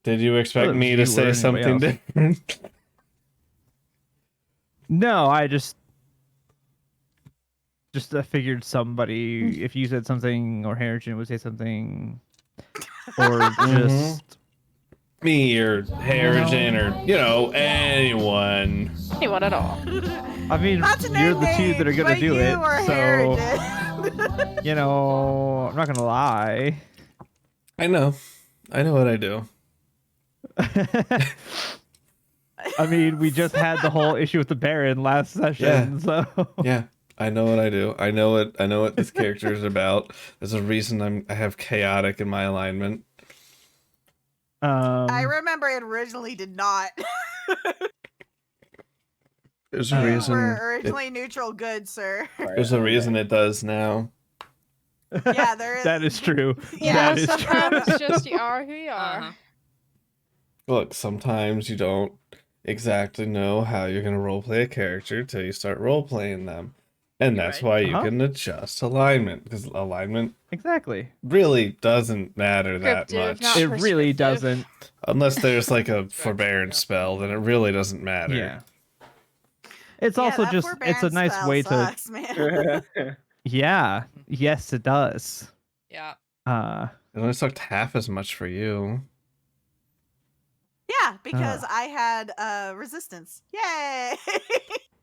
Did you expect Whether it me to was you or say anybody something else. different? No, I just figured somebody, if you said something or Harrigan would say something, or just Me or Harrigan or, anyone. Anyone at all. I mean, Not to you're name the two that are names, gonna but do you it, or so Harrigan. I'm not gonna lie. I know what I do. I mean, we just had the whole issue with the Baron last session, so Yeah, I know what I do. I know what this character is about. There's a reason I have chaotic in my alignment. I remember it originally did not. There's a You reason. were originally neutral good, sir. There's a reason it does now. Yeah, there is. that is true. Yeah, That is true. Sometimes it's just you are who you are. Uh-huh. Look, sometimes you don't exactly know how you're gonna roleplay a character till you start roleplaying them. And You're that's right. why you Uh-huh. can adjust alignment, because alignment Exactly. really doesn't matter that Descriptive, much. not It really prescriptive. doesn't. Unless there's like a True, forbearance yeah. spell, then it really doesn't matter. Yeah. It's Yeah, also that just it's a forbearance nice spell way to sucks, man. yeah. Yes, it does. Yeah. It only sucked half as much for you. Yeah, because Uh. I had resistance. Yay!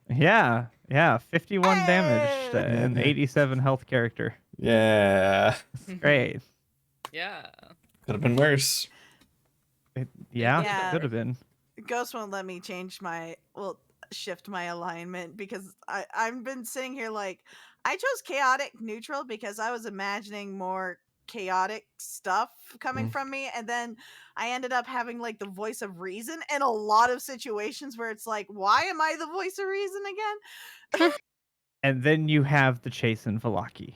Yeah. 51 damage to Hey! an 87 health character. Yeah. Great. Yeah. Could have been worse. Yeah, Yeah. could have been. Ghost won't let me shift my alignment because I've been sitting here like I chose chaotic neutral because I was imagining more chaotic stuff coming Mm. from me, and then I ended up having like the voice of reason in a lot of situations where it's like, why am I the voice of reason again? And then you have the chase in Valaki.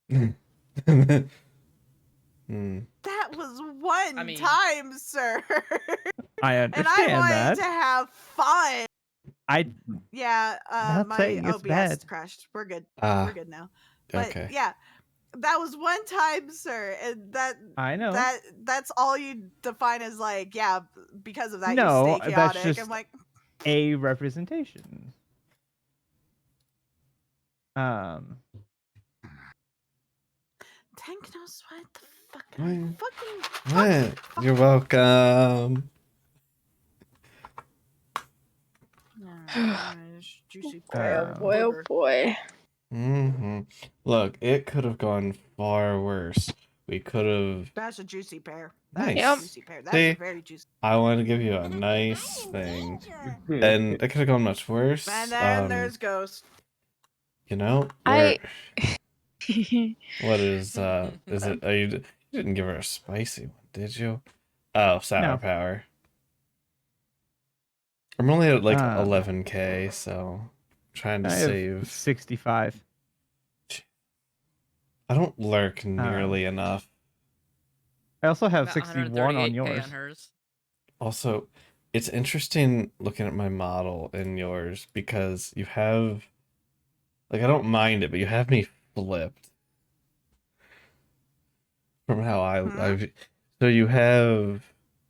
That was one mean- time, sir. I And I understand wanted that. to have fun. I Yeah, Not my saying it's OBS bad. crashed. We're good. Ah, We're good now. But okay. yeah, that was one time, sir, and I know. that's all you define as like, yeah, because of that No, you stay that's chaotic. just I'm like, a representation. Um, Tank knows what the fuck. What? Fucking What? You're welcome. juicy Boy, oh Um, boy, oh booger. boy. Look, it could have gone far worse. We could have. That's a juicy pear. That's Nice. Yep. a juicy pear. That's See? a very juicy. I want to give you a nice thing, and it could have gone much worse. And then there's Ghost. You know, I- what is it? You didn't give her a spicy one, did you? Oh, sour No. power. I'm only at like Um, 11k, so I'm trying to I have save. 65. I don't lurk nearly enough. I also have Got 61 on 138K yours. on hers. Also, it's interesting looking at my model in yours because you have, like, I don't mind it, but you have me flipped from how I've. So you have,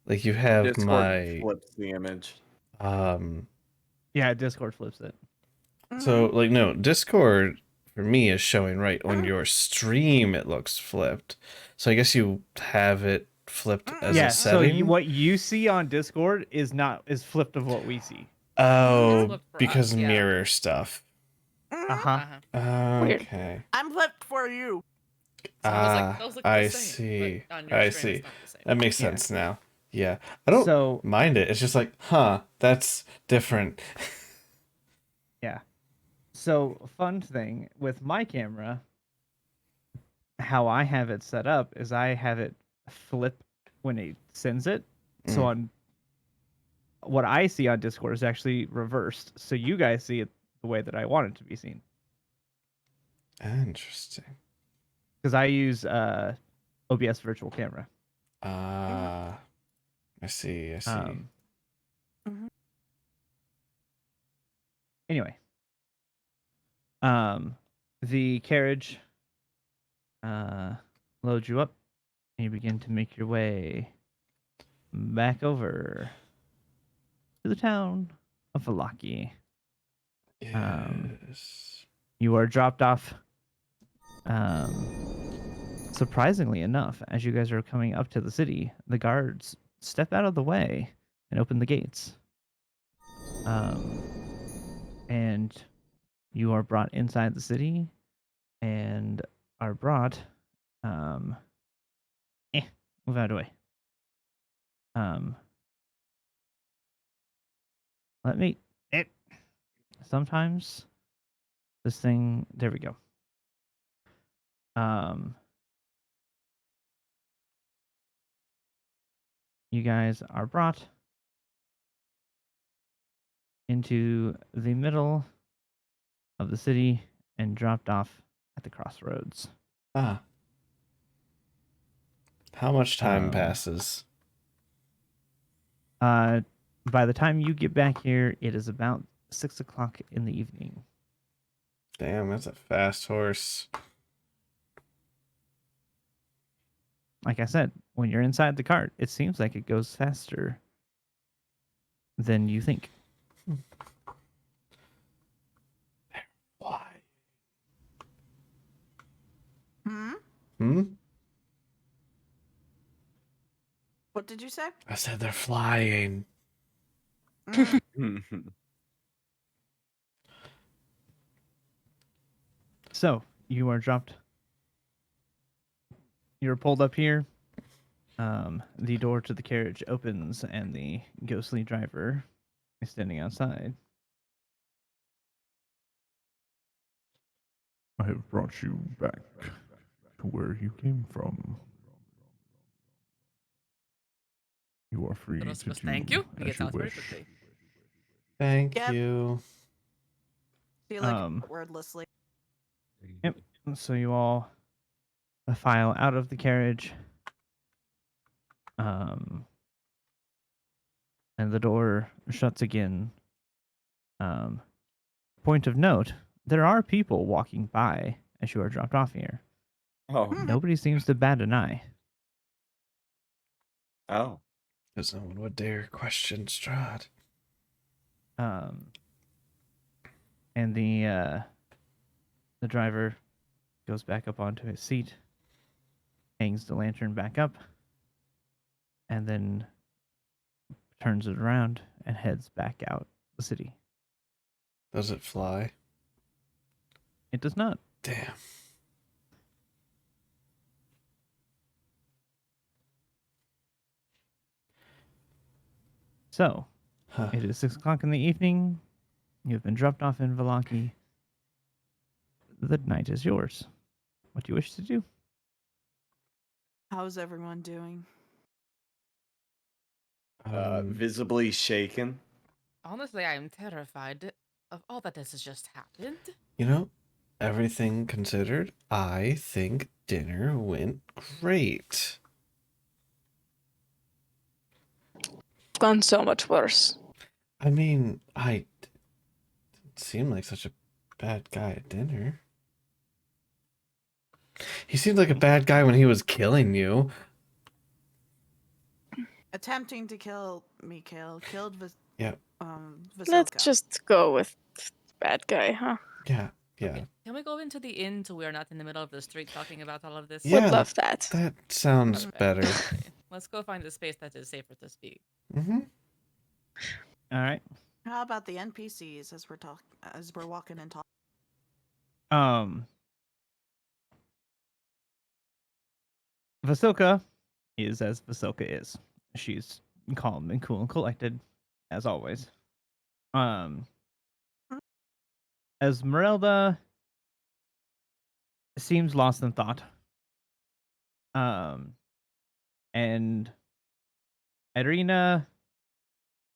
like, you have Discord my flips the image. Yeah, Discord flips it. So like no, Discord for me is showing right on your stream. It looks flipped. So I guess you have it flipped as Yeah, a so setting. what you see on Discord is flipped of what we see. Oh, Flipped for us, because yeah. mirror stuff. Uh-huh. Weird. Okay. I'm flipped for you. So those look I the same, see. but on your I screen see. it's not the same. That makes Yeah. sense now. Yeah. I don't So mind it. It's just like, huh, that's different. yeah. So fun thing with my camera, how I have it set up is I have it flip when it sends it. So Mm. on what I see on Discord is actually reversed. So you guys see it the way that I want it to be seen. Interesting. Because I use OBS virtual camera. I see. Anyway. The carriage loads you up and you begin to make your way back over to the town of Valaki. Yes. You are dropped off. Surprisingly enough, as you guys are coming up to the city, the guards step out of the way and open the gates. And you are brought inside the city and are brought move out of the way. Let me sometimes this thing, there we go. You guys are brought into the middle of the city and dropped off at the crossroads. Ah. How much time passes? By the time you get back here, it is about 6 o'clock in the evening. Damn, that's a fast horse. Like I said, when you're inside the cart, it seems like it goes faster than you think. Why? Hmm? Hmm? What did you say? I said they're flying. Mm. So you are dropped. You're pulled up here. The door to the carriage opens, and the ghostly driver is standing outside. I have brought you back to where you came from. You are free to Roscos, do thank you. He as gets you out very wish. quickly. Thank Yep. you. See, like Um, wordlessly. Yep. So you all file out of the carriage. And the door shuts again. Point of note, there are people walking by as you are dropped off here. Oh. Nobody seems to bat an eye. Oh. Because no one would dare question Strahd. And the driver goes back up onto his seat, hangs the lantern back up, and then turns it around and heads back out the city. Does it fly? It does not. Damn. So, Huh. it is 6 o'clock in the evening. You have been dropped off in Valaki. The night is yours. What do you wish to do? How's everyone doing? Visibly shaken. Honestly, I am terrified of all that has just happened. You know, everything considered, I think dinner went great. Gone so much worse. I mean, I didn't seem like such a bad guy at dinner. He seemed like a bad guy when he was killing you. Attempting to kill Mikhail killed Yeah. Vasilka. Let's just go with bad guy, huh? Yeah. Yeah. Okay, can we go into the inn so we're not in the middle of the street talking about all of this? Yeah. Would love that. That sounds Perfect. better. Okay, let's go find a space that is safer to speak. Mm-hmm. All right. How about the NPCs as we're walking and talking? Vasilka is as Vasilka is. She's calm and cool and collected, as always. Esmeralda seems lost in thought. And Irina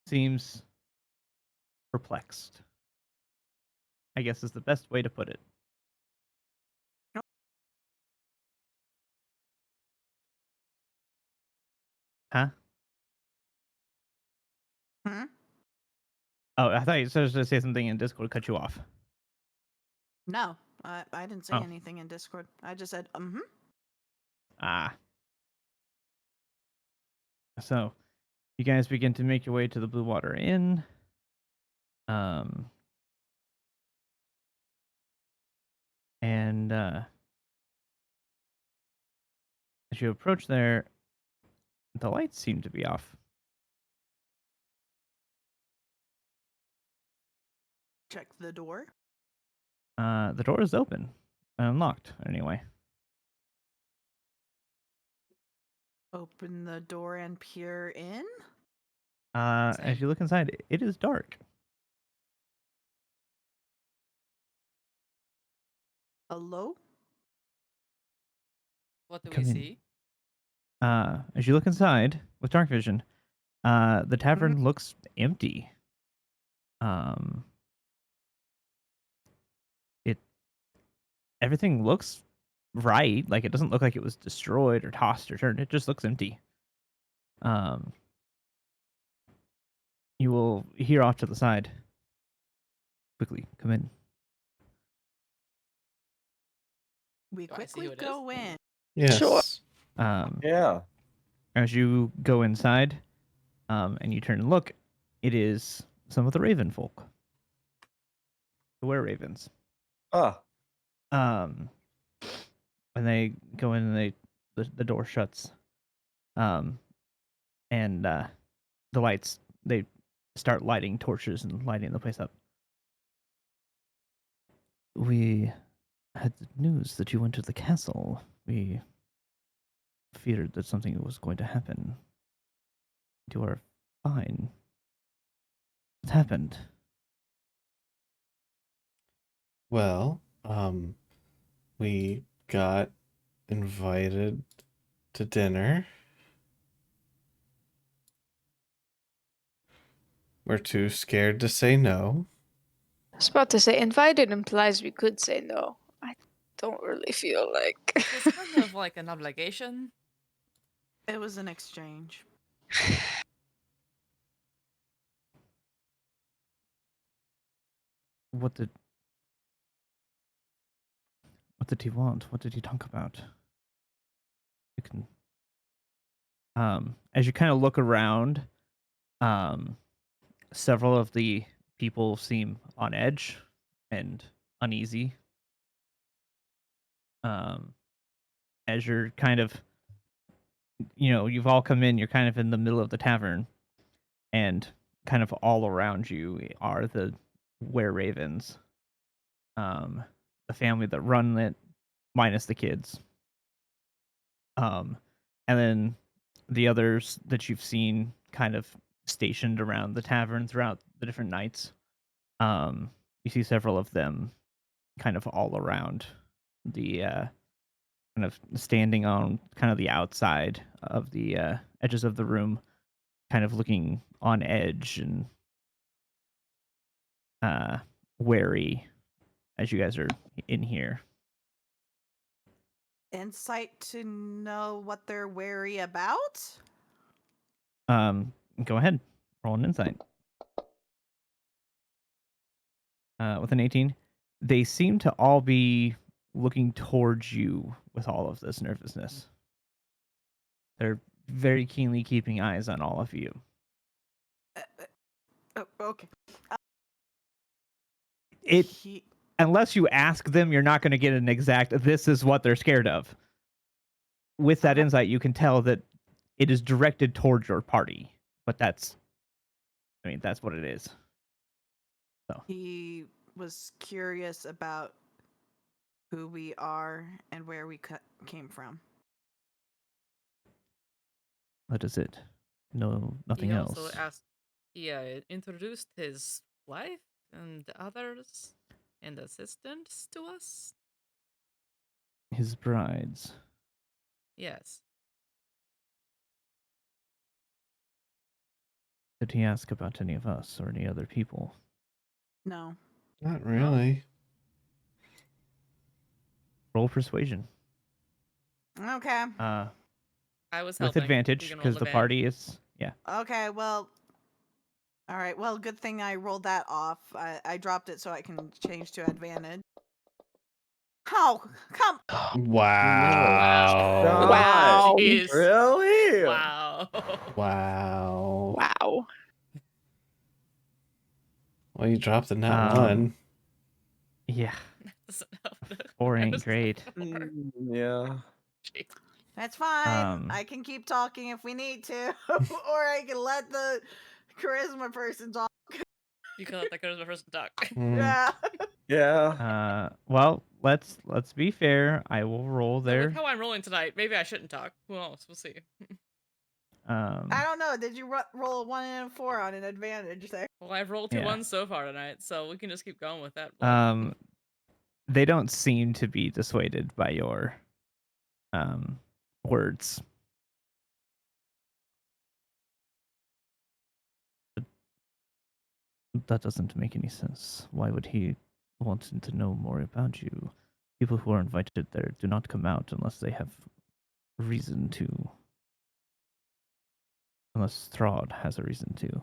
seems perplexed, I guess is the best way to put it. Huh? Hmm? Oh, I thought you were supposed to say something in Discord, cut you off. No, I didn't say Oh. anything in Discord. I just said, Ah. So, you guys begin to make your way to the Blue Water Inn. And as you approach there, the lights seem to be off. check the door. The door is open, unlocked anyway. Open the door and peer in. As you look inside, it is dark. Hello? What do Come we in. see? As you look inside with dark vision, the tavern looks empty. Everything looks right. Like, it doesn't look like it was destroyed or tossed or turned. It just looks empty. you will hear off to the side. Quickly, come in. We Do I see quickly who it is? go in. Sure. Yes. Yeah. As you go inside, and you turn and look, it is some of the Raven folk. The were ravens. Ah. And they go in and the door shuts. And the lights, they start lighting torches and lighting the place up. We had the news that you went to the castle. We feared that something was going to happen. You are fine. What happened? Well, we got invited to dinner. We're too scared to say no. I was about to say, invited implies we could say no. I don't really feel like. It was kind of like an obligation. It was an exchange. What did he want? What did he talk about? You can as you kind of look around, several of the people seem on edge and uneasy. As you're kind of, you've all come in, you're kind of in the middle of the tavern, and kind of all around you are the were ravens. The family that run it, minus the kids. And then the others that you've seen kind of stationed around the tavern throughout the different nights. You see several of them kind of all around the kind of standing on kind of the outside of the edges of the room, kind of looking on edge and wary as you guys are in here. Insight to know what they're wary about? Go ahead, roll an insight. With an 18, they seem to all be looking towards you with all of this nervousness. They're very keenly keeping eyes on all of you. Okay. It He, unless you ask them, you're not going to get an exact. This is what they're scared of. With that insight, you can tell that it is directed towards your party, but that's what it is. So he was curious about who we are and where we came from. that is it. No, nothing He also else. asked. He introduced his wife and others and assistants to us. His brides. Yes. Did he ask about any of us or any other people? No. Not really. Roll persuasion. Okay. I was With helping. advantage You can roll because the advantage. party is Okay, well. All right, well, good thing I rolled that off. I dropped it so I can change to advantage. Oh, come. Wow. Wow. Jeez. Really? Wow. Wow. Wow. Well, you dropped the nat Um, one. Yeah. Doesn't help. 4 ain't That was the great. four. Yeah. Jeez. That's fine. Um, I can keep talking if we need to, or I can let the charisma person talk. You can let that charisma person talk. Yeah. Yeah. Well, let's be fair. I will roll So with there. how I'm rolling tonight, maybe I shouldn't talk. Who knows? We'll see. I don't know. Did you roll a 1 and a 4 on an advantage there? Well, I've rolled 2 Yeah. ones so far tonight, so we can just keep going with that. They don't seem to be dissuaded by your words. That doesn't make any sense. Why would he want to know more about you? People who are invited there do not come out unless they have reason to. Unless Strahd has a reason to.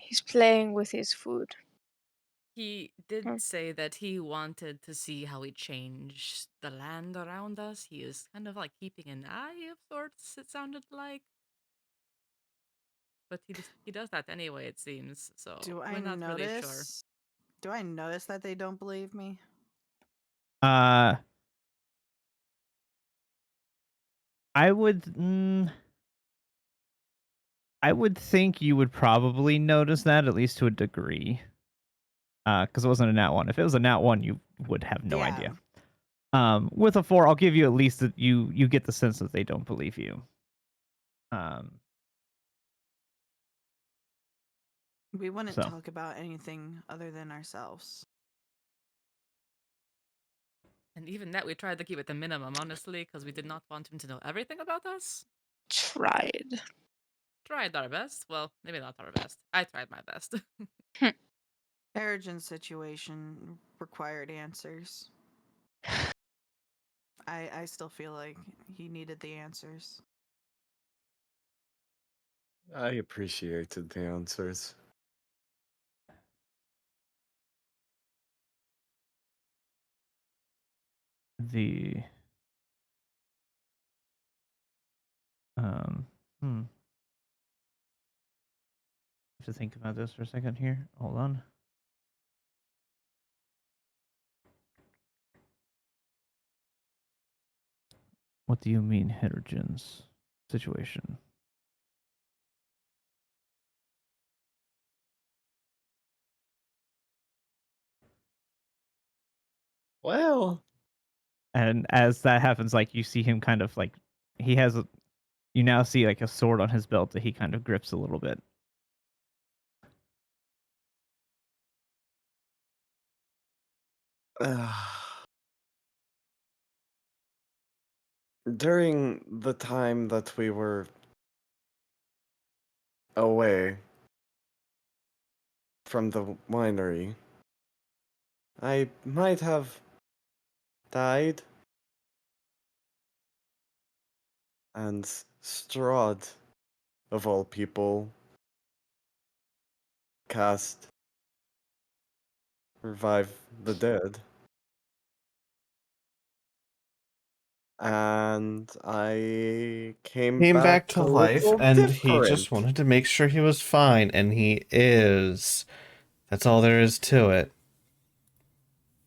He's playing with his food. He did Hmm. say that he wanted to see how we change the land around us. He is kind of like keeping an eye of sorts, it sounded like. But he does that anyway, it seems. So Do I we're not really sure. notice? Do I notice that they don't believe me? I would. I would think you would probably notice that, at least to a degree. Because it wasn't a nat 1. If it was a nat 1, you would have no Yeah. idea. With a 4, I'll give you at least that you get the sense that they don't believe you. We wouldn't So. talk about anything other than ourselves. And even that, we tried to keep it the minimum, honestly, because we did not want him to know everything about us. Tried. Tried our best. Well, maybe not our best. I tried my best. Erigen's situation required answers. I still feel like he needed the answers. I appreciated the answers. The I have to think about this for a second here. Hold on. What do you mean, Hedrigen's situation? Well, And as that happens, like you see him kind of like he has a, you now see like a sword on his belt that he kind of grips a little bit. during the time that we were away from the winery, I might have died. And Strahd, of all people, cast Revive the Dead. And I came Came back back to a life, little and he just different. wanted to make sure he was fine, and he is. That's all there is to it.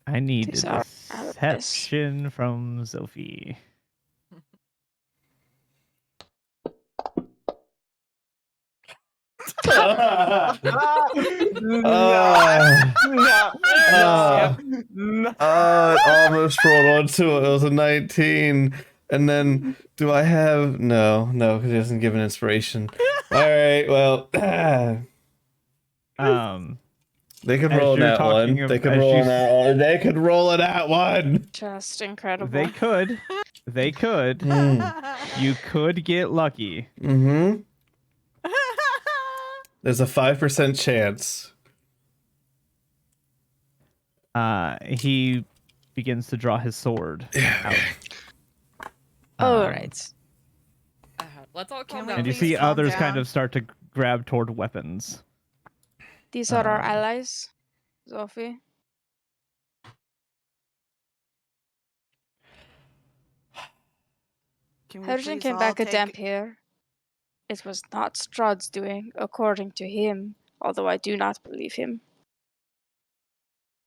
I need These a are allies. deception from Sophie. It almost rolled onto it. It was a 19. And then, do I have... No, because he doesn't give an inspiration. Alright, well... they could As roll you're that talking one. They could as roll you in that one. They could roll in that one! Just incredible. They could. They could. You could get lucky. Mm-hmm. There's a 5% chance. He begins to draw his sword out. All right. Let's all Can calm we down. And you please see calm others kind down? of start to grab toward weapons. These are our allies, Sophie. Can we Hydrogen please came all back a take... damp here. It was not Strahd's doing, according to him, although I do not believe him.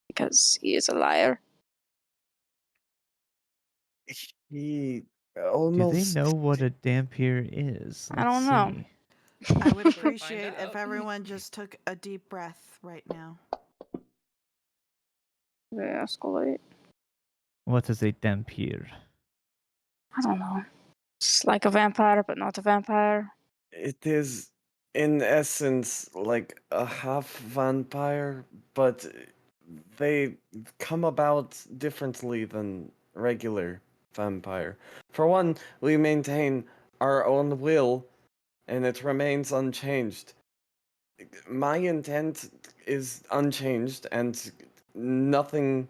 Because he is a liar. He Do almost... they know what a dampier is? I don't know. See. I would We'll find appreciate if out. everyone just took a deep breath right now. They escalate. What is a dampier? I don't know. It's like a vampire, but not a vampire. It is, in essence, like a half vampire, but they come about differently than regular vampire. For one, we maintain our own will, and it remains unchanged. My intent is unchanged, and nothing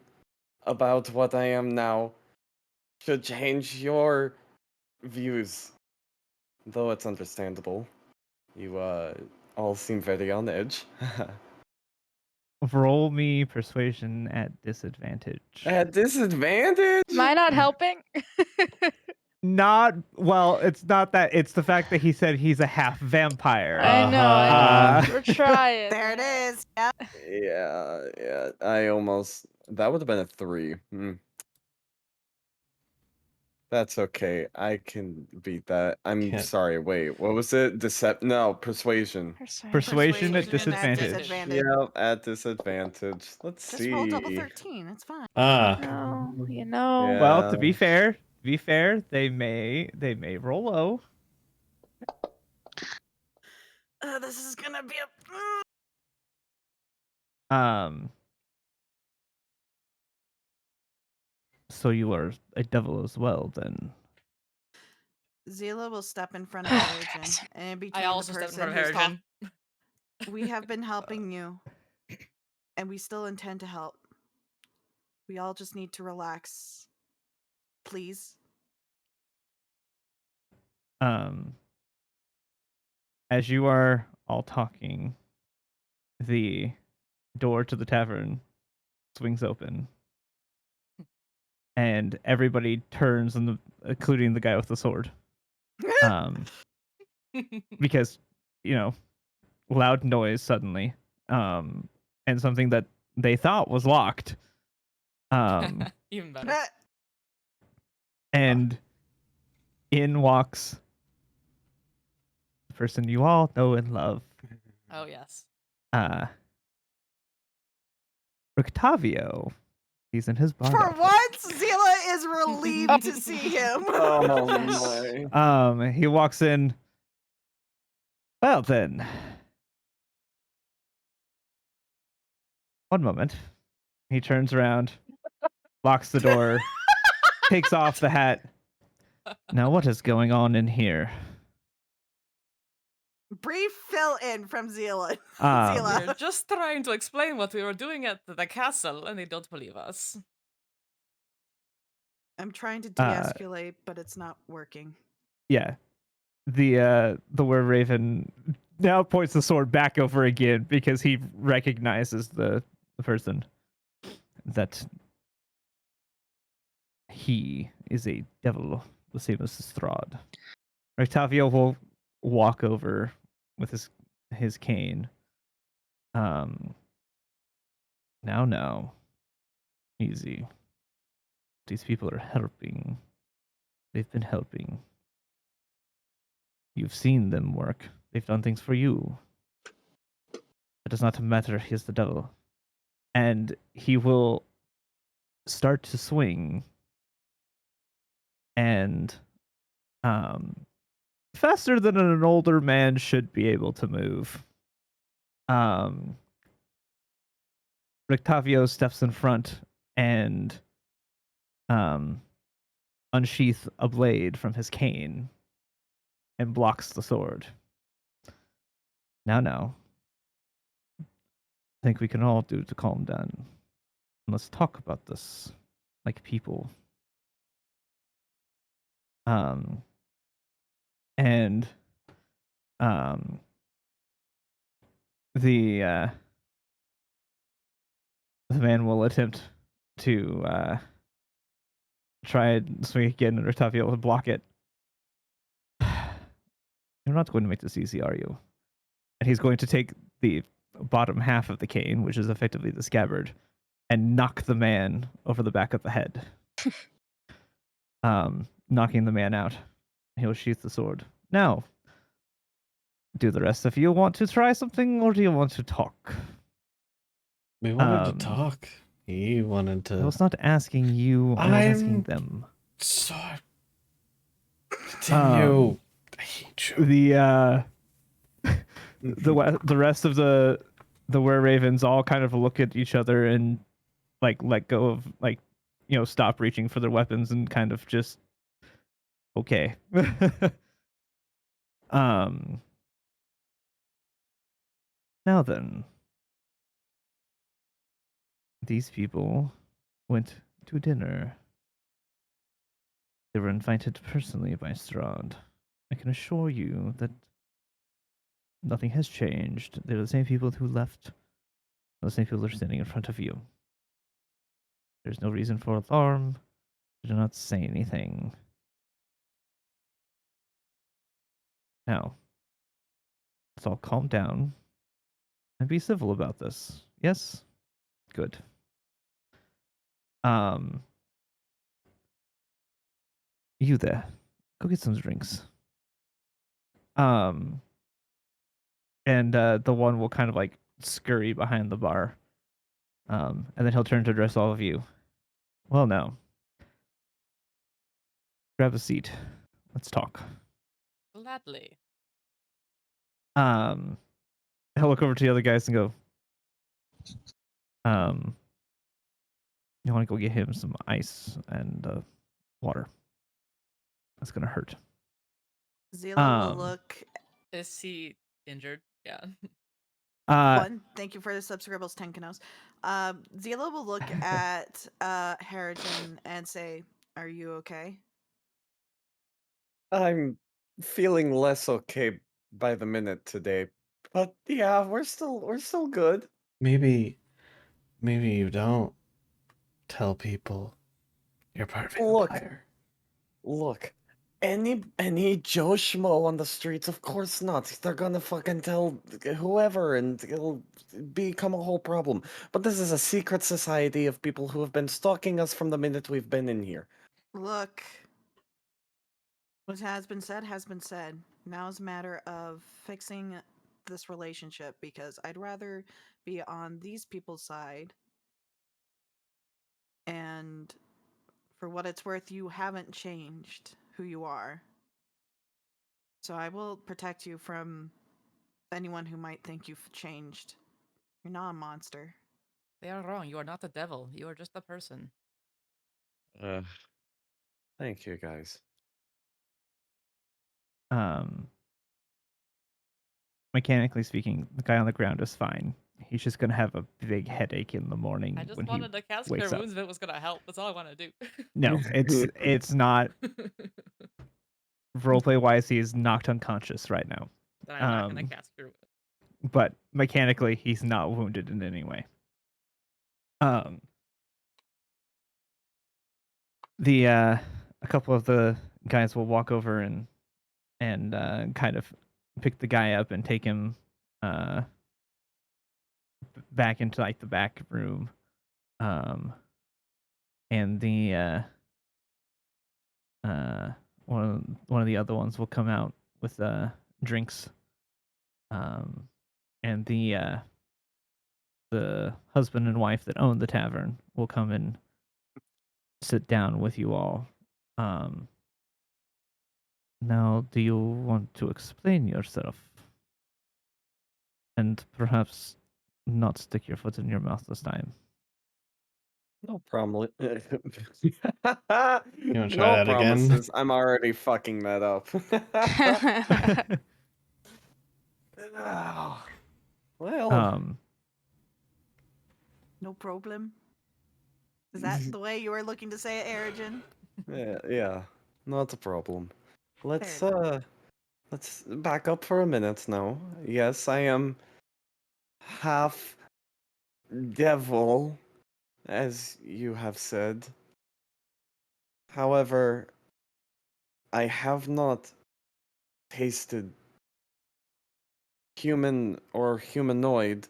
about what I am now should change your views. Though it's understandable. You all seem very on edge. Roll me persuasion at disadvantage. At disadvantage? Am I not helping? Not well. It's not that. It's the fact that he said he's a half vampire. I know. Uh-huh. We're trying. There it is. Yeah. Yeah. I almost. That would have been a 3. That's okay. I can beat that. I'm Can't- sorry. Wait, what was it? No, persuasion. Persuasion at Persuasion disadvantage. disadvantage. Yep, at disadvantage. Let's Just see. roll double 13. It's fine. Ah, No, you know. Yeah. Well, to be fair, they may roll low. This is gonna be a. So you are a devil as well, then. Zila will step in front of Harrigan and between I also the stepped in person front of who's Harrigan. We have been helping you, and we still intend to help. We all just need to relax. Please. As you are all talking, the door to the tavern swings open, and everybody turns, including the guy with the sword. Because, loud noise suddenly, and something that they thought was locked. Even better. And in walks the person you all know and love, Oh yes. Octavio. He's in his bar. For outfit. once, Zila is relieved to see him. Oh my. He walks in. Well then, one moment. He turns around, locks the door, takes off the hat. Now what is going on in here? Brief fill in from Zila. We're just trying to explain what we were doing at the castle, and they don't believe us. I'm trying to de-escalate, but it's not working. Yeah. The were raven now points the sword back over again because he recognizes the person that he is a devil, the same as Strahd. Octavio will walk over with his cane. Now, easy. These people are helping. They've been helping. You've seen them work. They've done things for you. It does not matter. He is the devil. And he will start to swing. And faster than an older man should be able to move. Octavio steps in front and unsheath a blade from his cane and blocks the sword. Now. I think we can all do to calm down. Let's talk about this like people. And the man will attempt to try and swing again, and Octavio will block it. You're not going to make this easy, are you? And he's going to take the bottom half of the cane, which is effectively the scabbard, and knock the man over the back of the head. Knocking the man out. He'll sheath the sword. Now, do the rest of you want to try something, or do you want to talk? we wanted to talk. He wanted to. I was not asking you, I was asking them. Sorry. Continue. I hate you. The rest of the were ravens all kind of look at each other and like let go of stop reaching for their weapons and kind of just okay. Now then, these people went to dinner. They were invited personally by Strahd. I can assure you that nothing has changed. They're the same people who left. The same people are standing in front of you. There's no reason for alarm. Do not say anything. Now, let's all calm down and be civil about this. Yes? Good. Um, you there. Go get some drinks. Um, and the one will kind of like scurry behind the bar. And then he'll turn to address all of you. Well, now, grab a seat. Let's talk. Gladly. Um, he'll look over to the other guys and go, um, you want to go get him some ice and water. That's gonna hurt. Zila will look. Is he injured? Yeah. One, thank you for the subscribbles, Tenkanos. Zila will look at Harrigan and say, "Are you okay?" I'm feeling less okay by the minute today, but yeah, we're still good. Maybe you don't tell people you're part of Look, Empire. look. Any Joe Schmo on the streets, of course not. They're gonna fucking tell whoever and it'll become a whole problem. But this is a secret society of people who have been stalking us from the minute we've been in here. Look, what has been said has been said. Now is a matter of fixing this relationship because I'd rather be on these people's side. And for what it's worth, you haven't changed who you are. So I will protect you from anyone who might think you've changed. You're not a monster. They are wrong. You are not the devil. You are just a person. Uh, thank you guys. Mechanically speaking, the guy on the ground is fine. He's just gonna have a big headache in the morning I just when he wanted to cast wakes Cure up. Wounds if it was gonna help. That's all I want to do. No, it's not. Roleplay wise, he is knocked unconscious right now. Then I'm not gonna cast Cure Wounds. But mechanically, he's not wounded in any way. The a couple of the guys will walk over and kind of pick the guy up and take him back into like the back room. And the one of the other ones will come out with drinks. And the husband and wife that own the tavern will come and sit down with you all. Now, do you want to explain yourself? And perhaps not stick your foot in your mouth this time. No problem. You want to try No that again? promises. I'm already fucking that up. Ah, well, No problem. Is that the way you were looking to say it, Erigen? yeah, not a problem. Fair enough. Let's back up for a minute now. Yes, I am half devil, as you have said. However, I have not tasted human or humanoid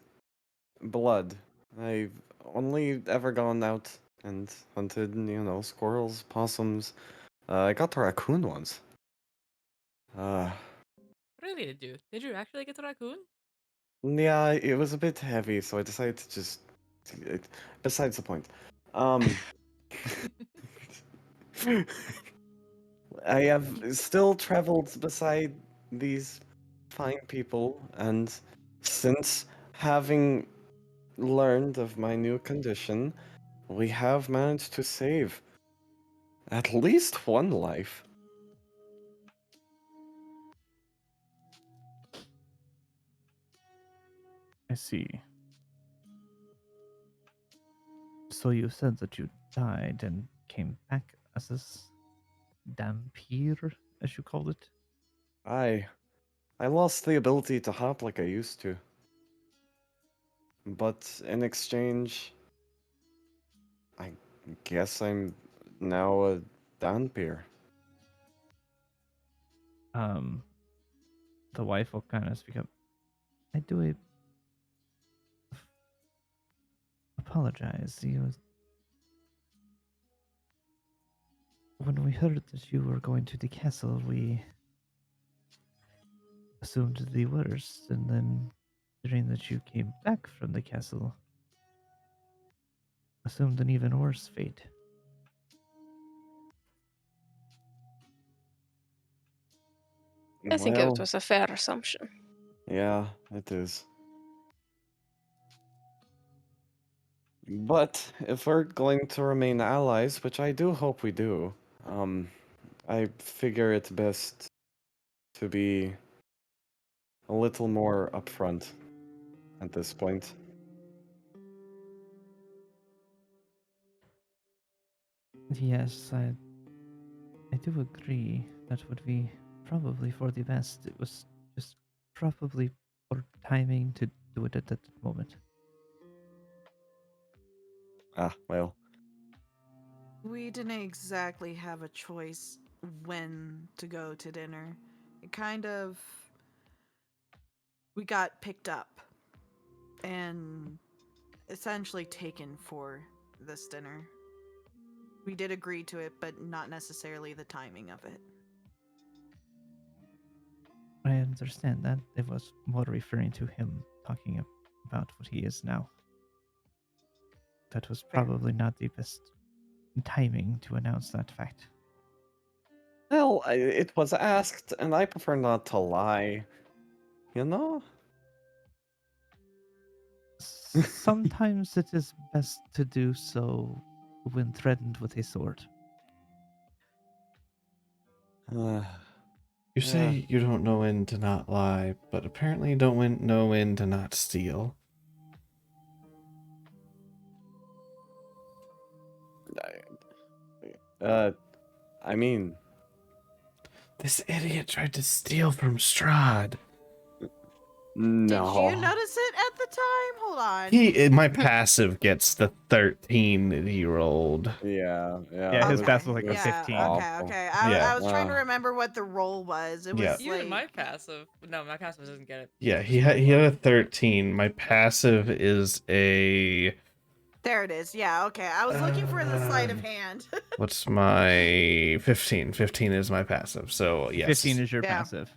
blood. I've only ever gone out and hunted, squirrels, possums. I got the raccoon once. Really, did you? Did you actually get the raccoon? Yeah, it was a bit heavy, so I decided to just. Besides the point. I have still traveled beside these fine people, and since having learned of my new condition, we have managed to save at least one life. I see. So you said that you died and came back as this Dampier, as you called it? Aye. I lost the ability to hop like I used to. But in exchange, I guess I'm now a downpeer. The wife will kind of speak up. I do apologize. When we heard that you were going to the castle, we assumed the worst, and then hearing that you came back from the castle, assumed an even worse fate. I think Well, it was a fair assumption. yeah, it is. But if we're going to remain allies, which I do hope we do, I figure it's best to be a little more upfront at this point. Yes, I do agree that would be probably for the best. It was just probably for timing to do it at that moment. Ah, well. We didn't exactly have a choice when to go to dinner. It kind of. We got picked up and essentially taken for this dinner. We did agree to it, but not necessarily the timing of it. I understand that. It was more referring to him talking about what he is now. That was Fair. probably not the best timing to announce that fact. Well, it was asked, and I prefer not to lie. You know? Sometimes it is best to do so when threatened with a sword. Uh, You Yeah. say you don't know when to not lie, but apparently you don't know when to not steal. I mean, This idiot tried to steal from Strahd. no. Did you notice it at the time? Hold on. My passive gets the 13-year-old. Yeah, Yeah, his it pass was like a it 15. Okay. Yeah. I was trying to remember what the role was. It was Yeah. like Even my passive. No, my passive doesn't get it. Yeah, It's he just had a low. 13. My passive is a There it is. Yeah, okay. I was looking for the sleight of hand. what's my 15? 15 is my passive. So, yes. 15 is your Yeah. passive.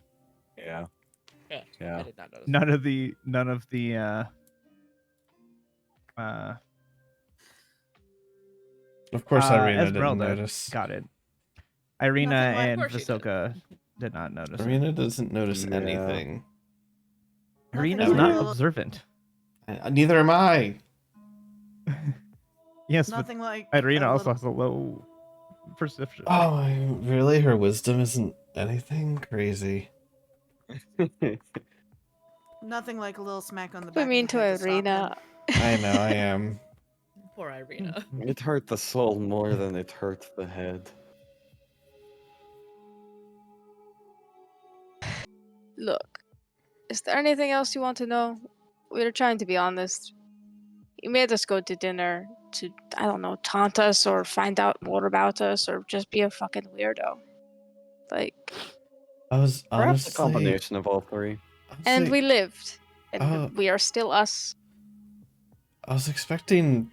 Yeah. Yeah, Yeah. I did not notice. None of the Of course Irina didn't Esmeralda notice. got it. Irina Nothing like- and Of course she did. Vasilka did not notice it. Irina doesn't notice Yeah. anything. Irina's Nothing not like a little- observant. Neither am I. Yes, but Nothing like Irina a also little- has a low perception. Oh, really? Her wisdom isn't anything crazy. nothing like a little smack on the We back. mean of to the head stop Irina. him. I know, I am. Poor Irina. It hurt the soul more than it hurt the head. Look, is there anything else you want to know? We were trying to be honest. He made us go to dinner to, I don't know, taunt us or find out more about us or just be a fucking weirdo. Like, I was Perhaps a honestly. combination of all three. and we lived. And Uh, we are still us. I was expecting,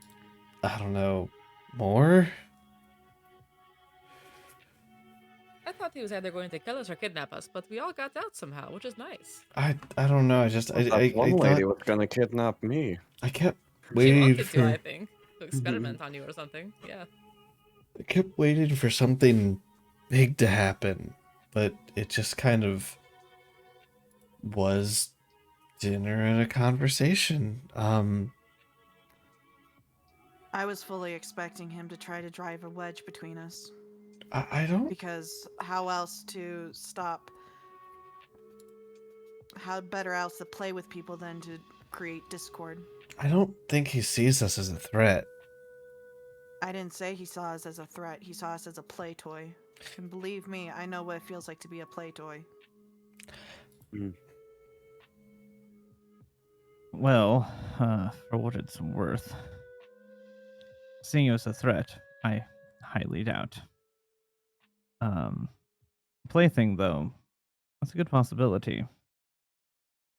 I don't know, more? I thought he was either going to kill us or kidnap us, but we all got out somehow, which is nice. I don't know. I just That I one thought lady was gonna kidnap me. I kept She waiting wanted for to, I think, to experiment on you or something. Yeah. I kept waiting for something big to happen, but it just kind of was dinner and a conversation. I was fully expecting him to try to drive a wedge between us. I don't Because how else to stop? How better else to play with people than to create discord? I don't think he sees us as a threat. I didn't say he saw us as a threat. He saw us as a play toy. And believe me, I know what it feels like to be a play toy. Mm. Well, for what it's worth, seeing you as a threat, I highly doubt. Plaything though, that's a good possibility.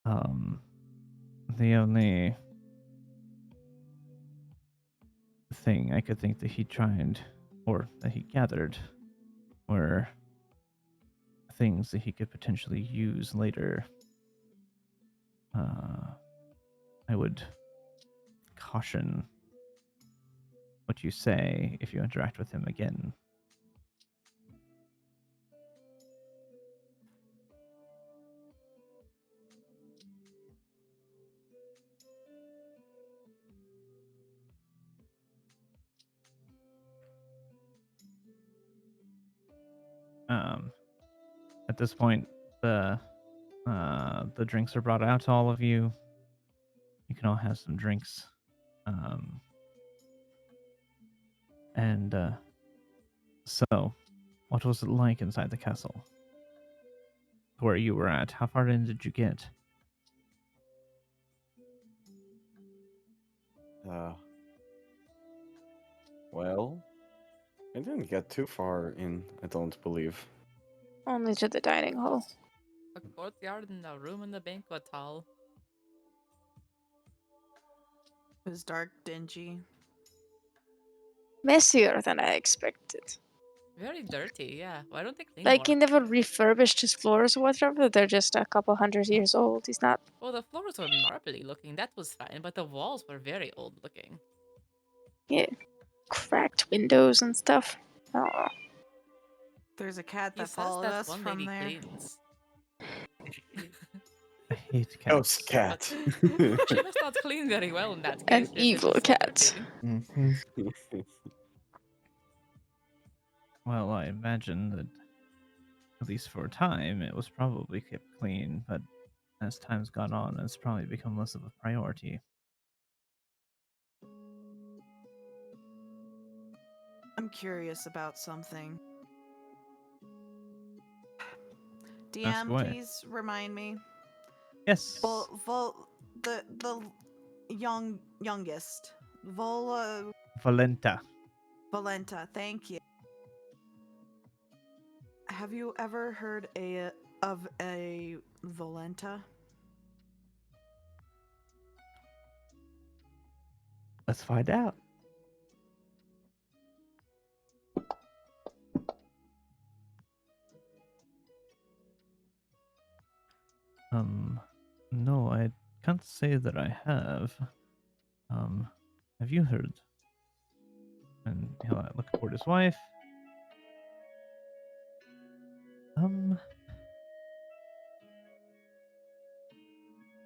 The only thing I could think that he tried, or that he gathered, were things that he could potentially use later. I would caution what you say if you interact with him again. At this point, the drinks are brought out to all of you. You can all have some drinks. And so, what was it like inside the castle? Where you were at? How far in did you get? Uh, well, I didn't get too far in, I don't believe. Only to the dining hall. A courtyard and a room in the banquet hall. It was dark, dingy. Messier than I expected. Very dirty, yeah. Why don't they clean Like, he more? never refurbished his floors or whatever. They're just a couple hundred years old. He's not. Well, the floors were marbly looking, that was fine, but the walls were very old looking. Yeah, cracked windows and stuff. I don't know. There's a cat He that says followed that us one from lady there. cleans. I hate Ghost cats. cat. She must not clean very well in that An case if it evil was cat. clean. Mm-hmm. Well, I imagine that, at least for a time, it was probably kept clean, but as time's gone on, it's probably become less of a priority. I'm curious about something. Ask DM, away. please remind me. Yes. The youngest. Valenta. Valenta, thank you. Have you ever heard of a Valenta? Let's find out. No, I can't say that I have. Have you heard? And he'll look toward his wife.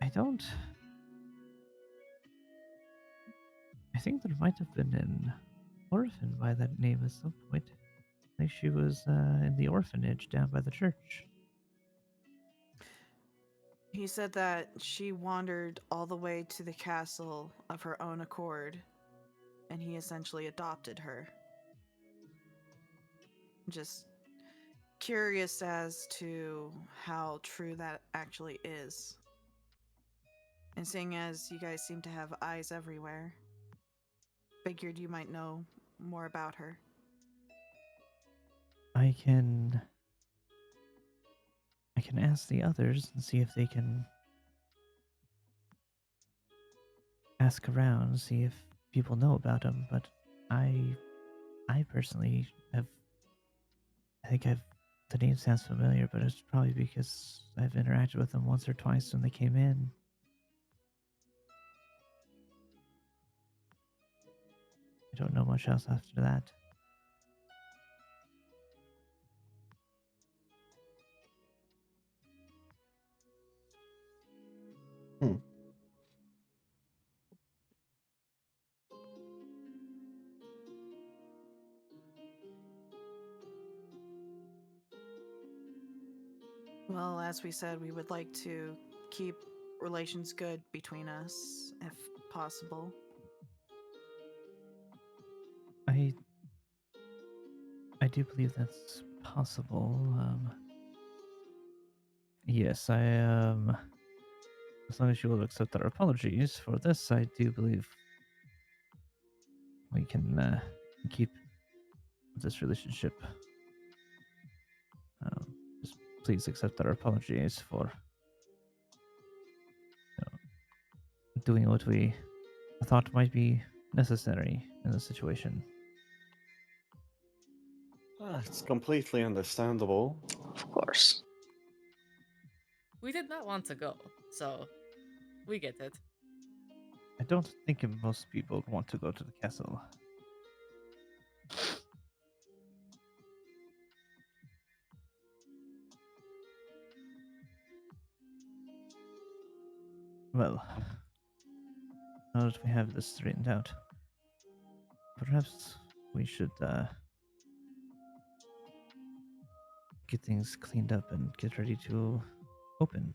I don't. I think there might have been an orphan by that name at some point. I think she was in the orphanage down by the church. He said that she wandered all the way to the castle of her own accord, and he essentially adopted her. Just curious as to how true that actually is. And seeing as you guys seem to have eyes everywhere, figured you might know more about her. I can ask the others and see if they can ask around, see if people know about him. But I personally have. I think I've. The name sounds familiar, but it's probably because I've interacted with them once or twice when they came in. I don't know much else after that. Hmm. Well, as we said, we would like to keep relations good between us, if possible. I do believe that's possible. Yes, I as long as you will accept our apologies for this, I do believe we can keep this relationship. Just please accept our apologies for doing what we thought might be necessary in this situation. It's completely understandable. Of course. We did not want to go, so we get it. I don't think most people want to go to the castle. Well, now that we have this straightened out, perhaps we should get things cleaned up and get ready to open.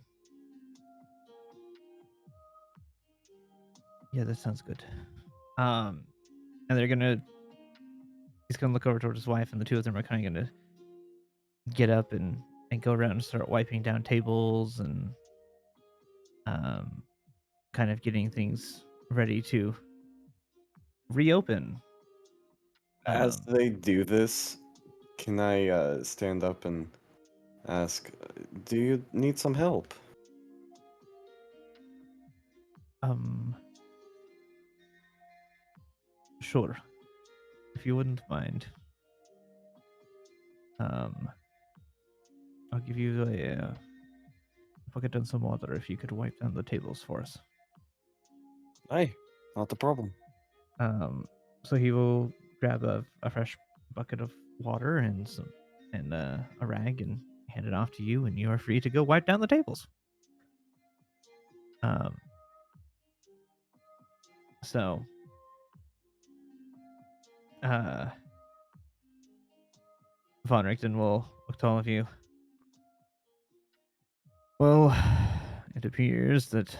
Yeah, that sounds good. And he's gonna look over towards his wife, and the two of them are kind of gonna get up and go around and start wiping down tables and kind of getting things ready to reopen. As they do this, can I stand up and ask, do you need some help? Sure, if you wouldn't mind. I'll give you a bucket and some water if you could wipe down the tables for us. Aye, not a problem. So he will grab a fresh bucket of water and a rag and hand it off to you, and you are free to go wipe down the tables. So Von Richten will look to all of you. Well, it appears that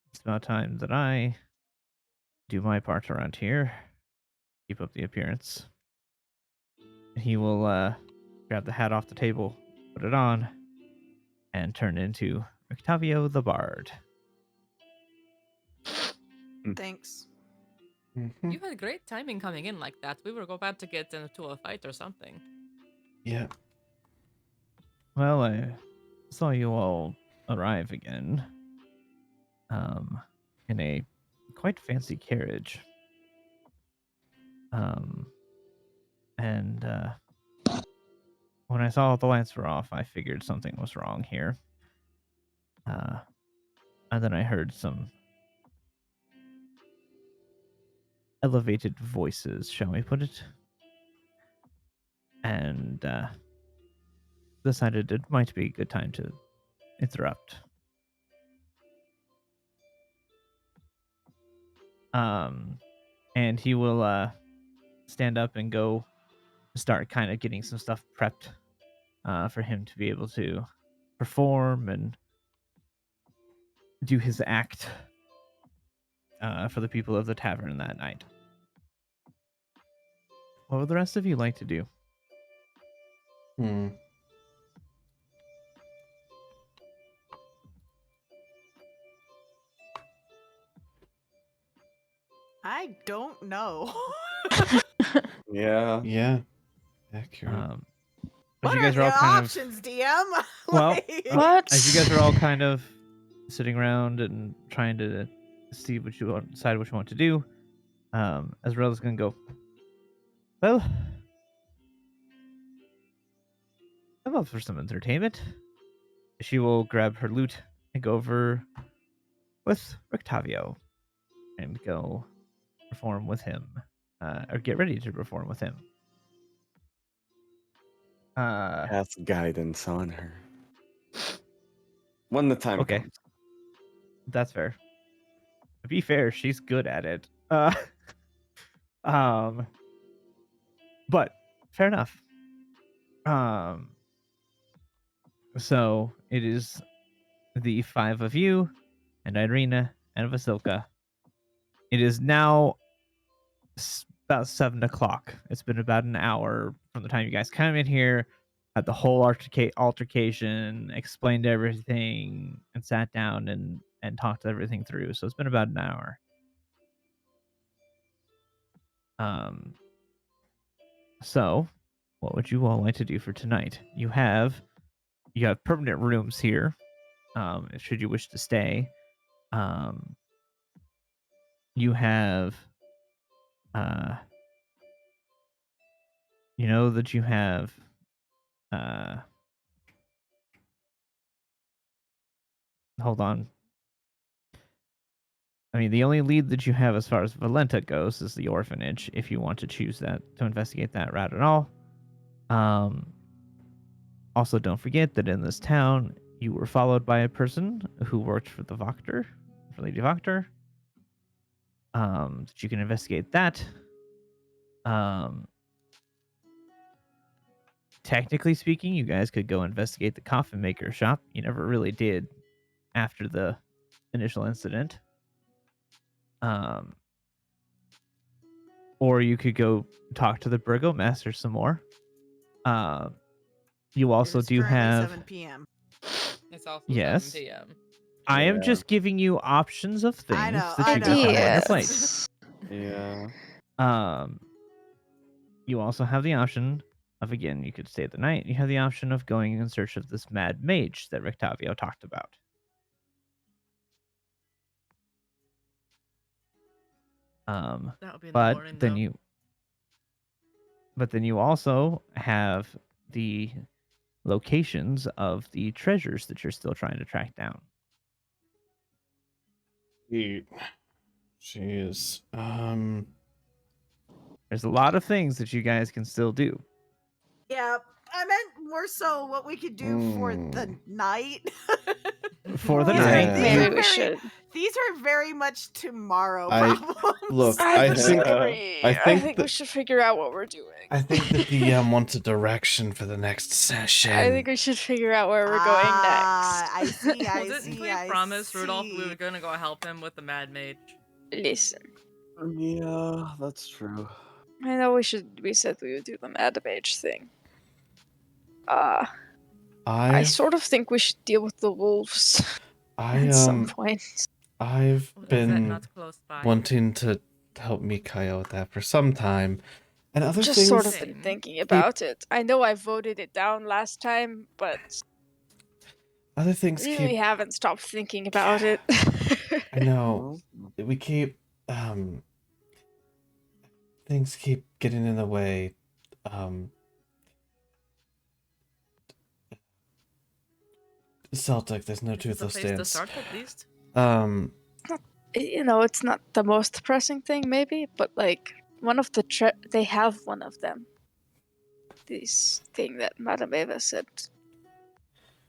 it's about time that I do my part around here. Keep up the appearance. He will grab the hat off the table, put it on, and turn into Octavio the Bard. Thanks. Mhm. You had great timing coming in like that. We were about to get into a fight or something. Yeah. Well, I saw you all arrive again. In a quite fancy carriage. And when I saw the lights were off, I figured something was wrong here. And then I heard some elevated voices, shall we put it? And decided it might be a good time to interrupt. And he will stand up and go start kind of getting some stuff prepped for him to be able to perform and do his act for the people of the tavern that night. What would the rest of you like to do? I don't know. Yeah. Yeah. Accurate. As What you are guys the are all kind options, DM? Well, Like- What? as you guys are all kind of sitting around and trying to see what you want, decide what you want to do, Esmeralda's gonna go. Well, I'm up for some entertainment. She will grab her lute and go over with Octavio and go perform with him, or get ready to perform with him. Cast guidance on her. When the time Okay. comes. That's fair. To be fair, she's good at it. But fair enough. So it is the five of you and Irina and Vasilka. It is now about 7 o'clock. It's been about an hour from the time you guys come in here. had the whole altercation, explained everything, and sat down and talked everything through. So it's been about an hour. So what would you all like to do for tonight? You have permanent rooms here. Should you wish to stay. You have you know that you have hold on. I mean, the only lead that you have as far as Valenta goes is the orphanage, if you want to choose that to investigate that route at all. Also, don't forget that in this town, you were followed by a person who worked for the Voctor, for Lady Voctor. That you can investigate that. Technically speaking, you guys could go investigate the coffin maker shop. You never really did after the initial incident. Or you could go talk to the burgomaster some more. You also It is do currently have 7 p.m. It's also Yes. 7 p.m. I am Yeah. just giving you options of things I know, that I you know. can have on your plate. Ideas. Yeah. You also have the option of, again, you could stay the night. You have the option of going in search of this mad mage that Rictavio talked about. That would be in the But morning, then though. you also have the locations of the treasures that you're still trying to track down. Jeez. There's a lot of things that you guys can still do. Yeah, I meant more so what we could do for the night. For the These are- night, these Maybe are we very- should. These are very much tomorrow I- problems. Look, I I think disagree. I I think think we that- should figure out what we're doing. I think the DM wants a direction for the next session. I think we should figure out where we're going next. I see, Well, I didn't see, we I promise Rudolph we see. were gonna go help him with the Mad Mage? Listen, Yeah, that's true. I know we said we would do the Mad Mage thing. I sort of think we should deal with the wolves at some point. I've Oh, is that been not close by? wanting to help Mikayo with that for some time, and other Just things. sort of Same. been thinking about it. I know I voted it down last time, but Other things really keep. haven't stopped thinking about it. I know we keep. Things keep getting in the way. Celtic, there's no This is a toothless place to dance. start, at least. You know, it's not the most pressing thing, maybe, but like one of the they have one of them. This thing that Madame Eva said we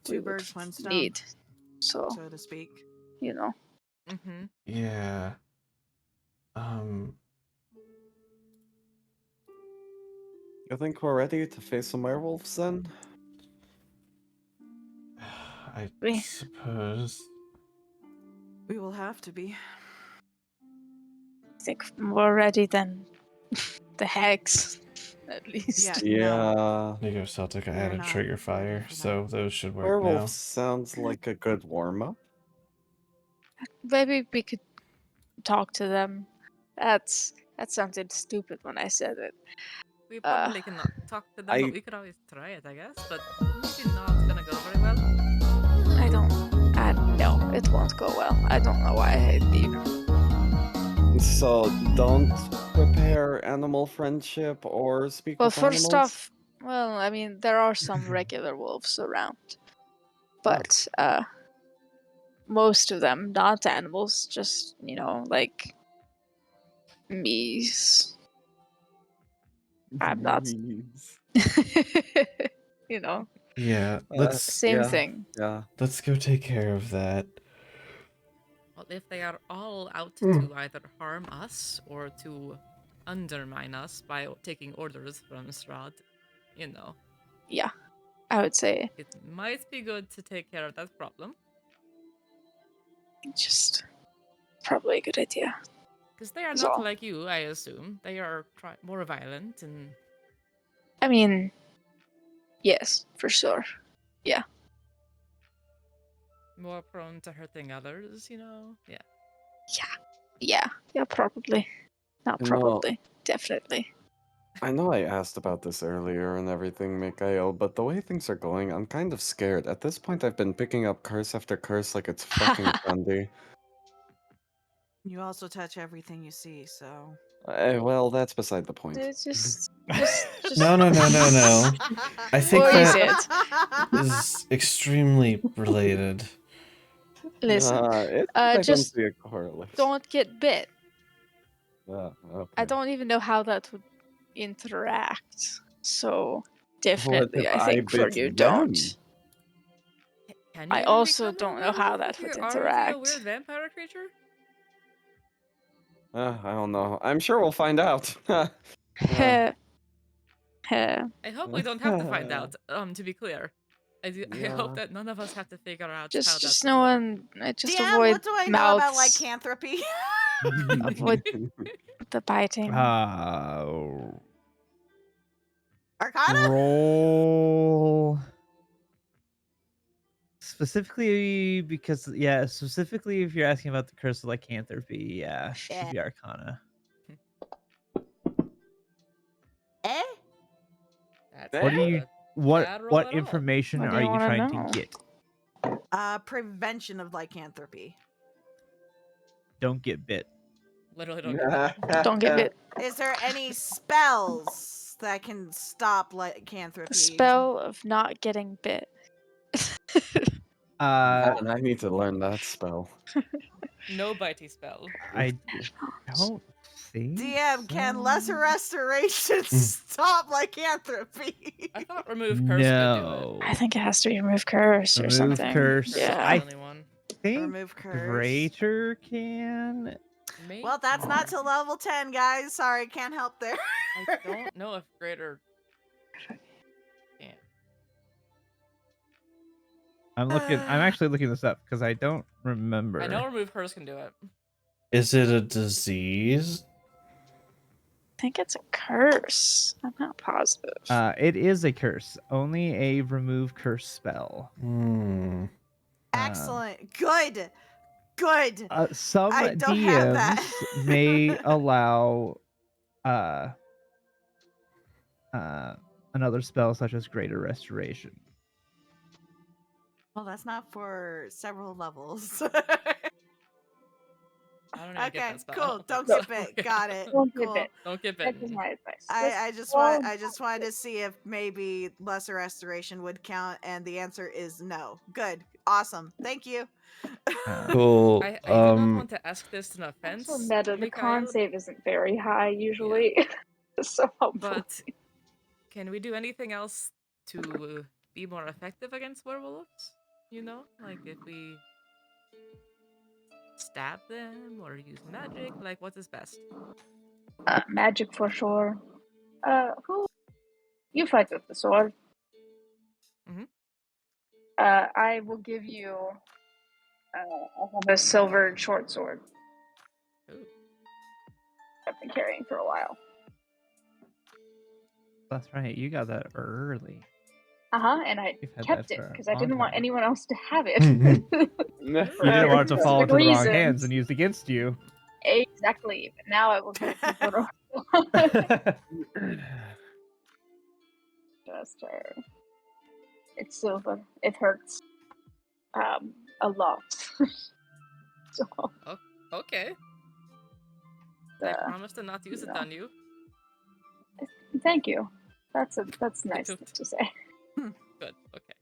Two would birds, one stone, need. So so to speak. you know, Mm-hmm. Yeah. You think we're ready to face some werewolves then? I We- suppose. We will have to be. I think more ready than the hags, at least. Yeah. Yeah. There you go, Celtic. I We are added not trigger ready fire, for so those should work Werewolf now. sounds like a good warm-up. Maybe we could talk to them. That sounded stupid when I said it. We probably cannot talk to them, I- but we could always try it, I guess. But maybe not gonna go very well. No, it won't go well. I don't know why I leave. So don't prepare animal friendship or speak Well, with first animals? off, well, I mean, there are some regular wolves around, but most of them not animals, just like me's. I'm not. Please. Yeah, let's Same thing. Yeah. let's go take care of that. Well, if they are all out to either harm us or to undermine us by taking orders from Strahd, Yeah, I would say it might be good to take care of that problem. just probably a good idea. Because they are So- not like you, I assume. They are more violent and... I mean, Yes, for sure. More prone to hurting others, you know? Yeah. Yeah, probably. Not You know, probably. Definitely. I know I asked about this earlier and everything, Mikhail, but the way things are going, I'm kind of scared. At this point, I've been picking up curse after curse like it's fucking candy. You also touch everything you see, so. Well, that's beside the point. It's just No, no, no, no, no. I think What is that is extremely related. listen. I don't Just see a correlation. don't get bit. Okay. I don't even know how that would interact. So What definitely, if I think for bit you them? don't. Can you I even also become a don't know how werewolf that if would you're already a interact. weird vampire creature? I don't know. I'm sure we'll find out. Heh. Heh. I hope we don't have to find out, to be clear. I hope Yeah. that none of us have to figure out how Just that's no work. one. Just DM, avoid what do I know mouths. about lycanthropy? Avoid the biting. Arcana? Roll specifically because specifically if you're asking about the curse of lycanthropy, should be Arcana. Eh? That's What What do not you a what bad roll what at all. information What do are you you wanna trying know? to get? Prevention of lycanthropy. Don't get bit. Literally don't get it. Don't get bit. Is there any spells that can stop lycanthropy? The spell of not getting bit. Man, I need to learn that spell. No bitey spell. I don't think DM, can lesser so. restoration stop lycanthropy? I thought remove curse could do it. No. I think it has to be remove curse or Remove something. curse. Curse is Yeah. the only one. think Remove curse. Greater can. Maybe. Well, that's not till level 10, guys. Sorry, can't help there. I don't know if greater can. I'm actually looking this up because I don't remember. I know remove curse can do it. Is it a disease? I think it's a curse. I'm not positive. It is a curse. Only a remove curse spell. Excellent. Good. Good. Some I don't have that. DMs may allow another spell such as Greater Restoration. Well, that's not for several levels. I don't even get Okay, that spell. cool. Don't think get so. bit. Got it. Don't get Cool. bit. Don't get That bitten. is my advice. I just wanted to see if maybe lesser restoration would count, and the answer is no. Good. Awesome. Thank you. Cool. I do not want to ask this in offense, Also, meta, the con Mikhail, save isn't very high usually. So hopefully. but can we do anything else to be more effective against werewolves? You know, like if we stab them or use magic, like what is best? Magic for sure. Who? You fight with the sword. Mhm. I will give you. I have a silver short sword. Ooh. I've been carrying for a while. That's right. You got that early. And I You've had kept that it for a because I long didn't want time. anyone else to have it. You didn't want it to fall specific into the wrong reasons. hands and used against you. Exactly. But now I will give it to Zoro. Just it's silver. It hurts. A lot. So Okay. I promise to not use it on you. thank you. That's nice to say. Good. Okay.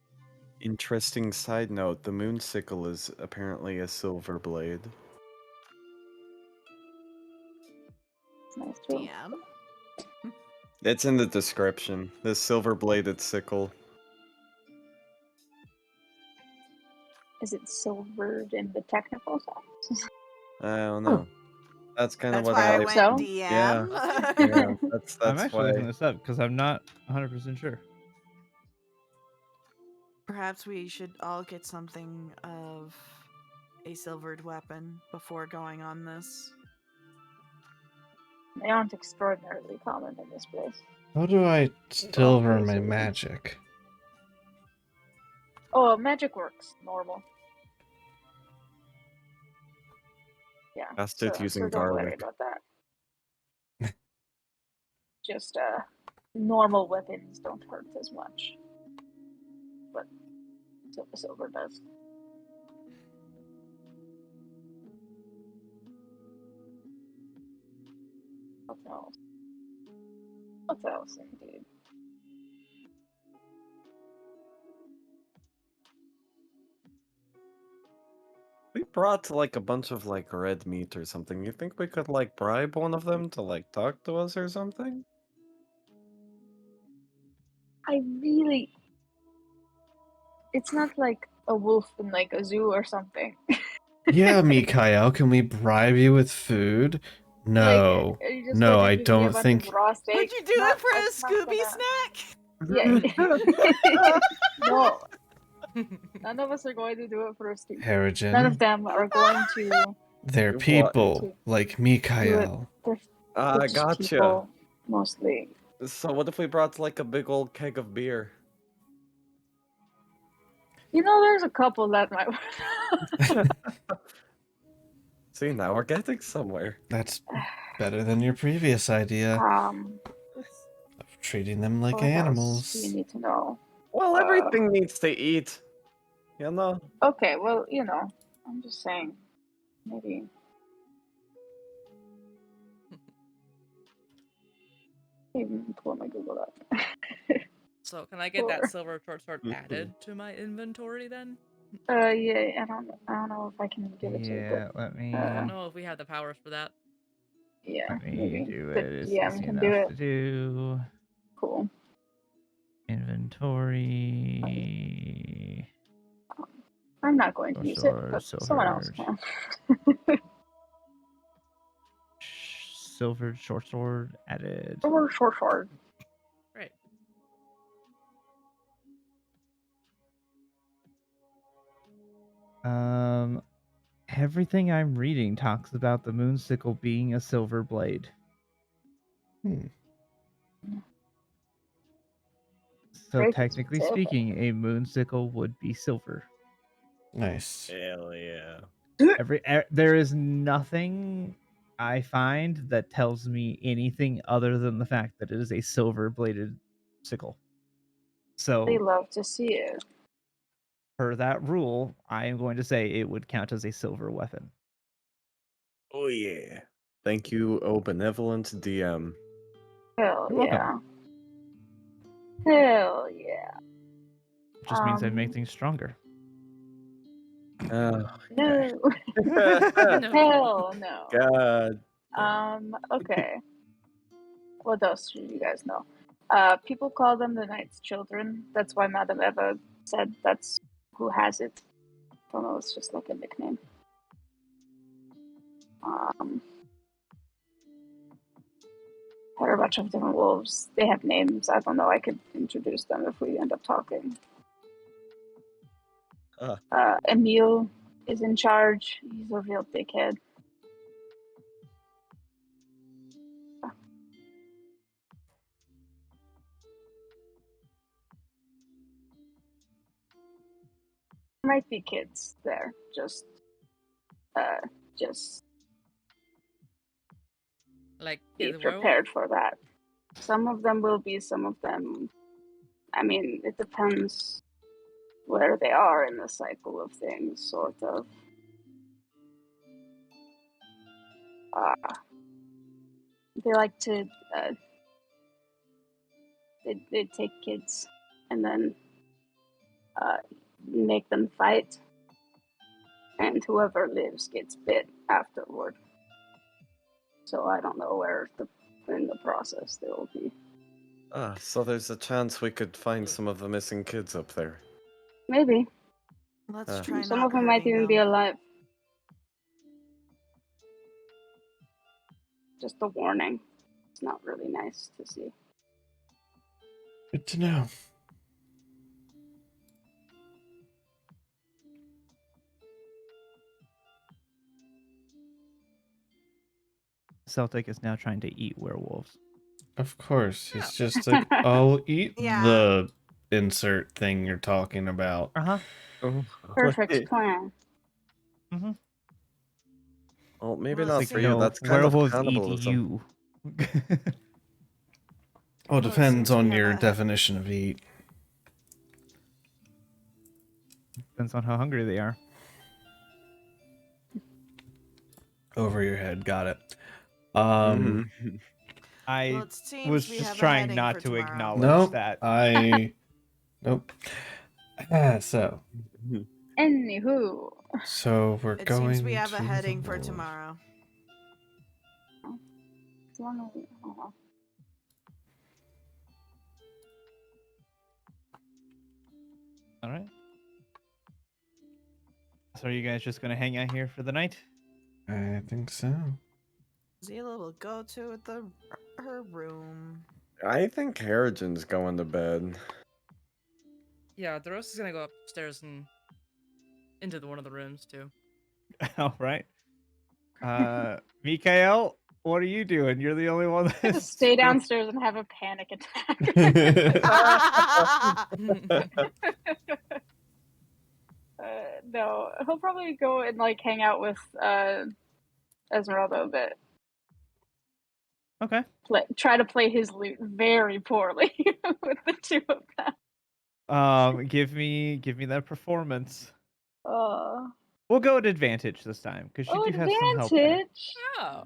Interesting side note, the moon sickle is apparently a silver blade. It's nice too. DM. It's in the description. The silver bladed sickle. Is it silvered in the technical sense? I don't know. That's kind of That's what why I hope went so. DM. Yeah, that's I'm actually why. looking this up because I'm not 100% sure. Perhaps we should all get something of a silvered weapon before going on this. They aren't extraordinarily common in this place. How do I silver my magic? Oh, magic works normal. Yeah. Cast it using don't worry garlic. about that. Just normal weapons don't hurt as much. But silver does. What else? What else indeed? We brought like a bunch of like red meat or something. You think we could like bribe one of them to like talk to us or something? I really. It's not like a wolf in like a zoo or something. Yeah, Mikhail, can we bribe you with food? No. Are you just No, gonna I give me a don't bunch of think. raw steak? Would you do it for a That's not Scooby gonna... snack? Yeah. No. None of us are going to do it for a steak. None of Harrigan, them are going to they're What? people like do it. Mikhail. They're I rich gotcha. people, mostly. So what if we brought like a big old keg of beer? You know, there's a couple that might. See, now we're getting somewhere. That's better than your previous idea of treating them like What else do you animals. need to know? Well, everything needs to eat. You know? Okay, well, you know, I'm just saying, maybe. Even pull my Google up. So can I get that Sure. silver short sword added to my inventory then? Yeah, I don't know if I can give it to you, Yeah, let me I don't know if we have the powers for that. but yeah, let me maybe do the it. It's DM easy can do enough it. to do. Cool. Inventory. I'm not going to use it, Sword, but someone else silver, can. silver short sword added. Or short. Great. Everything I'm reading talks about the moon sickle being a silver blade. Hmm. So Great technically silver. speaking, a moon sickle would be silver. Nice. Hell yeah. There is nothing I find that tells me anything other than the fact that it is a silver bladed sickle. They So love to see it. per that rule, I am going to say it would count as a silver weapon. Oh yeah. Thank you, oh benevolent DM. Hell You're welcome. yeah. Hell yeah. Which just means I make things stronger. Oh, No. No. Hell no. God. Okay. What else should you guys know? People call them the Knight's Children. That's why Madame Eva said that's who has it. I don't know, it's just like a nickname. There are a bunch of different wolves. They have names. I don't know. I could introduce them if we end up talking. Emil is in charge. He's a real dickhead. There might be kids there. Just Like be kid werewolf? prepared for that. Some of them will be, some of them. I mean, it depends where they are in the cycle of things, sort of. They like to. They take kids and then make them fight, and whoever lives gets bit afterward. So I don't know where in the process they will be. So there's a chance we could find some of the missing kids up there. Maybe. Let's try Some not of them might hurting even be them. alive. Just a warning. It's not really nice to see. Good to know. Celtic is now trying to eat werewolves. Of course. He's just like, I'll eat Yeah. the insert thing you're talking about. Uh-huh. Oh, Perfect wait. plan. Mm-hmm. Well, maybe Well, not Like, for you. no, That's kind of werewolves eat cannibalism. you. Well, it Well, it depends seems we on have your a- definition of eat. Depends on how hungry they are. Over your head, got it. Mhm. I Well, it seems was we just have a trying heading not for to tomorrow. acknowledge Nope. that. Nope. So Anywho, we're It going seems we have to a heading the for ward. tomorrow. as long as All right. So are you guys just gonna hang out here for the night? I think so. Zila will go to her room. I think Harrigan's going to bed. Yeah, the rest is gonna go upstairs and into one of the rooms too. All right. Mikael, what are you doing? You're the only one that's stay downstairs and have a panic attack. No, he'll probably go and like hang out with Esmeralda a bit. Okay. Try to play his lute very poorly with the two of them. Give me that performance. Uh, We'll go at advantage this time because you do have some help there. advantage. Oh.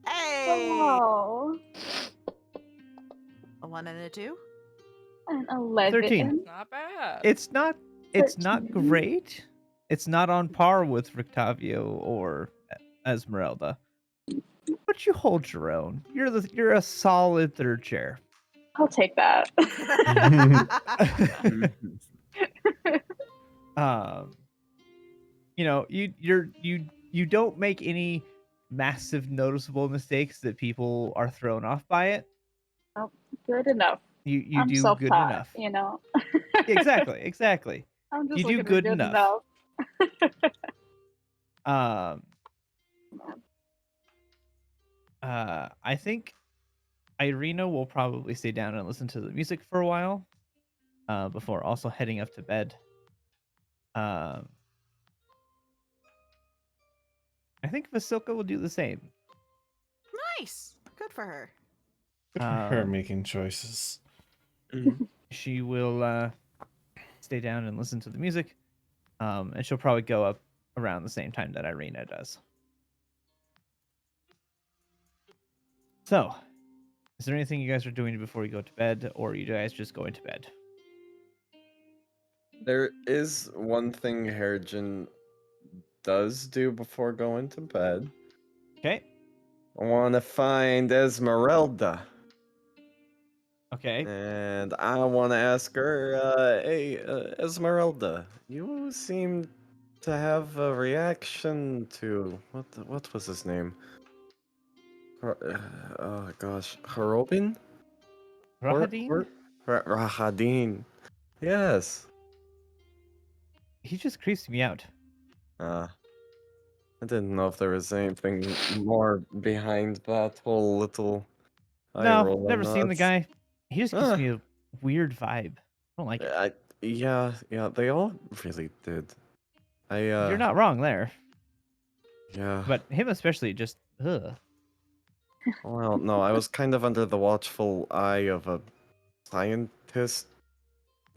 Hey! Wow. A 1 and a 2? An 11. 13. Not bad. It's not 13. great. It's not on par with Rictavio or Esmeralda. But you hold your own. You're a solid third chair. I'll take that. You know, you don't make any massive noticeable mistakes that people are thrown off by it. Oh, good enough. You I'm do good self-taught, enough. you know. Exactly. I'm just You do looking for good good enough. enough. I think Irina will probably stay down and listen to the music for a while, before also heading up to bed. I think Vasilka will do the same. Nice. Good for her. Good for her Um, making choices. She will stay down and listen to the music, and she'll probably go up around the same time that Irina does. So, is there anything you guys are doing before you go to bed, or are you guys just going to bed? There is one thing Harrigan does do before going to bed. Okay. I want to find Esmeralda. Okay. And I want to ask her, hey, Esmeralda, you seem to have a reaction to what was his name? Oh gosh, Harobin? Rahadin? Rahadin. Yes. He just creeps me out. I didn't know if there was anything more behind that whole little eye No, roll. never seen the guy. He just gives Ah. me a weird vibe. I don't like it. Yeah, they all really did. You're not wrong there. Yeah. But him especially just ugh. Well, no, I was kind of under the watchful eye of a scientist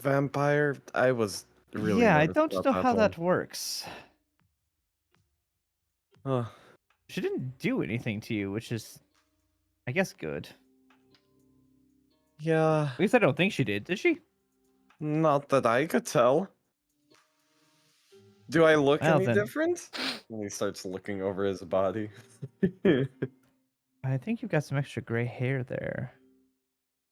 vampire. I was really Yeah, I nervous don't about know that how one. that works. Huh. She didn't do anything to you, which is I guess good. Yeah, At least I don't think she did she? not that I could tell. Do I look Well, any then. different? And he starts looking over his body. I think you've got some extra gray hair there.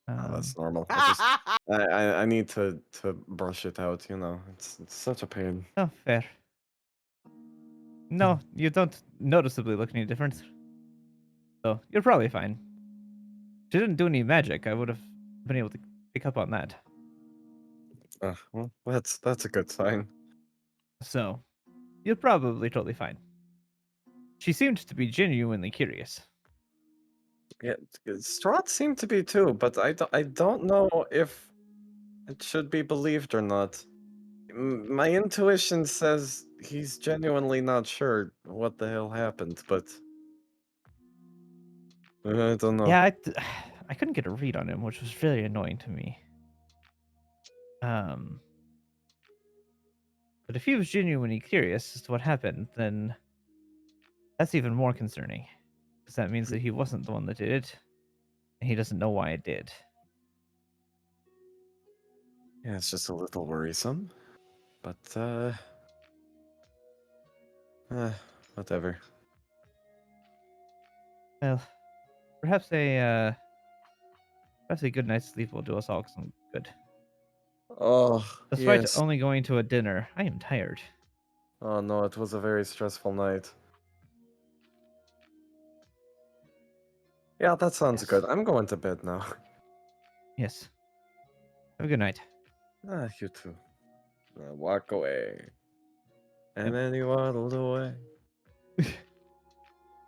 Oh, that's normal. I need to brush it out, you know. It's such a pain. Oh, fair. No, you don't noticeably look any different. So you're probably fine. She didn't do any magic. I would have been able to pick up on that. Well, that's a good sign. So you're probably totally fine. She seemed to be genuinely curious. Yeah, Strahd seemed to be too, but I don't know if it should be believed or not. My intuition says he's genuinely not sure what the hell happened, but I don't know. Yeah, I couldn't get a read on him, which was very annoying to me. But if he was genuinely curious as to what happened, then that's even more concerning, because that means that he wasn't the one that did it, and he doesn't know why it did. Yeah, it's just a little worrisome, but whatever. Well, perhaps a good night's sleep will do us all some good. Oh, Despite yes. only going to a dinner, I am tired. Oh no, it was a very stressful night. Yeah, that sounds Yes. good. I'm going to bed now. Yes. Have a good night. You too. Walk away. And Yep. then he waddled away.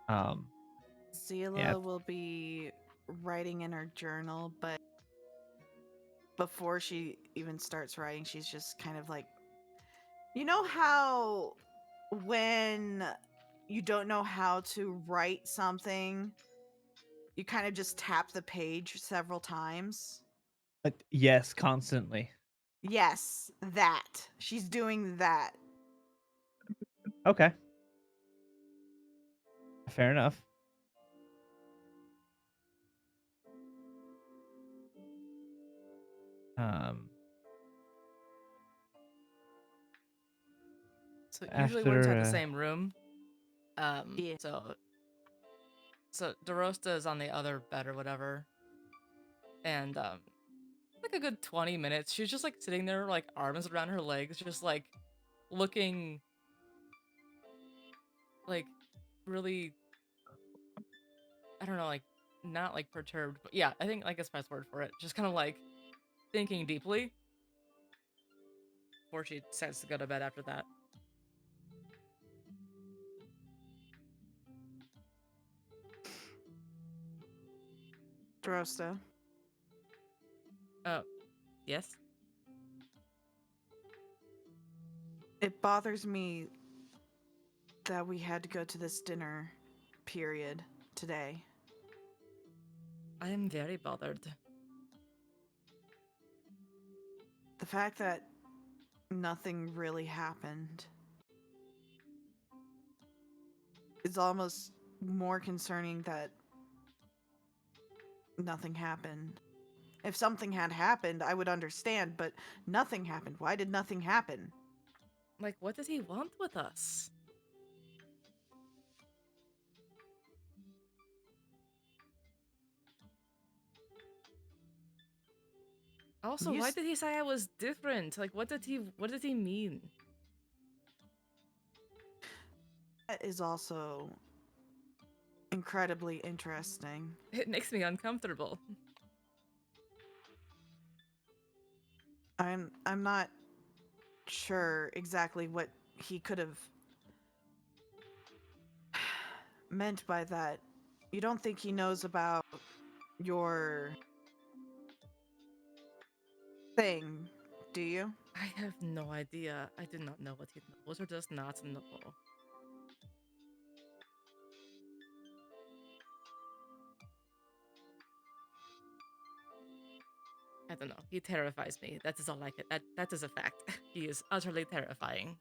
Zila Yeah. will be writing in her journal, but before she even starts writing, she's just kind of like, you know how when you don't know how to write something, you kind of just tap the page several times? Yes, constantly. Yes, that. She's doing that. Okay. Fair enough. So usually we're inside the After same room. Yeah. So DeRosta is on the other bed or whatever, and like a good 20 minutes, she's just like sitting there, like arms around her legs, just like looking like really, I don't know, like not like perturbed, but yeah, I think like that's the best word for it. Just kind of like thinking deeply before she decides to go to bed after that. Drosta. Oh, yes. It bothers me that we had to go to this dinner period today. I am very bothered. The fact that nothing really happened is almost more concerning that nothing happened. If something had happened, I would understand, but nothing happened. Why did nothing happen? Like, what does he want with us? Also, why did he say I was different? Like, what did he mean? That is also incredibly interesting. It makes me uncomfortable. I'm not sure exactly what he could have meant by that. You don't think he knows about your thing, do you? I have no idea. I do not know what he knows or does not know. I don't know. He terrifies me. That is all I can. That is a fact. He is utterly terrifying.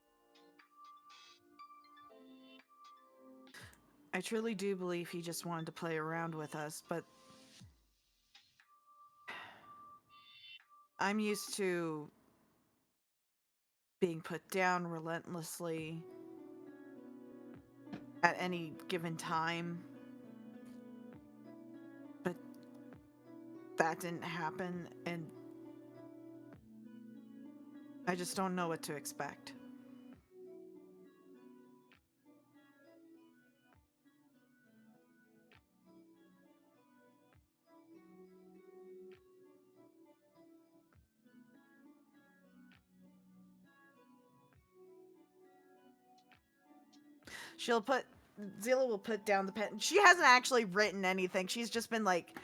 I truly do believe he just wanted to play around with us, but I'm used to being put down relentlessly at any given time. But that didn't happen, and I just don't know what to expect. Zila will put down the pen. She hasn't actually written anything. She's just been like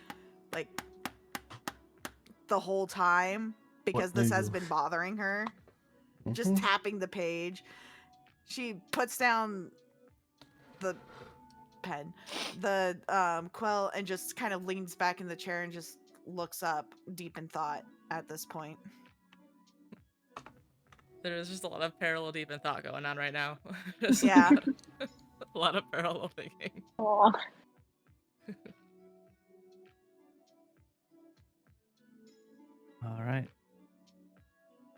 the whole time. because this has been bothering her. Just Mhm. tapping the page. She puts down the pen, the quill, and just kind of leans back in the chair and just looks up, deep in thought at this point. There's just a lot of parallel deep in thought going on right now. Just Yeah. a lot of parallel thinking. Aw. All right.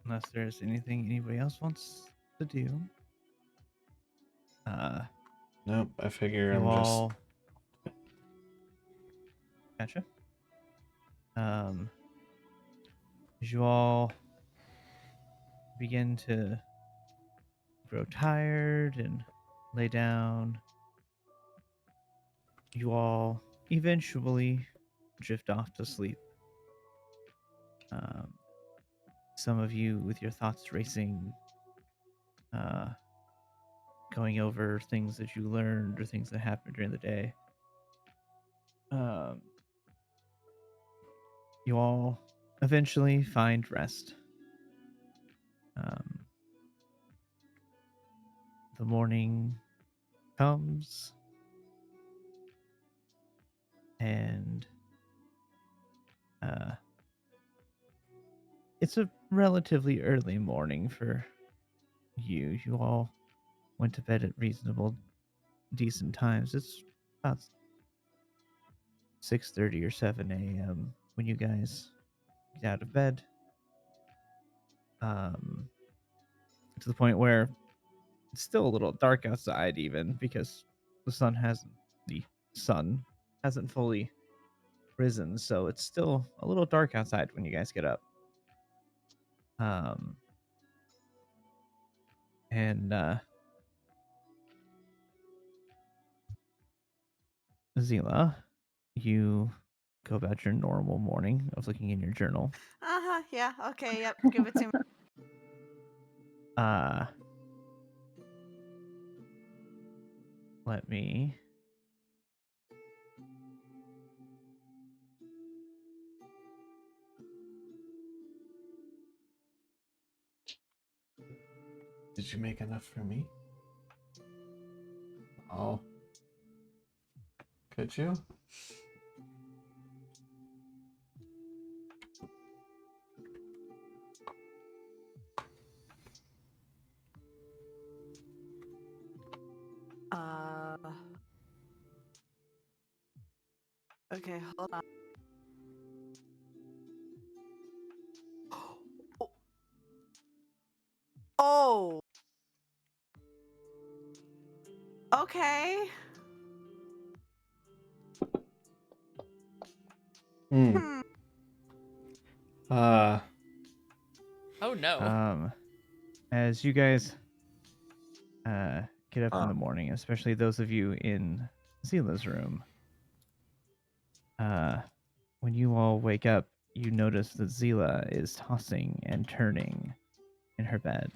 Unless there's anything anybody else wants to do. Nope, I figure You I'm just all. Gotcha. As you all begin to grow tired and lay down, you all eventually drift off to sleep. Um, some of you with your thoughts racing, going over things that you learned or things that happened during the day. You all eventually find rest. The morning comes, and it's a relatively early morning for you. You all went to bed at reasonable, decent times. It's about 6:30 or 7 a.m. when you guys get out of bed. To the point where it's still a little dark outside, even because the sun hasn't fully risen, so it's still a little dark outside when you guys get up. And Zila, you go about your normal morning of looking in your journal. Yeah, okay, yep, give it to me. Let me Did you make enough for me? Oh. Could you? Okay, hold on. Oh. Okay. Hmm. Oh no. As you guys get up in the morning, especially those of you in Zila's room, when you all wake up, you notice that Zila is tossing and turning in her bed.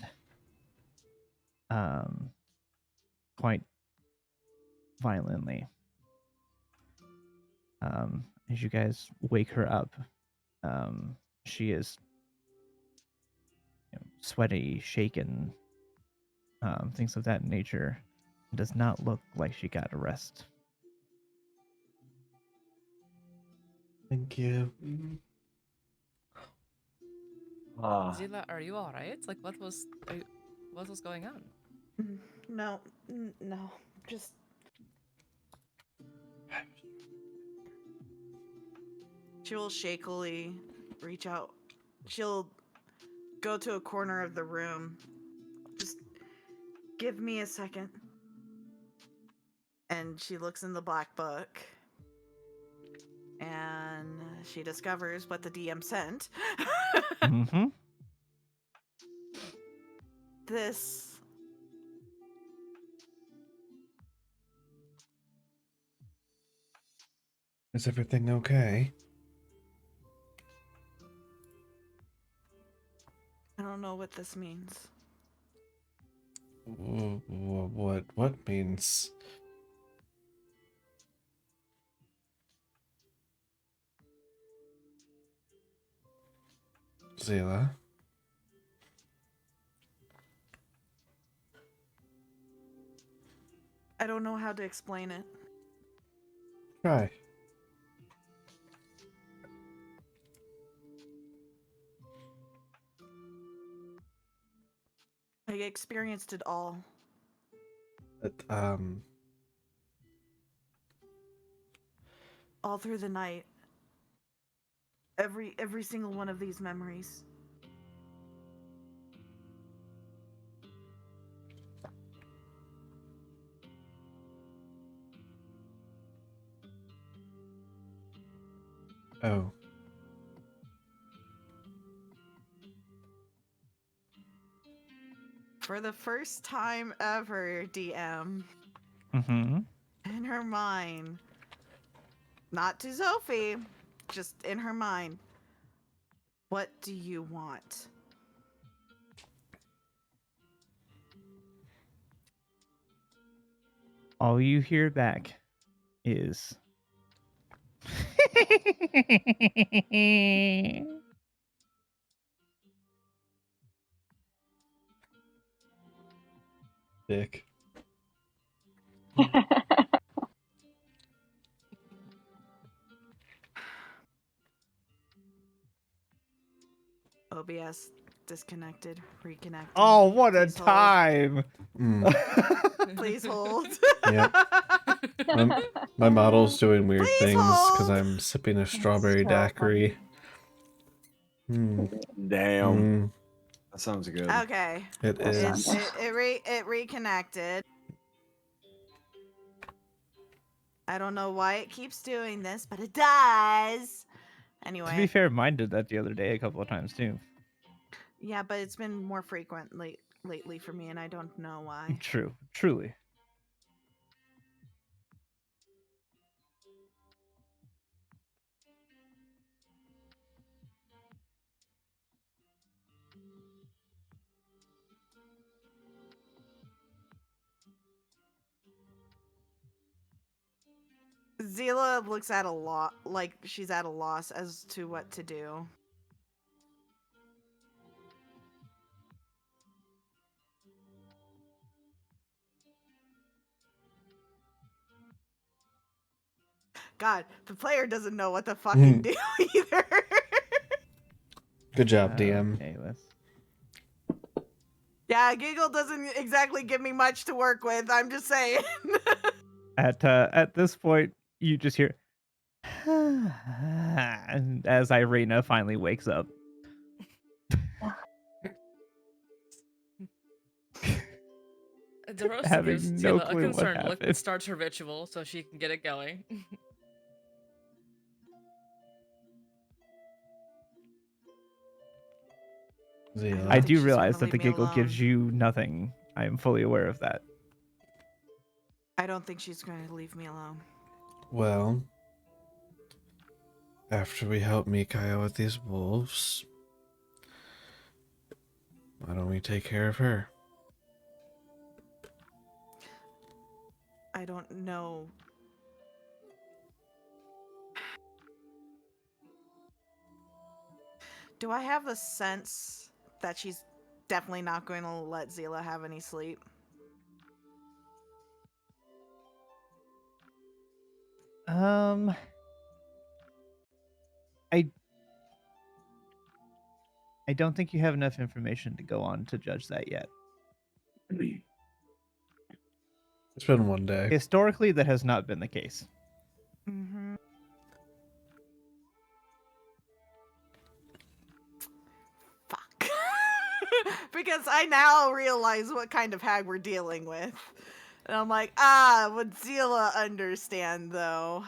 Quite violently. As you guys wake her up, she is sweaty, shaken, things of that nature. It does not look like she got a rest. Thank you. Zila, are you alright? Like, what was going on? No, no, just. She will shakily reach out. She'll go to a corner of the room. Just give me a second. And she looks in the black book. And she discovers what the DM sent. Mm-hmm. This. Is everything okay? I don't know what this means. What means? Zila. I don't know how to explain it. Try. I experienced it all. But, All through the night. Every single one of these memories. oh. For the first time ever, DM, Mm-hmm. in her mind, not to Sophie, just in her mind, what do you want? All you hear back is. Dick. OBS disconnected, reconnecting. Oh, what a Please hold. time! Please hold. Yep. My model's doing weird Please things because hold. I'm sipping a strawberry so daiquiri. Hmm. Damn. That sounds good. Okay. It That is. sounds- It reconnected. I don't know why it keeps doing this, but it does. To be Anyway, fair, mine did that the other day a couple of times too. yeah, but it's been more frequent lately for me, and I don't know why. True, truly. Zila looks at a lot, like she's at a loss as to what to do. God, the player doesn't know what to fucking do either. Good job, DM. Okay, let's. Yeah, Giggle doesn't exactly give me much to work with. I'm just saying. At this point, you just hear, and as Irina finally wakes up. DeRosa Having gives no Tila a clue what concerned look, happened. but starts her ritual so she can get it going. Zila. I think do she's gonna realize that leave the me giggle gives alone. you nothing. I am fully aware of that. I don't think she's going to leave me alone. Well, after we help Mikael with these wolves, why don't we take care of her? I don't know. Do I have a sense that she's definitely not going to let Zila have any sleep? I I don't think you have enough information to go on to judge that yet. It's been one day. Historically, that has not been the case. Mm-hmm. Fuck. Because I now realize what kind of hag we're dealing with. And I'm like, would Zila understand though?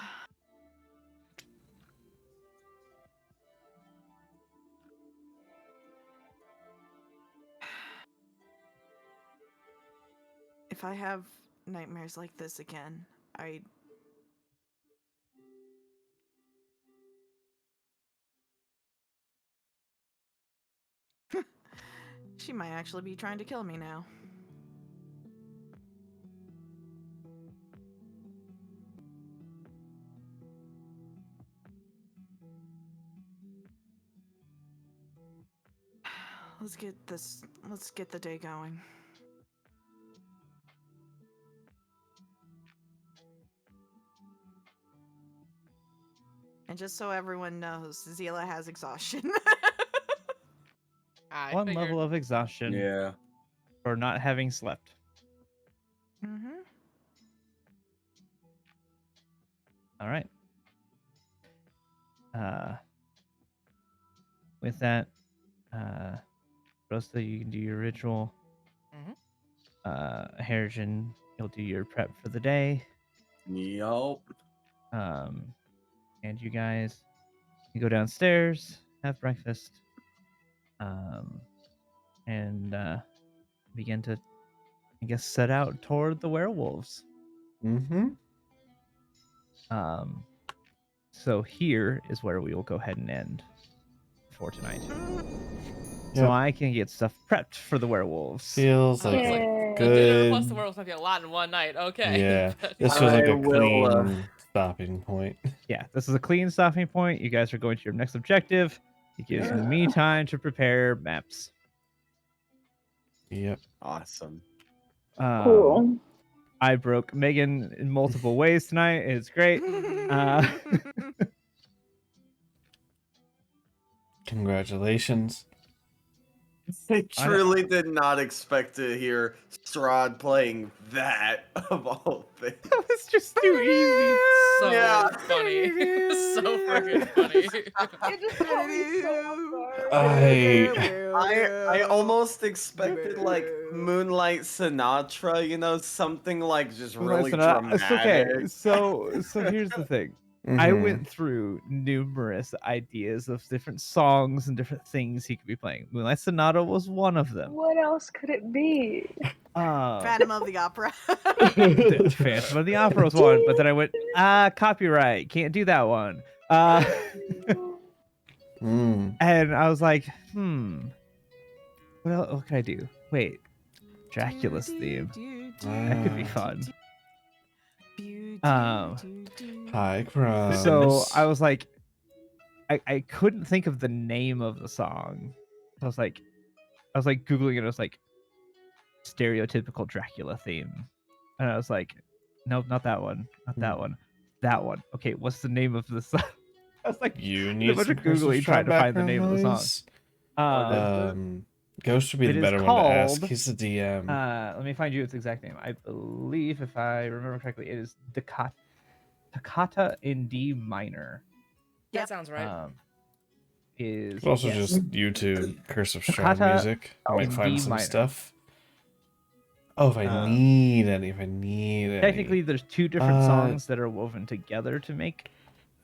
If I have nightmares like this again, she might actually be trying to kill me now. Let's get the day going. And just so everyone knows, Zila has exhaustion. I One figured. level of exhaustion Yeah. for not having slept. Mm-hmm. All right. With that, Rosa, you can do your ritual. Harrigan, you'll do your prep for the day. Yup. And you guys, you go downstairs, have breakfast, and begin to, I guess, set out toward the werewolves. Mm-hmm. So here is where we will go ahead and end for tonight. So Yep. I can get stuff prepped for the werewolves. Feels like Yay. a The dinner plus the good. werewolves might be a lot in one night. Okay. Yeah, But- this feels like I a will, clean stopping point. Yeah, this is a clean stopping point. You guys are going to your next objective. It gives Yeah. me time to prepare maps. Yep. Awesome. Cool. I broke Megan in multiple ways tonight. It's great. Congratulations. I truly did not expect to hear Strahd playing that of all things. That was just too easy. So Yeah. funny. So freaking funny. You just caught me so off guard. I almost expected like Moonlight Sinatra, you know, something like just really dramatic. It's okay. So here's the thing. I Mhm. went through numerous ideas of different songs and different things he could be playing. Moonlight Sonata was one of them. What else could it be? Phantom of the Opera. Phantom of the Opera was one, but then I went, copyright, can't do that one. Mm. And I was like, what can I do? Wait, Dracula's theme. That could be fun. Hi, Crumbs. So I was like, I couldn't think of the name of the song. I was like Googling it. I was like, stereotypical Dracula theme. And I was like, nope, not that one. Not that one. That one. Okay, what's the name of the song? I was like, You a need bunch some of Googling trying to find the name of the song. song. Ghost would be it the is better one to ask. called- He's the DM. Let me find you its exact name. I believe, if I remember correctly, it is Toccata in D minor. That sounds right. Is But also yes. just YouTube Curse of Strahd Toccata music. You might in find D some minor. stuff. Oh, if I need any. Technically, there's two different songs that are woven together to make.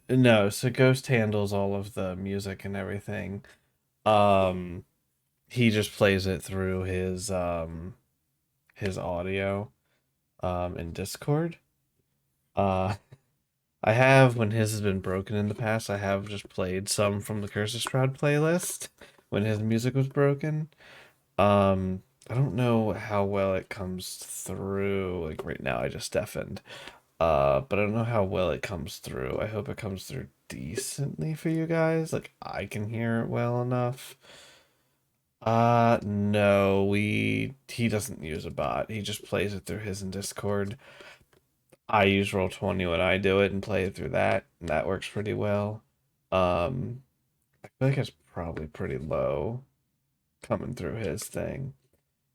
No, so Ghost handles all of the music and everything. He just plays it through his audio in Discord. I have, when his has been broken in the past, I have just played some from the Curse of Strahd playlist when his music was broken. I don't know how well it comes through. Like right now I just deafened. But I don't know how well it comes through. I hope it comes through decently for you guys. Like I can hear it well enough. No, he doesn't use a bot. He just plays it through his in Discord. I use Roll20 when I do it and play it through that, and that works pretty well. I feel like it's probably pretty low coming through his thing.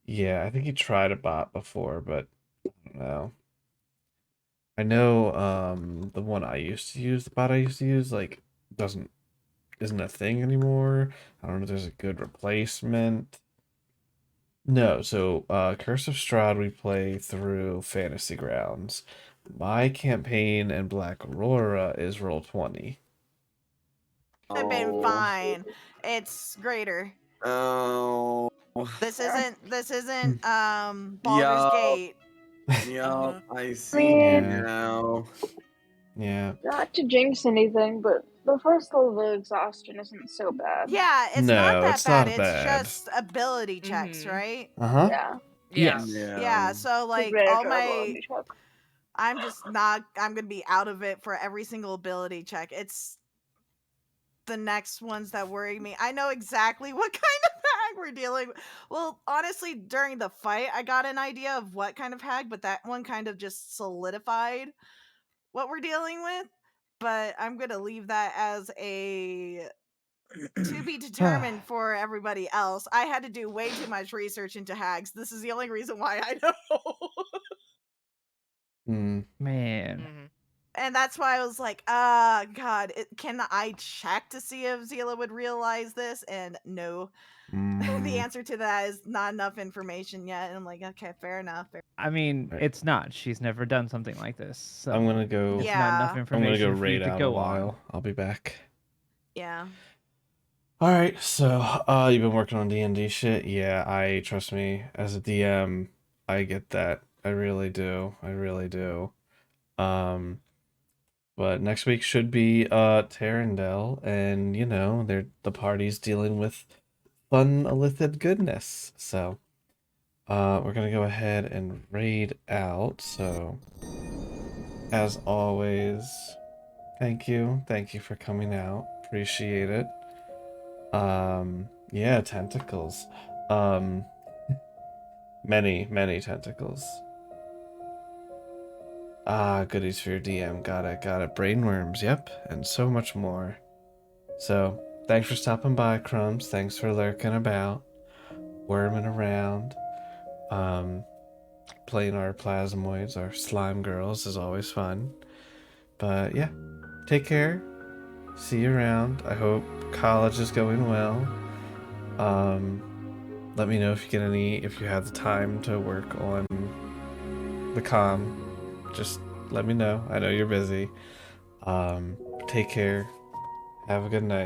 Yeah, I think he tried a bot before, but I don't know. I know the one I used to use, the bot I used to use, like isn't a thing anymore. I don't know if there's a good replacement. No, so Curse of Strahd we play through Fantasy Grounds. My campaign and Black Aurora is Roll20. I've been fine. It's greater. Oh. This isn't Baldur's Yup. Gate. Yup, I see Yeah. now. Yeah. Not to jinx anything, but the first level of exhaustion isn't so bad. Yeah, it's No, not that it's bad. not It's bad. just ability checks, Mhm. right? Uh-huh. Yeah. Yeah. Yeah, so like Very all terrible my ability check. I'm just not I'm gonna be out of it for every single ability check. It's the next ones that worry me. I know exactly what kind of we're dealing. Well, honestly, during the fight, I got an idea of what kind of hag, but that one kind of just solidified what we're dealing with. But I'm gonna leave that as a to be determined for everybody else. I had to do way too much research into hags. This is the only reason why I know. Mm. Man. Mhm. And that's why I was like, God, can I check to see if Zila would realize this? And no. The Mm. answer to that is not enough information yet. And I'm like, okay, fair enough. I mean, Right. it's not. She's never done something like this. So I'm gonna go. it's not enough Yeah. I'm gonna go information for you raid to out a go while. on. I'll be back. Yeah. All right. So, you've been working on D&D shit. Yeah, trust me. As a DM, I get that. I really do. I really do. But next week should be Tarandel, and the party's dealing with fun illicit goodness. So, we're gonna go ahead and raid out. So, as always, thank you for coming out. Appreciate it. Yeah, tentacles. Many tentacles. Goodies for your DM. Got it. Brainworms, yep, and so much more. So, thanks for stopping by, Crumbs. Thanks for lurking about, worming around. Playing our plasmoids, our slime girls is always fun. But yeah, take care. See you around. I hope college is going well. Let me know if you have the time to work on the comm. Just let me know. I know you're busy. Take care. Have a good night.